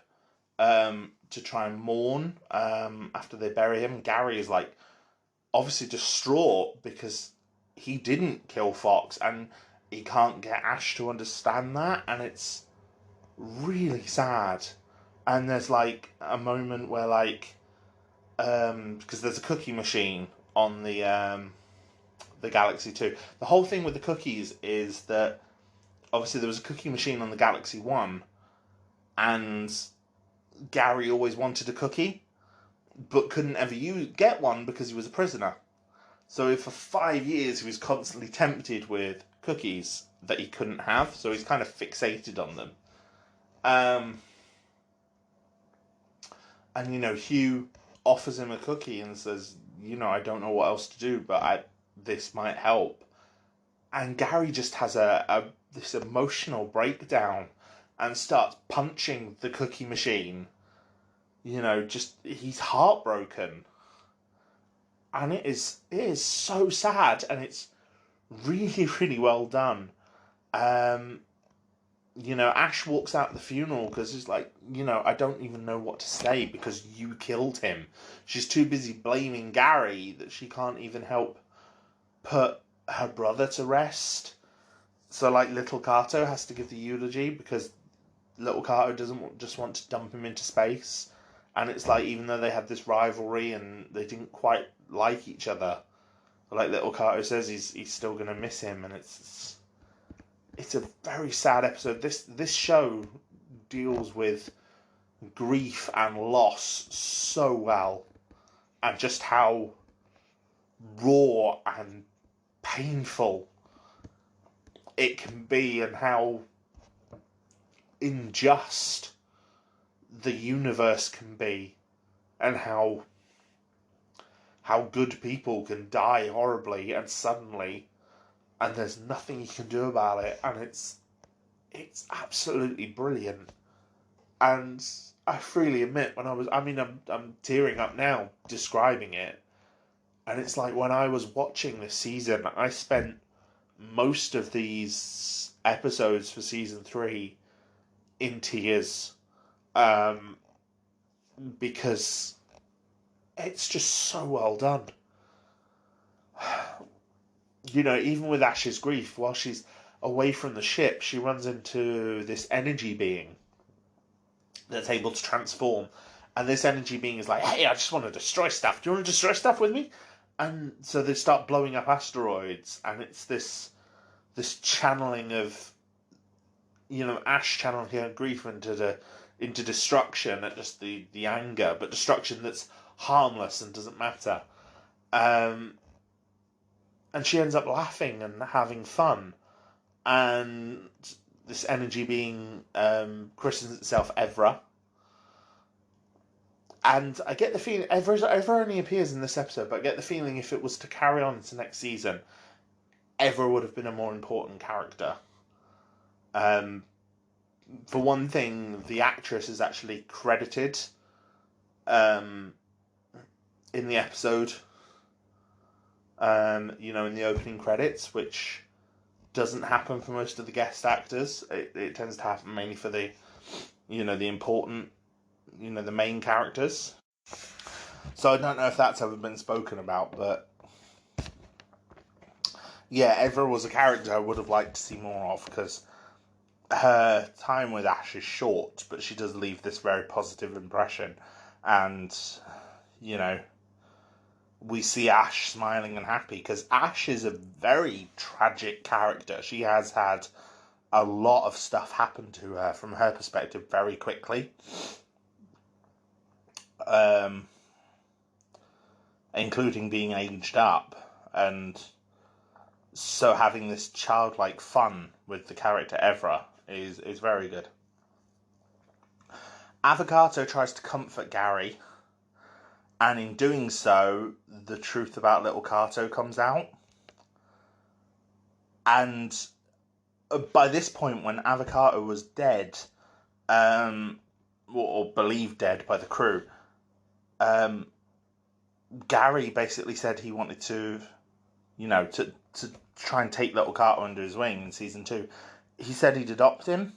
to try and mourn after they bury him. Gary is like obviously distraught because he didn't kill Fox and he can't get Ash to understand that, and it's really sad. And there's like a moment where because there's a cookie machine on the Galaxy 2. The whole thing with the cookies is that obviously there was a cookie machine on the Galaxy 1 and Gary always wanted a cookie but couldn't ever get one because he was a prisoner. So for 5 years he was constantly tempted with cookies that he couldn't have, so he's kind of fixated on them. And Hugh offers him a cookie and says, I don't know what else to do, but this might help. And Gary just has this emotional breakdown and starts punching the cookie machine. He's heartbroken. And it is so sad, and it's really, really well done. Ash walks out of the funeral because he's like, I don't even know what to say because you killed him. She's too busy blaming Gary that she can't even help put her brother to rest. So, little Cato has to give the eulogy because little Cato doesn't just want to dump him into space. And it's like, even though they had this rivalry and they didn't quite like each other, like little Cato says, he's still going to miss him, and it's a very sad episode. This show deals with grief and loss so well, and just how raw and painful it can be, and how unjust the universe can be, and how good people can die horribly and suddenly, and there's nothing you can do about it, and it's absolutely brilliant. And I freely admit, I'm tearing up now describing it, and it's like when I was watching this season, I spent most of these episodes for season 3 in tears, because it's just so well done. Even with Ash's grief, while she's away from the ship, she runs into this energy being that's able to transform. And this energy being is like, hey, I just want to destroy stuff. Do you want to destroy stuff with me? And so they start blowing up asteroids. And it's this channeling of, Ash channeling her grief into destruction, at just the anger, but destruction that's harmless and doesn't matter. And she ends up laughing and having fun. And this energy being christens itself Evra. And I get the feeling Evra only appears in this episode, but I get the feeling if it was to carry on into next season, Evra would have been a more important character. For one thing, the actress is actually credited in the episode. In the opening credits, which doesn't happen for most of the guest actors. It tends to happen mainly for the, the important, the main characters. So I don't know if that's ever been spoken about, but yeah, Evra was a character I would have liked to see more of, because her time with Ash is short, but she does leave this very positive impression, and, we see Ash smiling and happy, because Ash is a very tragic character. She has had a lot of stuff happen to her from her perspective very quickly. Including being aged up, and so having this childlike fun with the character Evra is very good. Avocado tries to comfort Gary, and in doing so, the truth about little Kato comes out. And by this point, when Avocado was dead, or believed dead by the crew, Gary basically said he wanted to, to try and take little Kato under his wing in season 2. He said he'd adopt him.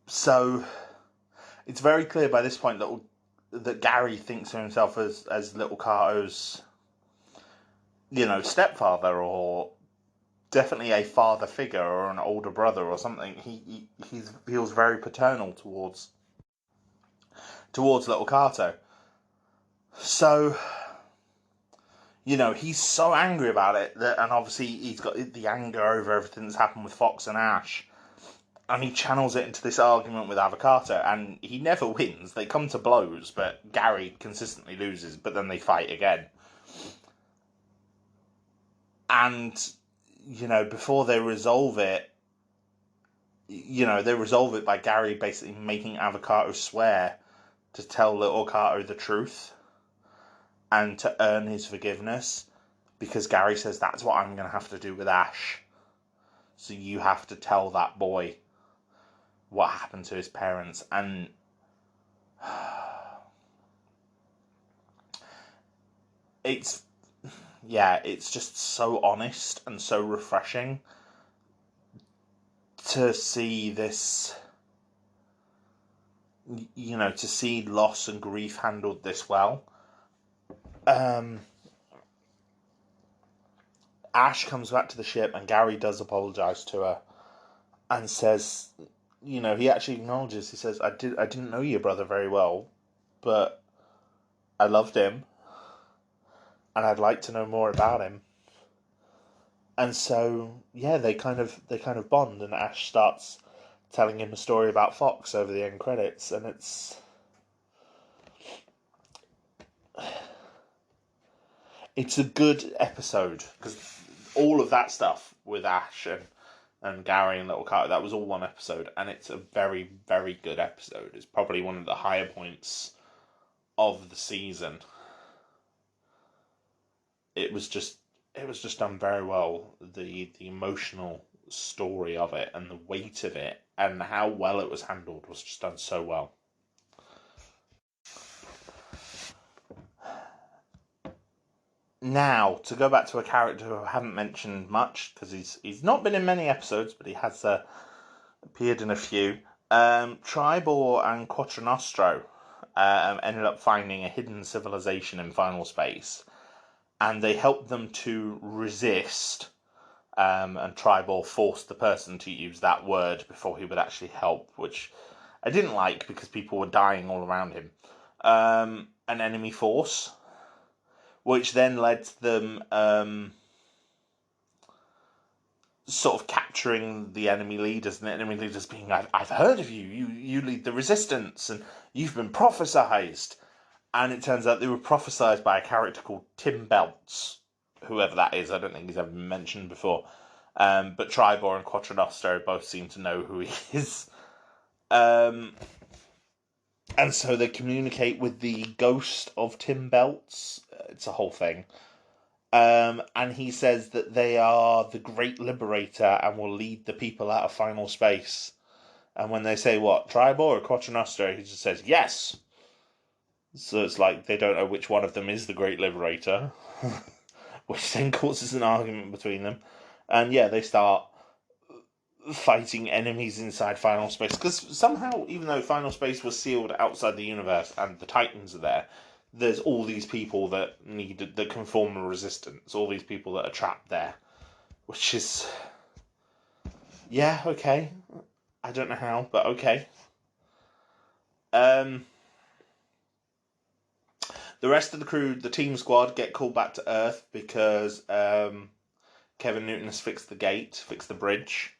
So it's very clear by this point that Gary thinks of himself as little Kato's, stepfather, or definitely a father figure, or an older brother or something. He feels very paternal towards little Kato. So, he's so angry about it, and obviously he's got the anger over everything that's happened with Fox and Ash, and he channels it into this argument with Avocado, and he never wins. They come to blows, but Gary consistently loses, but then they fight again. And, before they resolve it, they resolve it by Gary basically making Avocado swear to tell little Kato the truth and to earn his forgiveness, because Gary says, that's what I'm going to have to do with Ash. So you have to tell that boy what happened to his parents. And it's just so honest and so refreshing to see this, to see loss and grief handled this well. Ash comes back to the ship, and Gary does apologise to her and says, he actually acknowledges, he says, I didn't know your brother very well, but I loved him, and I'd like to know more about him. And so, yeah, they kind of bond, and Ash starts telling him a story about Fox over the end credits, and it's a good episode, because all of that stuff with Ash and Gary and Little Carter, that was all one episode, and it's a very, very good episode. It's probably one of the higher points of the season. It was just done very well. The emotional story of it and the weight of it and how well it was handled was just done so well. Now, to go back to a character who I haven't mentioned much, because he's not been in many episodes, but he has appeared in a few. Tribor and Quaternostro ended up finding a hidden civilization in final space, and they helped them to resist, and Tribor forced the person to use that word before he would actually help, which I didn't like because people were dying all around him. An enemy force, which then led to them sort of capturing the enemy leaders, and the enemy leaders being, I've heard of you. You lead the resistance, and you've been prophesized. And it turns out they were prophesized by a character called Tim Belts, whoever that is. I don't think he's ever been mentioned before. But Tribor and Quaternostro both seem to know who he is. And so they communicate with the ghost of Tim Belts. It's a whole thing. And he says that they are the great liberator and will lead the people out of final space. And when they say, what, Tribor or Quaternostro, he just says, yes! So it's like they don't know which one of them is the great liberator, which then causes an argument between them. And yeah, they start fighting enemies inside final space, because somehow, even though final space was sealed outside the universe and the Titans are there, there's all these people that can form a resistance, all these people that are trapped there, which is, yeah, okay. I don't know how, but okay. The rest of the crew, the team squad, get called back to Earth because Kevin Newton has fixed the bridge.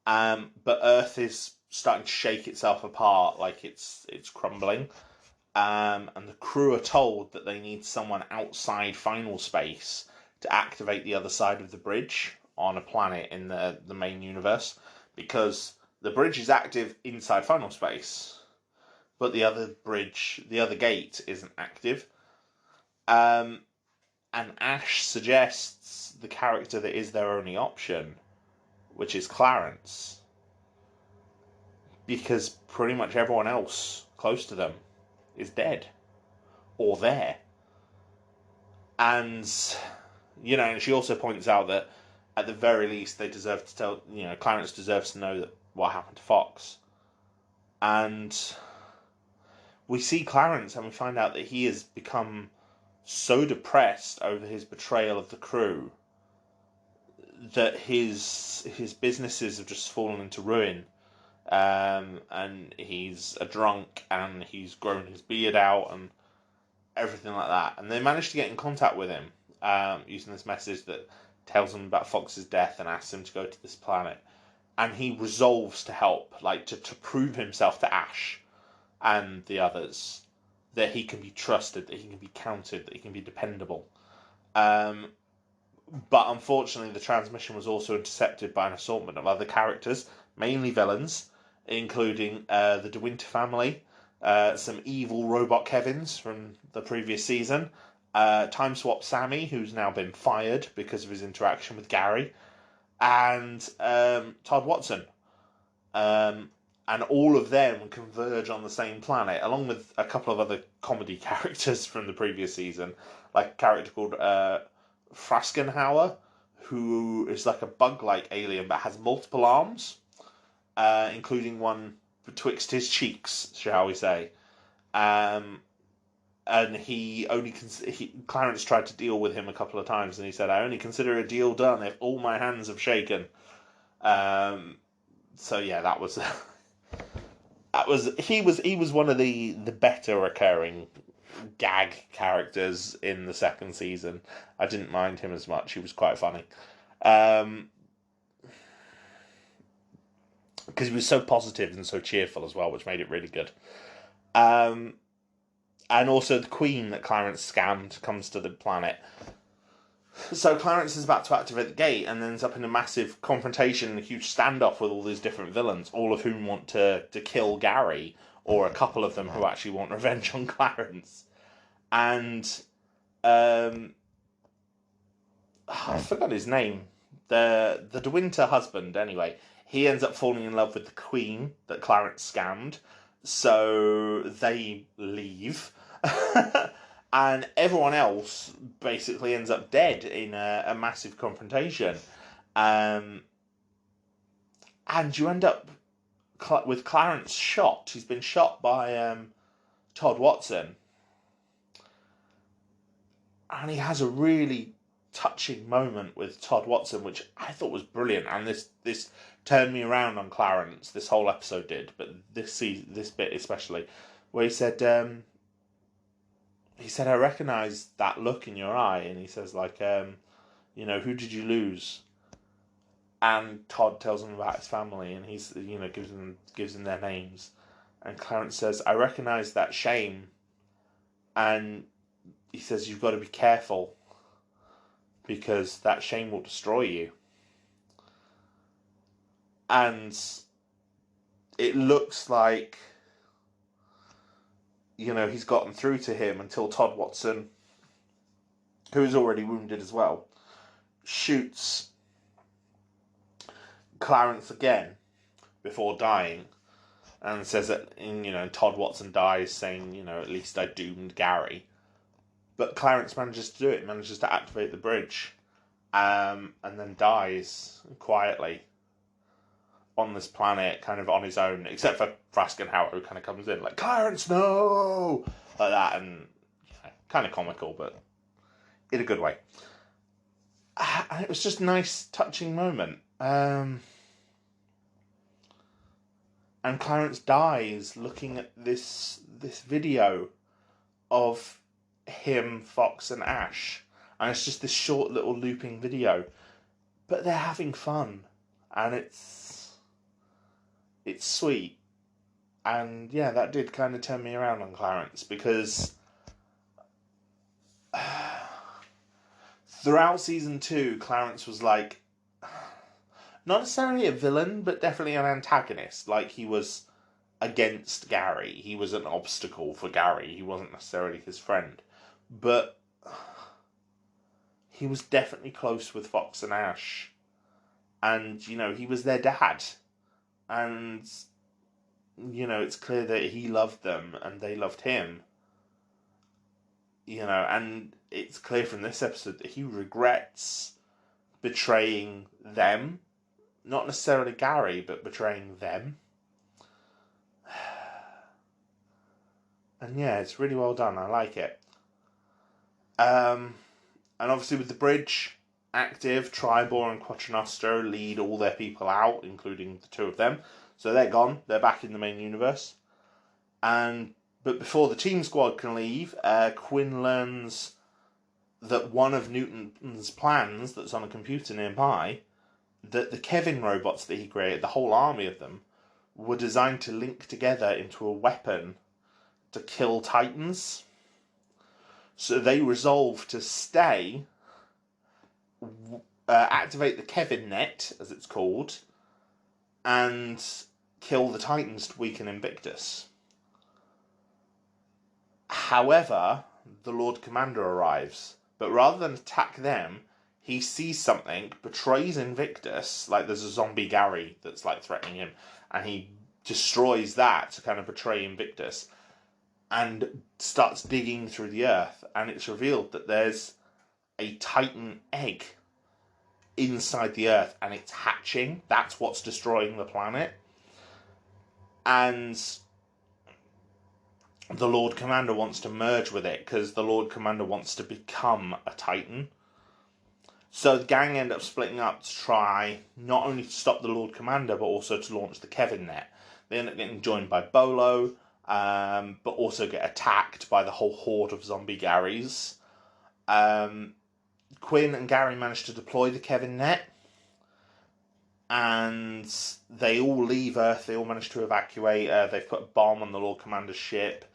But Earth is starting to shake itself apart, like it's crumbling. And the crew are told that they need someone outside final space to activate the other side of the bridge on a planet in the main universe, because the bridge is active inside final space, but the other gate isn't active. And Ash suggests the character that is their only option, which is Clarence, because pretty much everyone else close to them is dead or there. And and she also points out that at the very least they deserve to tell, Clarence deserves to know that what happened to Fox. And we see Clarence and we find out that he has become so depressed over his betrayal of the crew that his businesses have just fallen into ruin. And he's a drunk, and he's grown his beard out, and everything like that. And they managed to get in contact with him using this message that tells him about Fox's death and asks him to go to this planet. And he resolves to help, like to prove himself to Ash and the others that he can be trusted, that he can be counted, that he can be dependable. But unfortunately, the transmission was also intercepted by an assortment of other characters, mainly villains, including the De Winter family, some evil robot Kevins from the previous season, Time Swap Sammy, who's now been fired because of his interaction with Gary, and Todd Watson. And all of them converge on the same planet, along with a couple of other comedy characters from the previous season, like a character called Fraskenhauer, who is like a bug-like alien but has multiple arms, including one betwixt his cheeks, shall we say. And Clarence tried to deal with him a couple of times, and he said, "I only consider a deal done if all my hands have shaken." So yeah, that was he was one of the better recurring gag characters in the second season. I didn't mind him as much. He was quite funny. because he was so positive and so cheerful as well, which made it really good. And also the queen that Clarence scammed comes to the planet. So Clarence is about to activate the gate and ends up in a massive confrontation, a huge standoff with all these different villains, all of whom want to kill Gary, or a couple of them who actually want revenge on Clarence. And I forgot his name. The De Winter husband, anyway. He ends up falling in love with the queen that Clarence scammed. So they leave. And everyone else basically ends up dead in a massive confrontation. And you end up with Clarence shot. He's been shot by Todd Watson. And he has a really touching moment with Todd Watson, which I thought was brilliant. And this turned me around on Clarence. This whole episode did, but this bit especially, where he said, I recognise that look in your eye. And he says, like, who did you lose? And Todd tells him about his family, and he's, gives them their names. And Clarence says, I recognise that shame. And he says, you've got to be careful, because that shame will destroy you. And it looks like, he's gotten through to him until Todd Watson, who is already wounded as well, shoots Clarence again before dying, and says that, Todd Watson dies saying, at least I doomed Gary. But Clarence manages to do it, manages to activate the bridge, and then dies quietly on this planet, kind of on his own, except for Fraskenhauer, who kind of comes in, like, Clarence, no! Like that, and kind of comical, but in a good way. And it was just a nice, touching moment. And Clarence dies looking at this video of him, Fox, and Ash. And it's just this short little looping video. But they're having fun. And it's sweet. And yeah, that did kind of turn me around on Clarence, because throughout season 2, Clarence was like, not necessarily a villain, but definitely an antagonist. Like, he was against Gary. He was an obstacle for Gary. He wasn't necessarily his friend. But he was definitely close with Fox and Ash. And, he was their dad. And, it's clear that he loved them and they loved him. And it's clear from this episode that he regrets betraying them. Not necessarily Gary, but betraying them. And yeah, it's really well done. I like it. And obviously with the bridge active, Tribor and Quaternostro lead all their people out, including the two of them. So they're gone. They're back in the main universe. But before the team squad can leave, Quinn learns that one of Newton's plans that's on a computer nearby, that the Kevin robots that he created, the whole army of them, were designed to link together into a weapon to kill Titans. So they resolve to stay, activate the Kevin net, as it's called, and kill the Titans to weaken Invictus. However, the Lord Commander arrives, but rather than attack them, he sees something, betrays Invictus, like there's a zombie Gary that's like threatening him, and he destroys that to kind of betray Invictus, and starts digging through the earth, and it's revealed that there's a Titan egg inside the earth, and it's hatching. That's what's destroying the planet. And the Lord Commander wants to merge with it, because the Lord Commander wants to become a Titan. So the gang end up splitting up to try not only to stop the Lord Commander, but also to launch the Kevin net. They end up getting joined by Bolo, but also get attacked by the whole horde of zombie Garys. Quinn and Gary manage to deploy the Kevin net, and they all leave Earth. They all manage to evacuate. They've put a bomb on the Lord Commander's ship,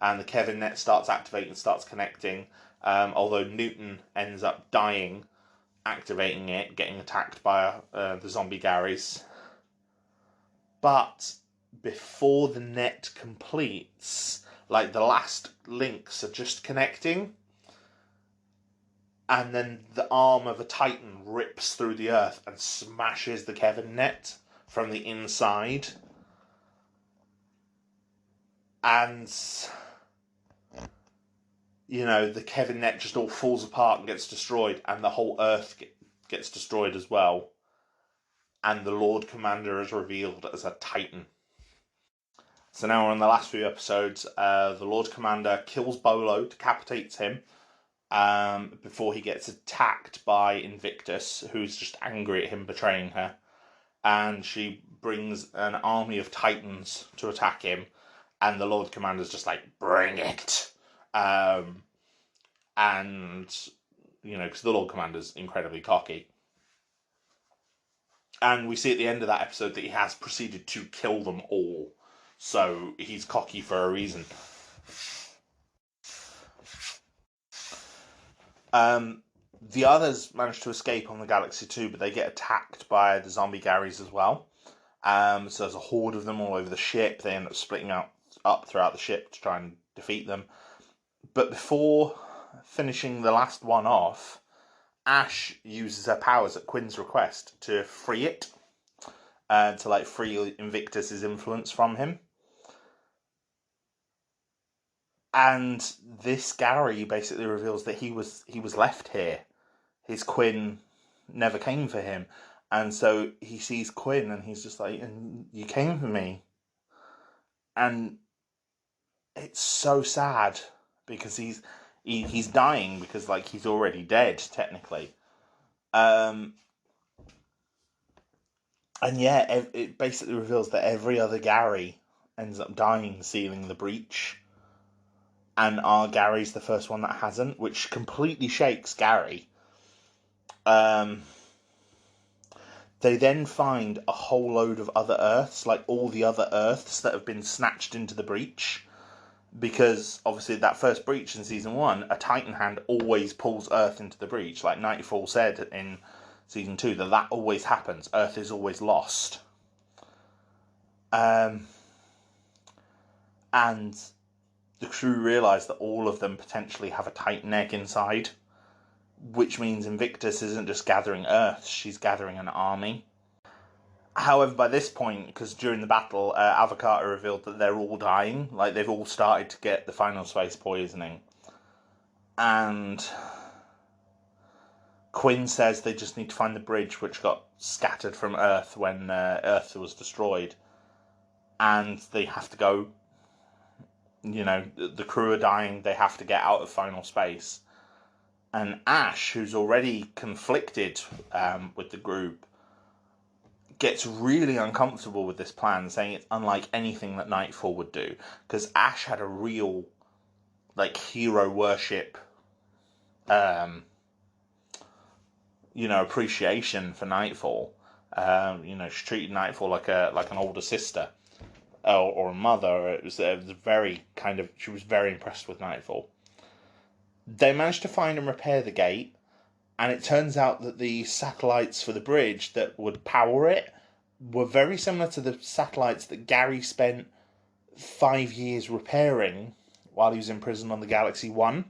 and the Kevin net starts activating, starts connecting. Although Newton ends up dying, activating it, getting attacked by the zombie Garys. But before the net completes, like the last links are just connecting, and then the arm of a Titan rips through the Earth and smashes the Kevin net from the inside. And, the Kevin net just all falls apart and gets destroyed, and the whole Earth gets destroyed as well. And the Lord Commander is revealed as a Titan. So now we're on the last few episodes. The Lord Commander kills Bolo, decapitates him, before he gets attacked by Invictus, who's just angry at him betraying her. And she brings an army of Titans to attack him, and the Lord Commander's just like, bring it! Because the Lord Commander's incredibly cocky. And we see at the end of that episode that he has proceeded to kill them all. So he's cocky for a reason. The others manage to escape on the Galaxy too, but they get attacked by the zombie Garys as well. So there's a horde of them all over the ship. They end up splitting up throughout the ship to try and defeat them. But before finishing the last one off, Ash uses her powers at Quinn's request to free it, to free Invictus's influence from him. And this Gary basically reveals that he was left here. His Quinn never came for him. And so he sees Quinn and he's just like, and you came for me. And it's so sad because he's dying because he's already dead technically. And yeah, it basically reveals that every other Gary ends up dying sealing the breach. And our Gary's the first one that hasn't, which completely shakes Gary. They then find a whole load of other Earths, like all the other Earths that have been snatched into the breach. Because, obviously, that first breach in Season 1, a Titan hand always pulls Earth into the breach. Like Nightfall said in Season 2, that always happens. Earth is always lost. And the crew realise that all of them potentially have a Titan egg inside, which means Invictus isn't just gathering Earth, she's gathering an army. However, by this point, because during the battle, Avocado revealed that they're all dying, they've all started to get the final space poisoning. And Quinn says they just need to find the bridge which got scattered from Earth when Earth was destroyed. And they have to go. The crew are dying, they have to get out of final space. And Ash, who's already conflicted with the group, gets really uncomfortable with this plan, saying it's unlike anything that Nightfall would do. Because Ash had a real, hero worship, appreciation for Nightfall. She treated Nightfall like an older sister. Or a mother. It was very she was very impressed with Nightfall. They managed to find and repair the gate, and it turns out that the satellites for the bridge that would power it were very similar to the satellites that Gary spent 5 years repairing while he was in prison on the Galaxy 1.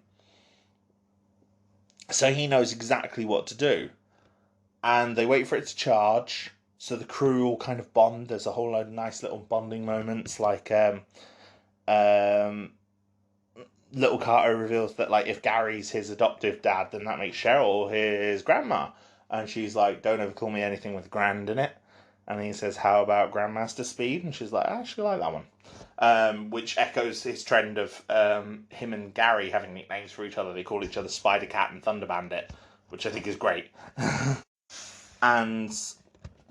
So he knows exactly what to do. And they wait for it to charge. So the crew all kind of bond. There's a whole load of nice little bonding moments, Little Carter reveals that if Gary's his adoptive dad, then that makes Cheryl his grandma. And she's like, don't ever call me anything with grand in it. And he says, how about Grandmaster Speed? And she's like, I actually like that one. Which echoes his trend of him and Gary having nicknames for each other. They call each other Spider Cat and Thunder Bandit, which I think is great. And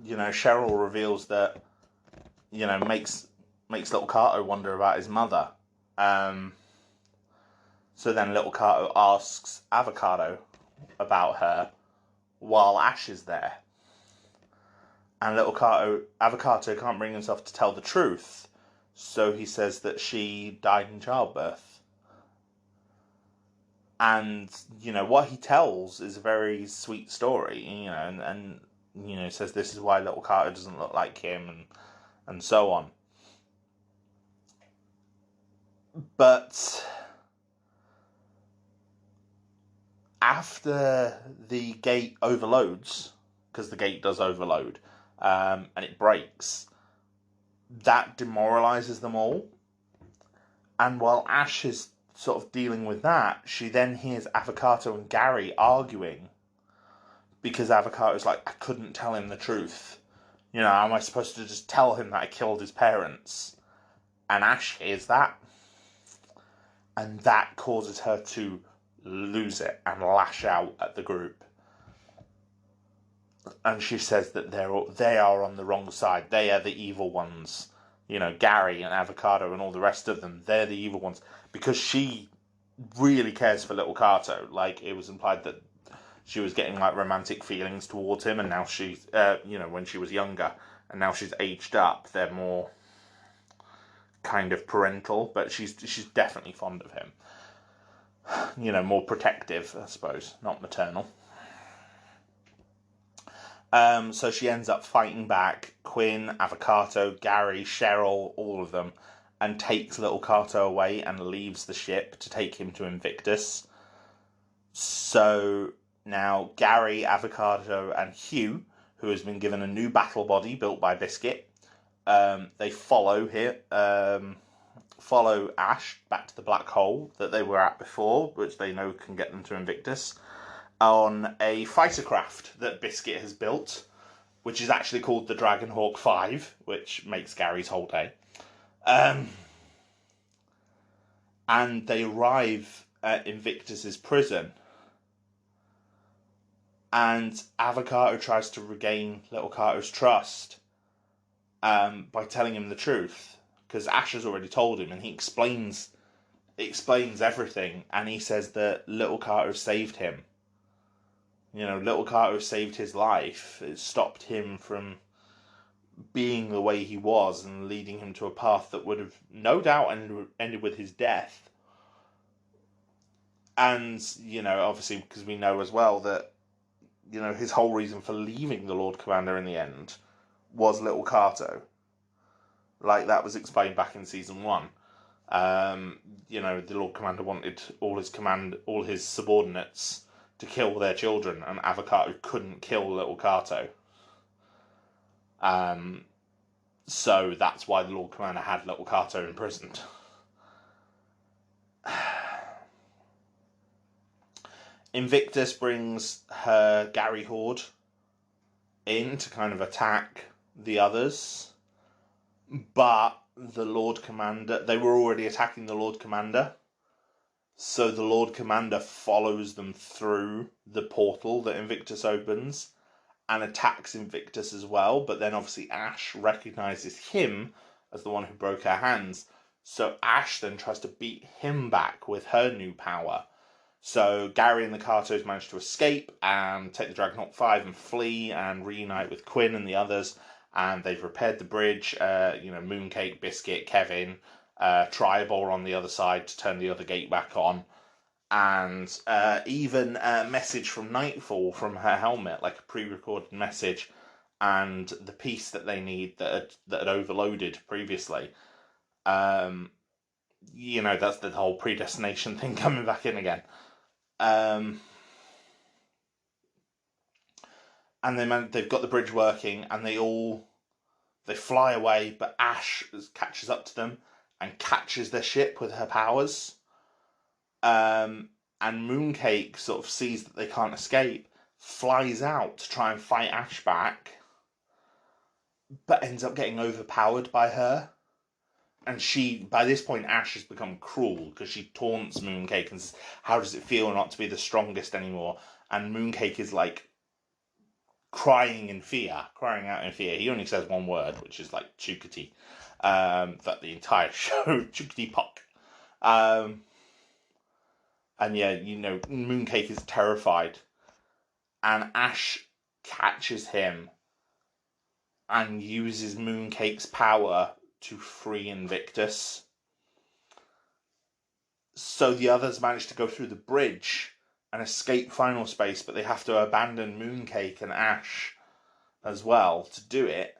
Cheryl reveals that, makes Little Cato wonder about his mother. So then Little Cato asks Avocado about her while Ash is there. And little Avocado can't bring himself to tell the truth, so he says that she died in childbirth. And, what he tells is a very sweet story, and says this is why little Carter doesn't look like him, and so on. But after the gate overloads, because the gate does overload, and it breaks, that demoralizes them all. And while Ash is sort of dealing with that, she then hears Avocado and Gary arguing, because Avocado's like, I couldn't tell him the truth. Am I supposed to just tell him that I killed his parents? And Ash hears that, and that causes her to lose it and lash out at the group. And she says that they are on the wrong side. They are the evil ones. Gary and Avocado and all the rest of them, they're the evil ones. Because she really cares for little Kato. Like, it was implied that she was getting, like, romantic feelings towards him, and now she's, when she was younger, and now she's aged up, they're more kind of parental, but she's definitely fond of him. More protective, I suppose, not maternal. So she ends up fighting back Quinn, Avocado, Gary, Cheryl, all of them, and takes little Kato away and leaves the ship to take him to Invictus. So now Gary, Avocado, and Hugh, who has been given a new battle body built by Biscuit, they follow Ash back to the black hole that they were at before, which they know can get them to Invictus, on a fighter craft that Biscuit has built, which is actually called the Dragonhawk 5, which makes Gary's whole day. And they arrive at Invictus's prison, and Avocado tries to regain little Kato's trust by telling him the truth, because Ash has already told him, and he explains everything, and he says that little Kato saved him. Little Kato saved his life. It stopped him from being the way he was and leading him to a path that would have no doubt ended with his death. And, obviously, because we know as well that, his whole reason for leaving the Lord Commander in the end was little Kato. Like, that was explained back in season 1. The Lord Commander wanted all his subordinates to kill their children, and Avocado couldn't kill little Kato. So that's why the Lord Commander had little Kato imprisoned. Invictus brings her Gary Horde in to kind of attack the others, but the Lord Commander, they were already attacking the Lord Commander, so the Lord Commander follows them through the portal that Invictus opens and attacks Invictus as well, but then obviously Ash recognises him as the one who broke her hands, so Ash then tries to beat him back with her new power. So Gary and the Katos manage to escape and take the Dragonhawk 5 and flee and reunite with Quinn and the others, and they've repaired the bridge. Mooncake, Biscuit, Kevin, Tribal on the other side to turn the other gate back on, and even a message from Nightfall from her helmet, like a pre-recorded message, and the piece that they need that had overloaded previously. That's the whole predestination thing coming back in again. And they've got the bridge working, and they fly away, but Ash catches up to them and catches their ship with her powers. And Mooncake sort of sees that they can't escape, flies out to try and fight Ash back, but ends up getting overpowered by her. And by this point, Ash has become cruel, because she taunts Mooncake and says, how does it feel not to be the strongest anymore? And Mooncake is like crying out in fear. He only says one word, which is like Chukati. That the entire show, Chukati Pok. And yeah, Mooncake is terrified. And Ash catches him and uses Mooncake's power to free Invictus. So the others manage to go through the bridge and escape final space, but they have to abandon Mooncake and Ash as well to do it.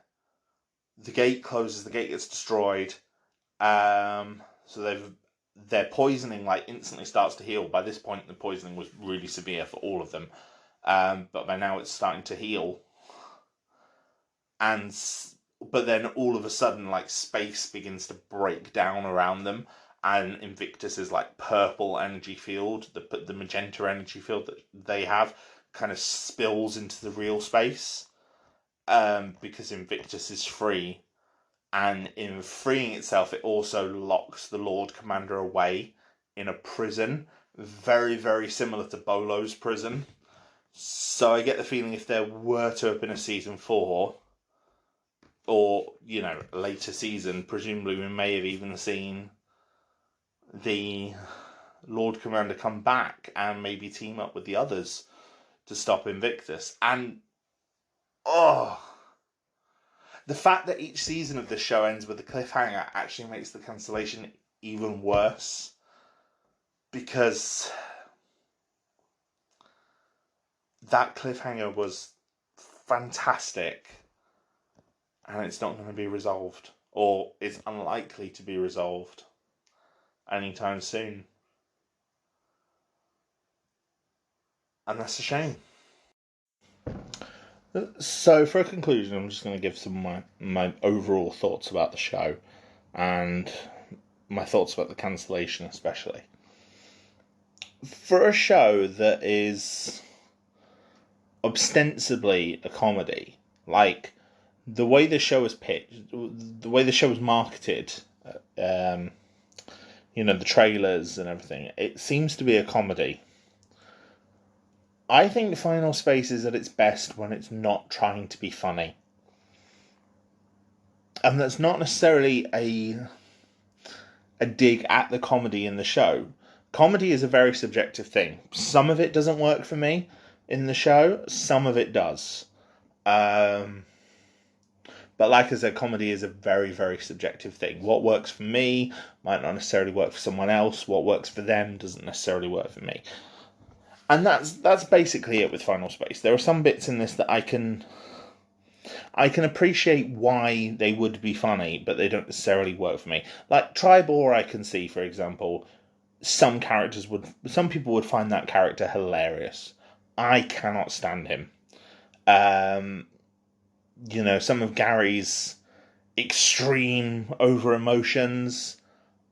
The gate closes, the gate gets destroyed. So their poisoning instantly starts to heal. By this point, the poisoning was really severe for all of them, but by now it's starting to heal. But then all of a sudden, space begins to break down around them, and Invictus's purple energy field, the magenta energy field that they have, kind of spills into the real space, because Invictus is free, and in freeing itself, it also locks the Lord Commander away in a prison, very, very similar to Bolo's prison. So I get the feeling if there were to have been a season 4, or, later season, presumably we may have even seen the Lord Commander come back and maybe team up with the others to stop Invictus. And, the fact that each season of this show ends with a cliffhanger actually makes the cancellation even worse. Because that cliffhanger was fantastic, and it's not going to be resolved, or it's unlikely to be resolved anytime soon. And that's a shame. So, for a conclusion, I'm just going to give some of my overall thoughts about the show, and my thoughts about the cancellation especially. For a show that is ostensibly a comedy, the way the show is pitched, the way the show is marketed, the trailers and everything, it seems to be a comedy. I think Final Space is at its best when it's not trying to be funny. And that's not necessarily a dig at the comedy in the show. Comedy is a very subjective thing. Some of it doesn't work for me in the show, some of it does. But like I said, comedy is a very, very subjective thing. What works for me might not necessarily work for someone else. What works for them doesn't necessarily work for me. And that's basically it with Final Space. There are some bits in this that I can appreciate why they would be funny, but they don't necessarily work for me. Like Tribor, I can see, for example, some people would find that character hilarious. I cannot stand him. Some of Gary's extreme over emotions,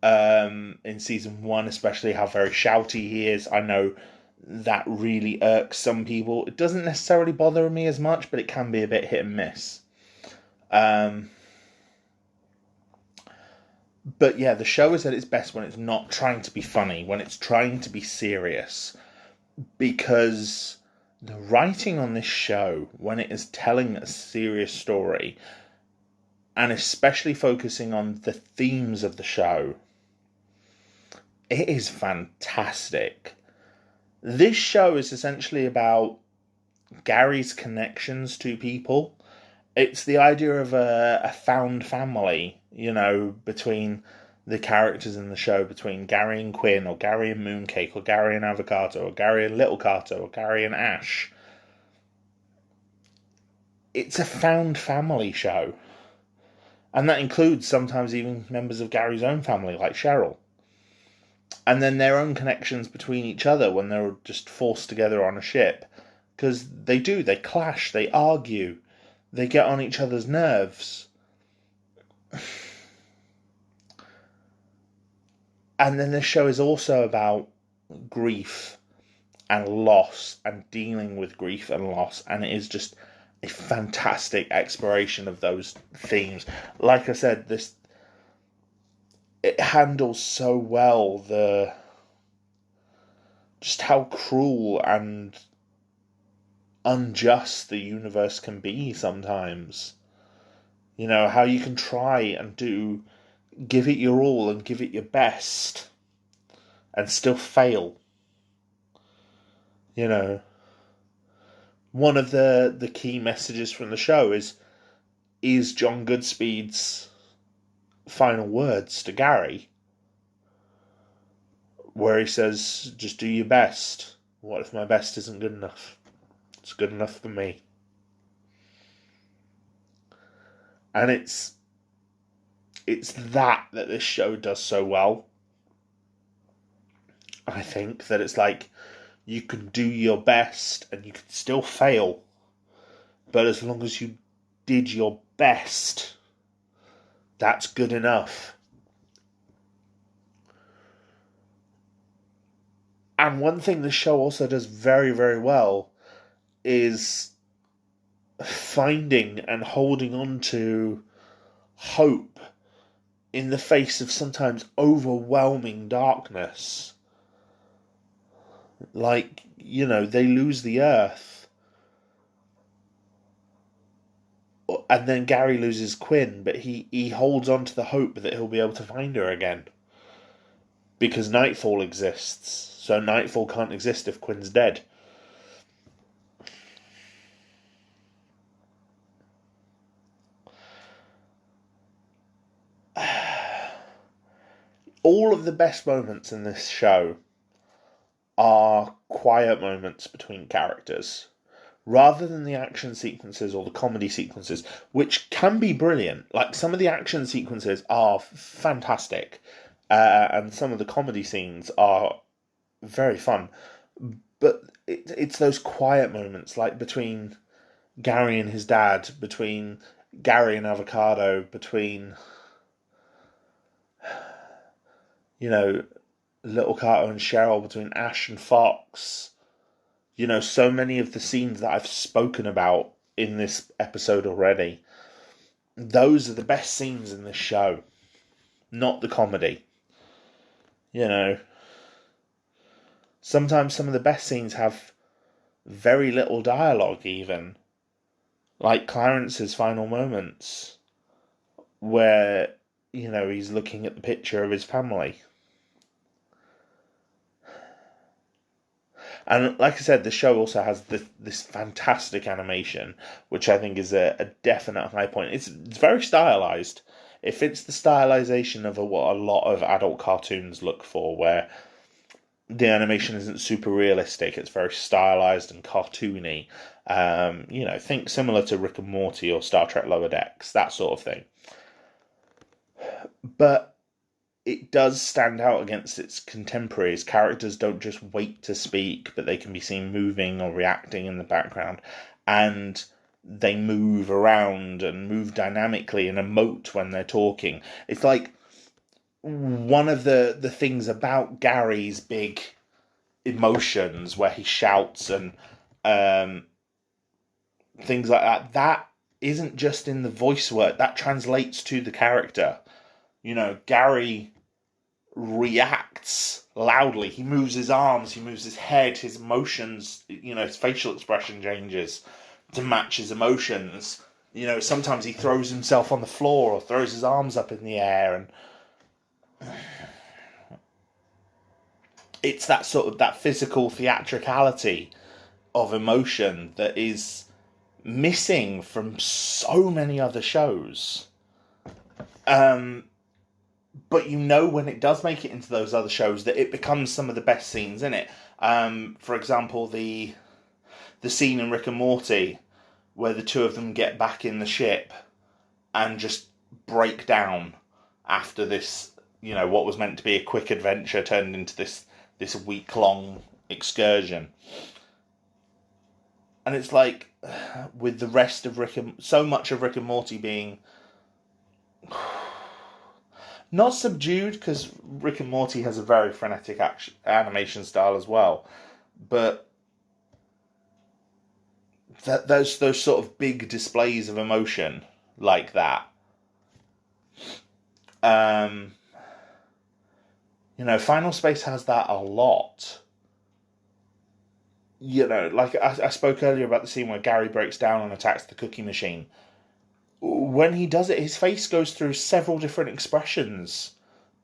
in season 1, especially how very shouty he is. I know that really irks some people. It doesn't necessarily bother me as much, but it can be a bit hit and miss. But yeah, the show is at its best when it's not trying to be funny, when it's trying to be serious. Because the writing on this show, when it is telling a serious story, and especially focusing on the themes of the show, it is fantastic. This show is essentially about Gary's connections to people. It's the idea of a found family, between the characters in the show, between Gary and Quinn, or Gary and Mooncake, or Gary and Avocado, or Gary and Little Carter, or Gary and Ash. It's a found family show. And that includes sometimes even members of Gary's own family, like Cheryl. And then their own connections between each other when they're just forced together on a ship. Because they clash, they argue, they get on each other's nerves. And then this show is also about grief and loss and dealing with grief and loss. And it is just a fantastic exploration of those themes. Like I said, it handles so well just how cruel and unjust the universe can be sometimes. How you can try and give it your all and give it your best and still fail. One of the key messages from the show is is John Goodspeed's final words to Gary, where he says, just do your best. What if my best isn't good enough? It's good enough for me. And it's that this show does so well. I think that it's like, you can do your best and you can still fail, but as long as you did your best, that's good enough. And one thing the show also does very, very well is finding and holding on to hope in the face of sometimes overwhelming darkness. Like, they lose the Earth. And then Gary loses Quinn, but he holds on to the hope that he'll be able to find her again. Because Nightfall exists. So Nightfall can't exist if Quinn's dead. All of the best moments in this show are quiet moments between characters, rather than the action sequences or the comedy sequences, which can be brilliant. Like, some of the action sequences are fantastic, and some of the comedy scenes are very fun. But it's those quiet moments, like between Gary and his dad, between Gary and Avocado, between Little Carter and Cheryl, between Ash and Fox. So many of the scenes that I've spoken about in this episode already, those are the best scenes in this show, not the comedy. Sometimes some of the best scenes have very little dialogue, even. Like Clarence's final moments, where, he's looking at the picture of his family. And like I said, the show also has this fantastic animation, which I think is a definite high point. It's very stylized. It fits the stylization of what a lot of adult cartoons look for, where the animation isn't super realistic. It's very stylized and cartoony. Think similar to Rick and Morty or Star Trek Lower Decks, that sort of thing. But it does stand out against its contemporaries. Characters don't just wait to speak, but they can be seen moving or reacting in the background. And they move around and move dynamically and emote when they're talking. It's like one of the things about Gary's big emotions, where he shouts and things like that isn't just in the voice work. That translates to the character. Gary reacts loudly. He moves his arms, he moves his head, his emotions, his facial expression changes to match his emotions. Sometimes he throws himself on the floor or throws his arms up in the air, and it's that physical theatricality of emotion that is missing from so many other shows. But when it does make it into those other shows, that it becomes some of the best scenes in it. For example, the scene in Rick and Morty where the two of them get back in the ship and just break down after this, what was meant to be a quick adventure turned into this week-long excursion. And it's like, with the rest of so much of Rick and Morty being not subdued, because Rick and Morty has a very frenetic animation style as well, but those sort of big displays of emotion like that. Final Space has that a lot. Like I spoke earlier about the scene where Gary breaks down and attacks the cookie machine. When he does it, his face goes through several different expressions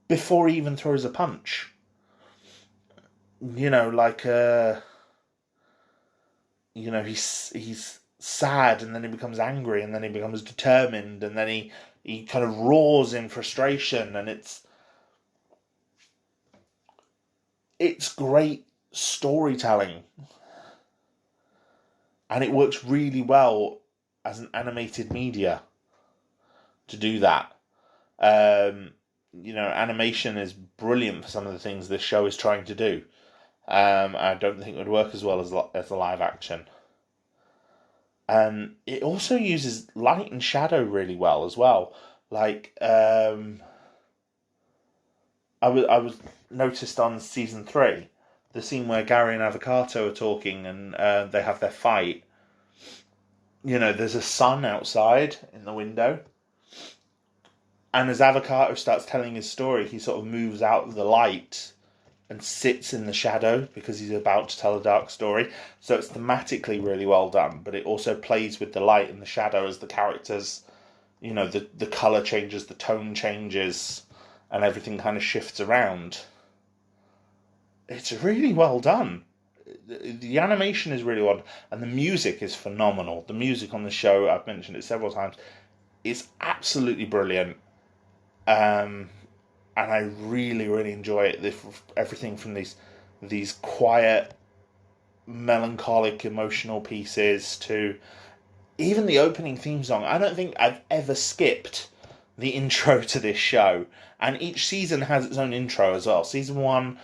before he even throws a punch. He's sad, and then he becomes angry, and then he becomes determined, and then he kind of roars in frustration, and it's great storytelling, and it works really well as an animated media to do that. Animation is brilliant for some of the things this show is trying to do. I don't think it would work as well as a live action. It also uses light and shadow really well as well. Like, I was noticed on season 3, the scene where Gary and Avocado are talking and they have their fight. There's a sun outside in the window. And as Avocado starts telling his story, he sort of moves out of the light and sits in the shadow because he's about to tell a dark story. So it's thematically really well done, but it also plays with the light and the shadow as the characters, the colour changes, the tone changes, and everything kind of shifts around. It's really well done. The animation is really well done, and the music is phenomenal. The music on the show, I've mentioned it several times, is absolutely brilliant. And I really, really enjoy it. Everything from these quiet, melancholic, emotional pieces to even the opening theme song. I don't think I've ever skipped the intro to this show. And each season has its own intro as well. Season 1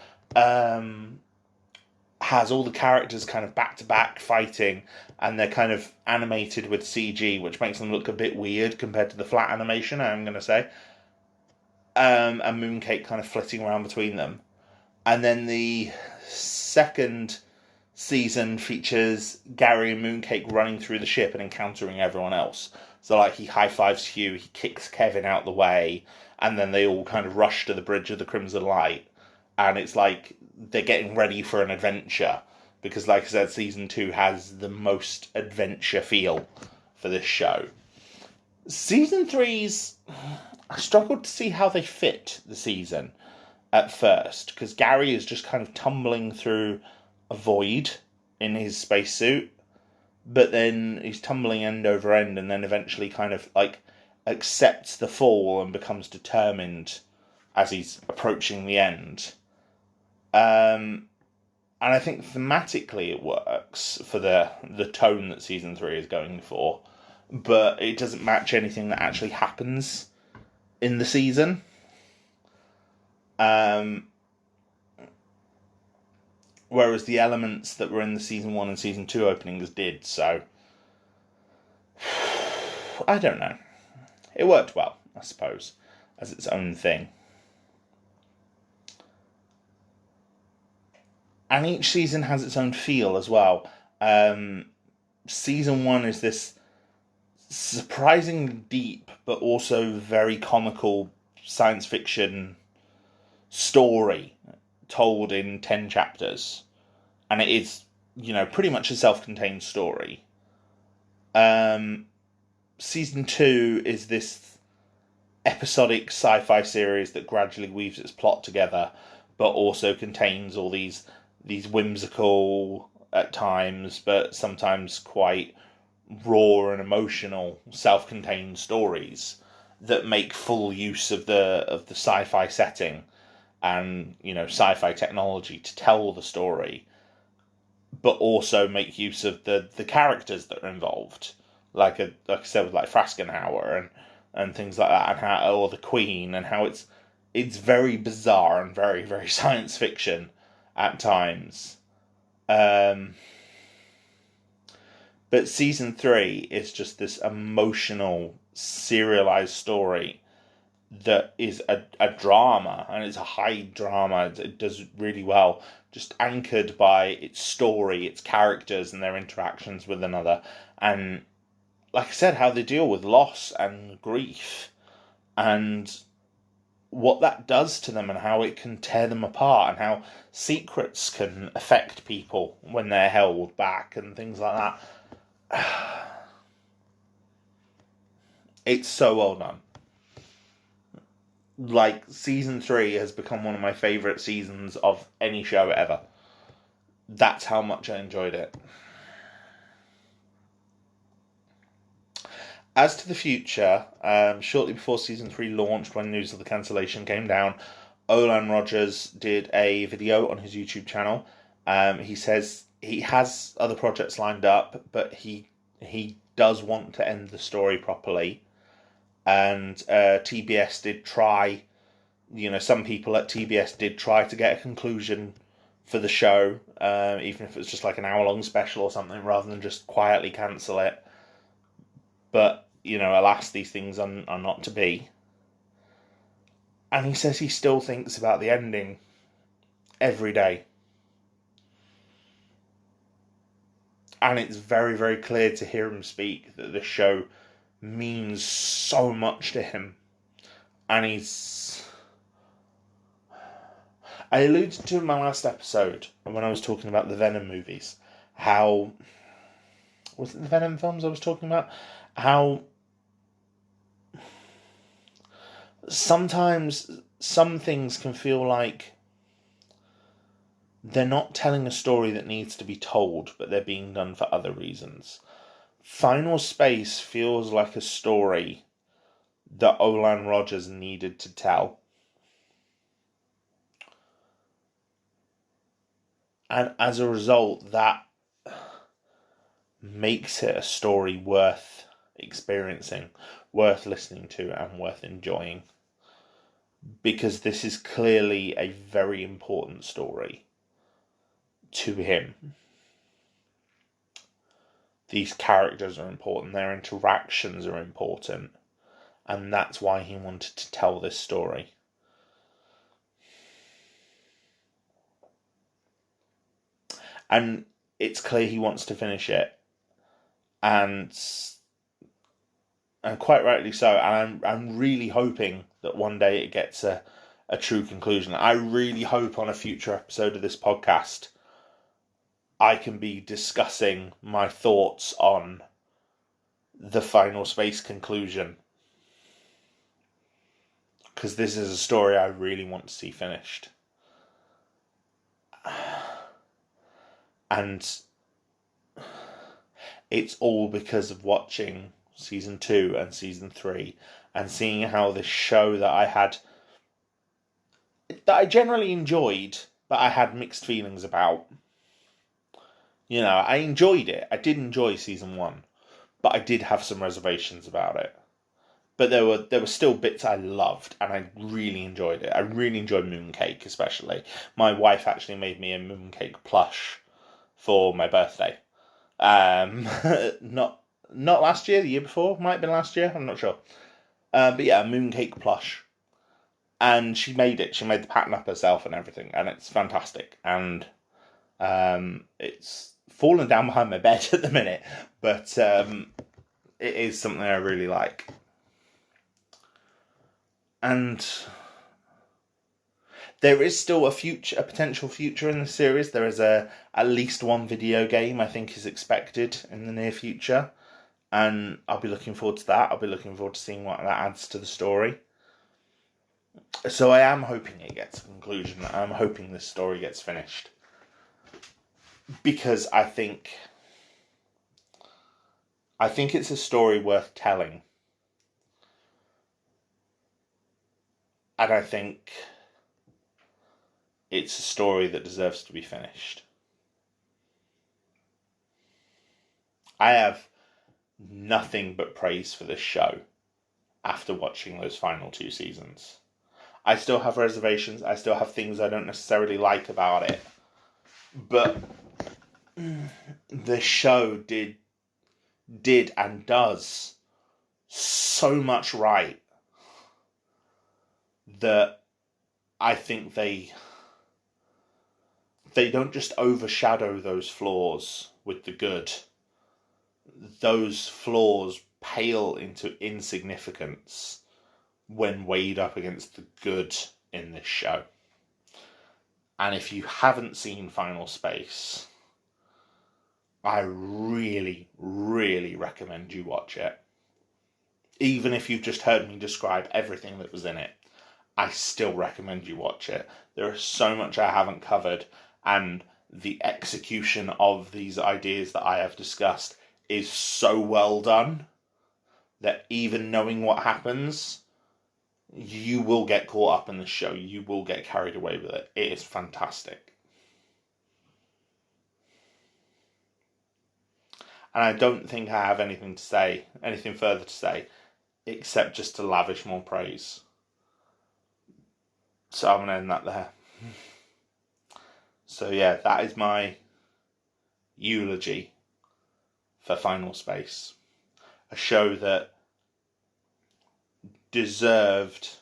has all the characters kind of back-to-back fighting, and they're kind of animated with CG, which makes them look a bit weird compared to the flat animation, I'm going to say. And Mooncake kind of flitting around between them. And then the second season features Gary and Mooncake running through the ship and encountering everyone else. So, like, he high-fives Hugh, he kicks Kevin out the way, and then they all kind of rush to the Bridge of the Crimson Light. And it's like they're getting ready for an adventure. Because, like I said, season 2 has the most adventure feel for this show. Season 3's... I struggled to see how they fit the season at first, because Gary is just kind of tumbling through a void in his spacesuit, but then he's tumbling end over end, and then eventually kind of like accepts the fall and becomes determined as he's approaching the end. And I think thematically it works for the tone that season 3 is going for, but it doesn't match anything that actually happens in the season. Whereas the elements that were in the season 1 and season 2 openings did, so I don't know. It worked well, I suppose, as its own thing. And each season has its own feel as well. Season 1 is this surprisingly deep, but also very comical science fiction story told in 10 chapters. And it is, pretty much a self-contained story. Season 2 is this episodic sci-fi series that gradually weaves its plot together, but also contains all these whimsical, at times, but sometimes quite raw and emotional, self-contained stories that make full use of the sci-fi setting and sci-fi technology to tell the story, but also make use of the characters that are involved, like I said, with like Fraskenhauer and things like that, and or the Queen, and how it's very bizarre and very, very science fiction at times. But season 3 is just this emotional, serialized story that is a drama, and it's a high drama. It does really well, just anchored by its story, its characters, and their interactions with another. And like I said, how they deal with loss and grief, and what that does to them, and how it can tear them apart, and how secrets can affect people when they're held back, and things like that. It's so well done. Like, season 3 has become one of my favourite seasons of any show ever. That's how much I enjoyed it. As to the future, shortly before season 3 launched, when news of the cancellation came down, Olan Rogers did a video on his YouTube channel. He says he has other projects lined up, but he does want to end the story properly. And TBS did try, some people at TBS did try to get a conclusion for the show, even if it was just like an hour-long special or something, rather than just quietly cancel it. But, alas, these things are not to be. And he says he still thinks about the ending every day. And it's very, very clear to hear him speak that this show means so much to him. And I alluded to in my last episode, when I was talking about the Venom movies, how... Was it the Venom films I was talking about? How sometimes some things can feel like they're not telling a story that needs to be told, but they're being done for other reasons. Final Space feels like a story that Olan Rogers needed to tell. And as a result, that makes it a story worth experiencing, worth listening to, and worth enjoying. Because this is clearly a very important story to him. These characters are important, their interactions are important, and that's why he wanted to tell this story. And it's clear he wants to finish it, and quite rightly so. And I'm really hoping that one day it gets a true conclusion. I really hope on a future episode of this podcast I can be discussing my thoughts on the Final Space conclusion, because this is a story I really want to see finished. And it's all because of watching season 2 and season 3 and seeing how this show that I generally enjoyed, but I had mixed feelings about. I enjoyed it. I did enjoy season 1, but I did have some reservations about it. But there were still bits I loved, and I really enjoyed it. I really enjoyed Mooncake, especially. My wife actually made me a Mooncake plush for my birthday. Not last year, the year before. Might have been last year, I'm not sure. But yeah, a Mooncake plush. And she made it. She made the pattern up herself and everything, and it's fantastic. And it's fallen down behind my bed at the minute, but it is something I really like. And there is still a potential future in the series. There is at least one video game I think is expected in the near future, and I'll be looking forward to that. I'll be looking forward to seeing what that adds to the story. So I am hoping it gets a conclusion. I'm hoping this story gets finished, because I think it's a story worth telling. And I think it's a story that deserves to be finished. I have nothing but praise for this show after watching those final 2 seasons. I still have reservations. I still have things I don't necessarily like about it. But the show did and does so much right that I think they don't just overshadow those flaws with the good. Those flaws pale into insignificance when weighed up against the good in this show. And if you haven't seen Final Space, I really, really recommend you watch it. Even if you've just heard me describe everything that was in it, I still recommend you watch it. There is so much I haven't covered, and the execution of these ideas that I have discussed is so well done that even knowing what happens, you will get caught up in the show. You will get carried away with it. It is fantastic. And I don't think I have anything further to say, except just to lavish more praise. So I'm going to end that there. So yeah, that is my eulogy for Final Space. A show that deserved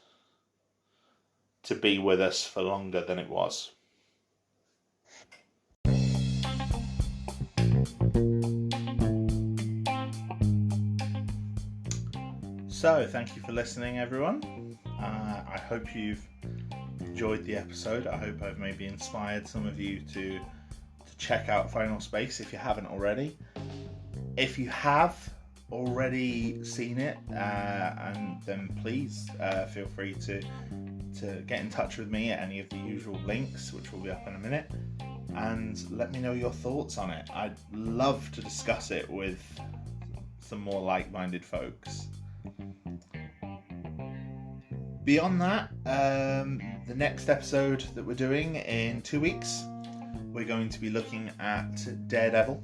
to be with us for longer than it was. So, thank you for listening, everyone. I hope you've enjoyed the episode. I hope I've maybe inspired some of you to check out Final Space if you haven't already. If you have already seen it, and then please feel free to get in touch with me at any of the usual links, which will be up in a minute, and let me know your thoughts on it. I'd love to discuss it with some more like-minded folks. Beyond that, the next episode that we're doing in 2 weeks, we're going to be looking at Daredevil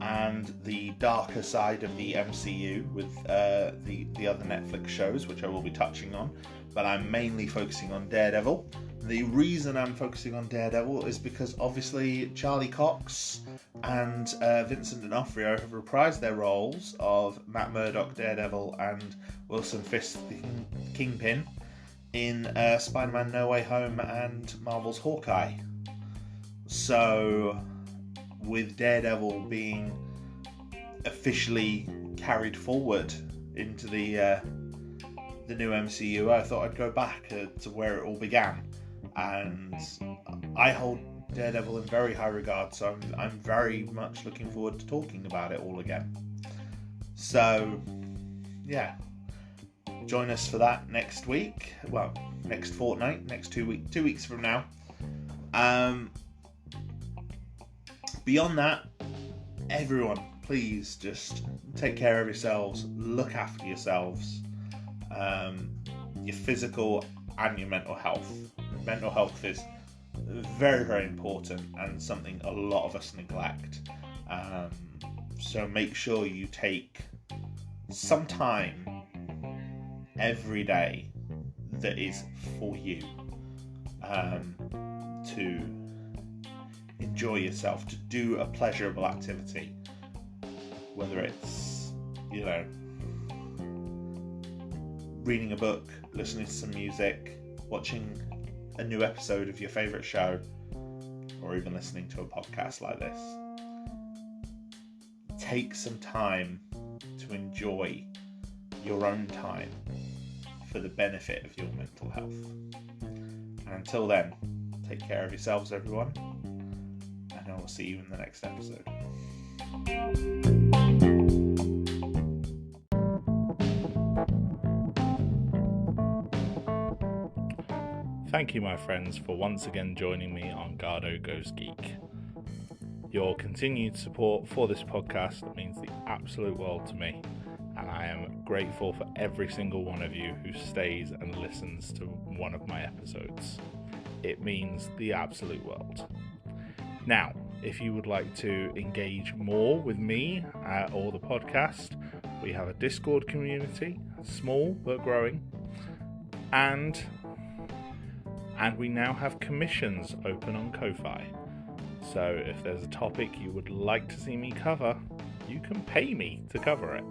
and the darker side of the MCU with the other Netflix shows, which I will be touching on, but I'm mainly focusing on Daredevil. The reason I'm focusing on Daredevil is because obviously Charlie Cox and Vincent D'Onofrio have reprised their roles of Matt Murdock, Daredevil, and Wilson Fisk, the Kingpin, in Spider-Man No Way Home and Marvel's Hawkeye. So, with Daredevil being officially carried forward into the new MCU, I thought I'd go back to where it all began. And I hold Daredevil in very high regard, so I'm very much looking forward to talking about it all again. So, yeah. Join us for that next week. Well, next fortnight, next 2 weeks from now. Beyond that, everyone, please just take care of yourselves, look after yourselves, your physical and your mental health. Mental health is very, very important and something a lot of us neglect. So make sure you take some time every day that is for you to enjoy yourself, to do a pleasurable activity, whether it's, reading a book, listening to some music, watching a new episode of your favourite show, or even listening to a podcast like this. Take some time to enjoy your own time for the benefit of your mental health. And until then, take care of yourselves, everyone, and I will see you in the next episode. Thank you, my friends, for once again joining me on Garhdo Goes Geek. Your continued support for this podcast means the absolute world to me, and I am grateful for every single one of you who stays and listens to one of my episodes. It means the absolute world. Now, if you would like to engage more with me or the podcast, we have a Discord community, small but growing, and we now have commissions open on Ko-Fi. So if there's a topic you would like to see me cover, you can pay me to cover it.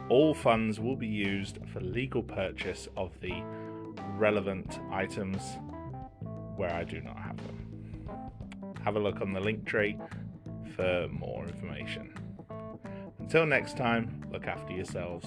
All funds will be used for legal purchase of the relevant items where I do not have them. Have a look on the link tree for more information. Until next time, look after yourselves.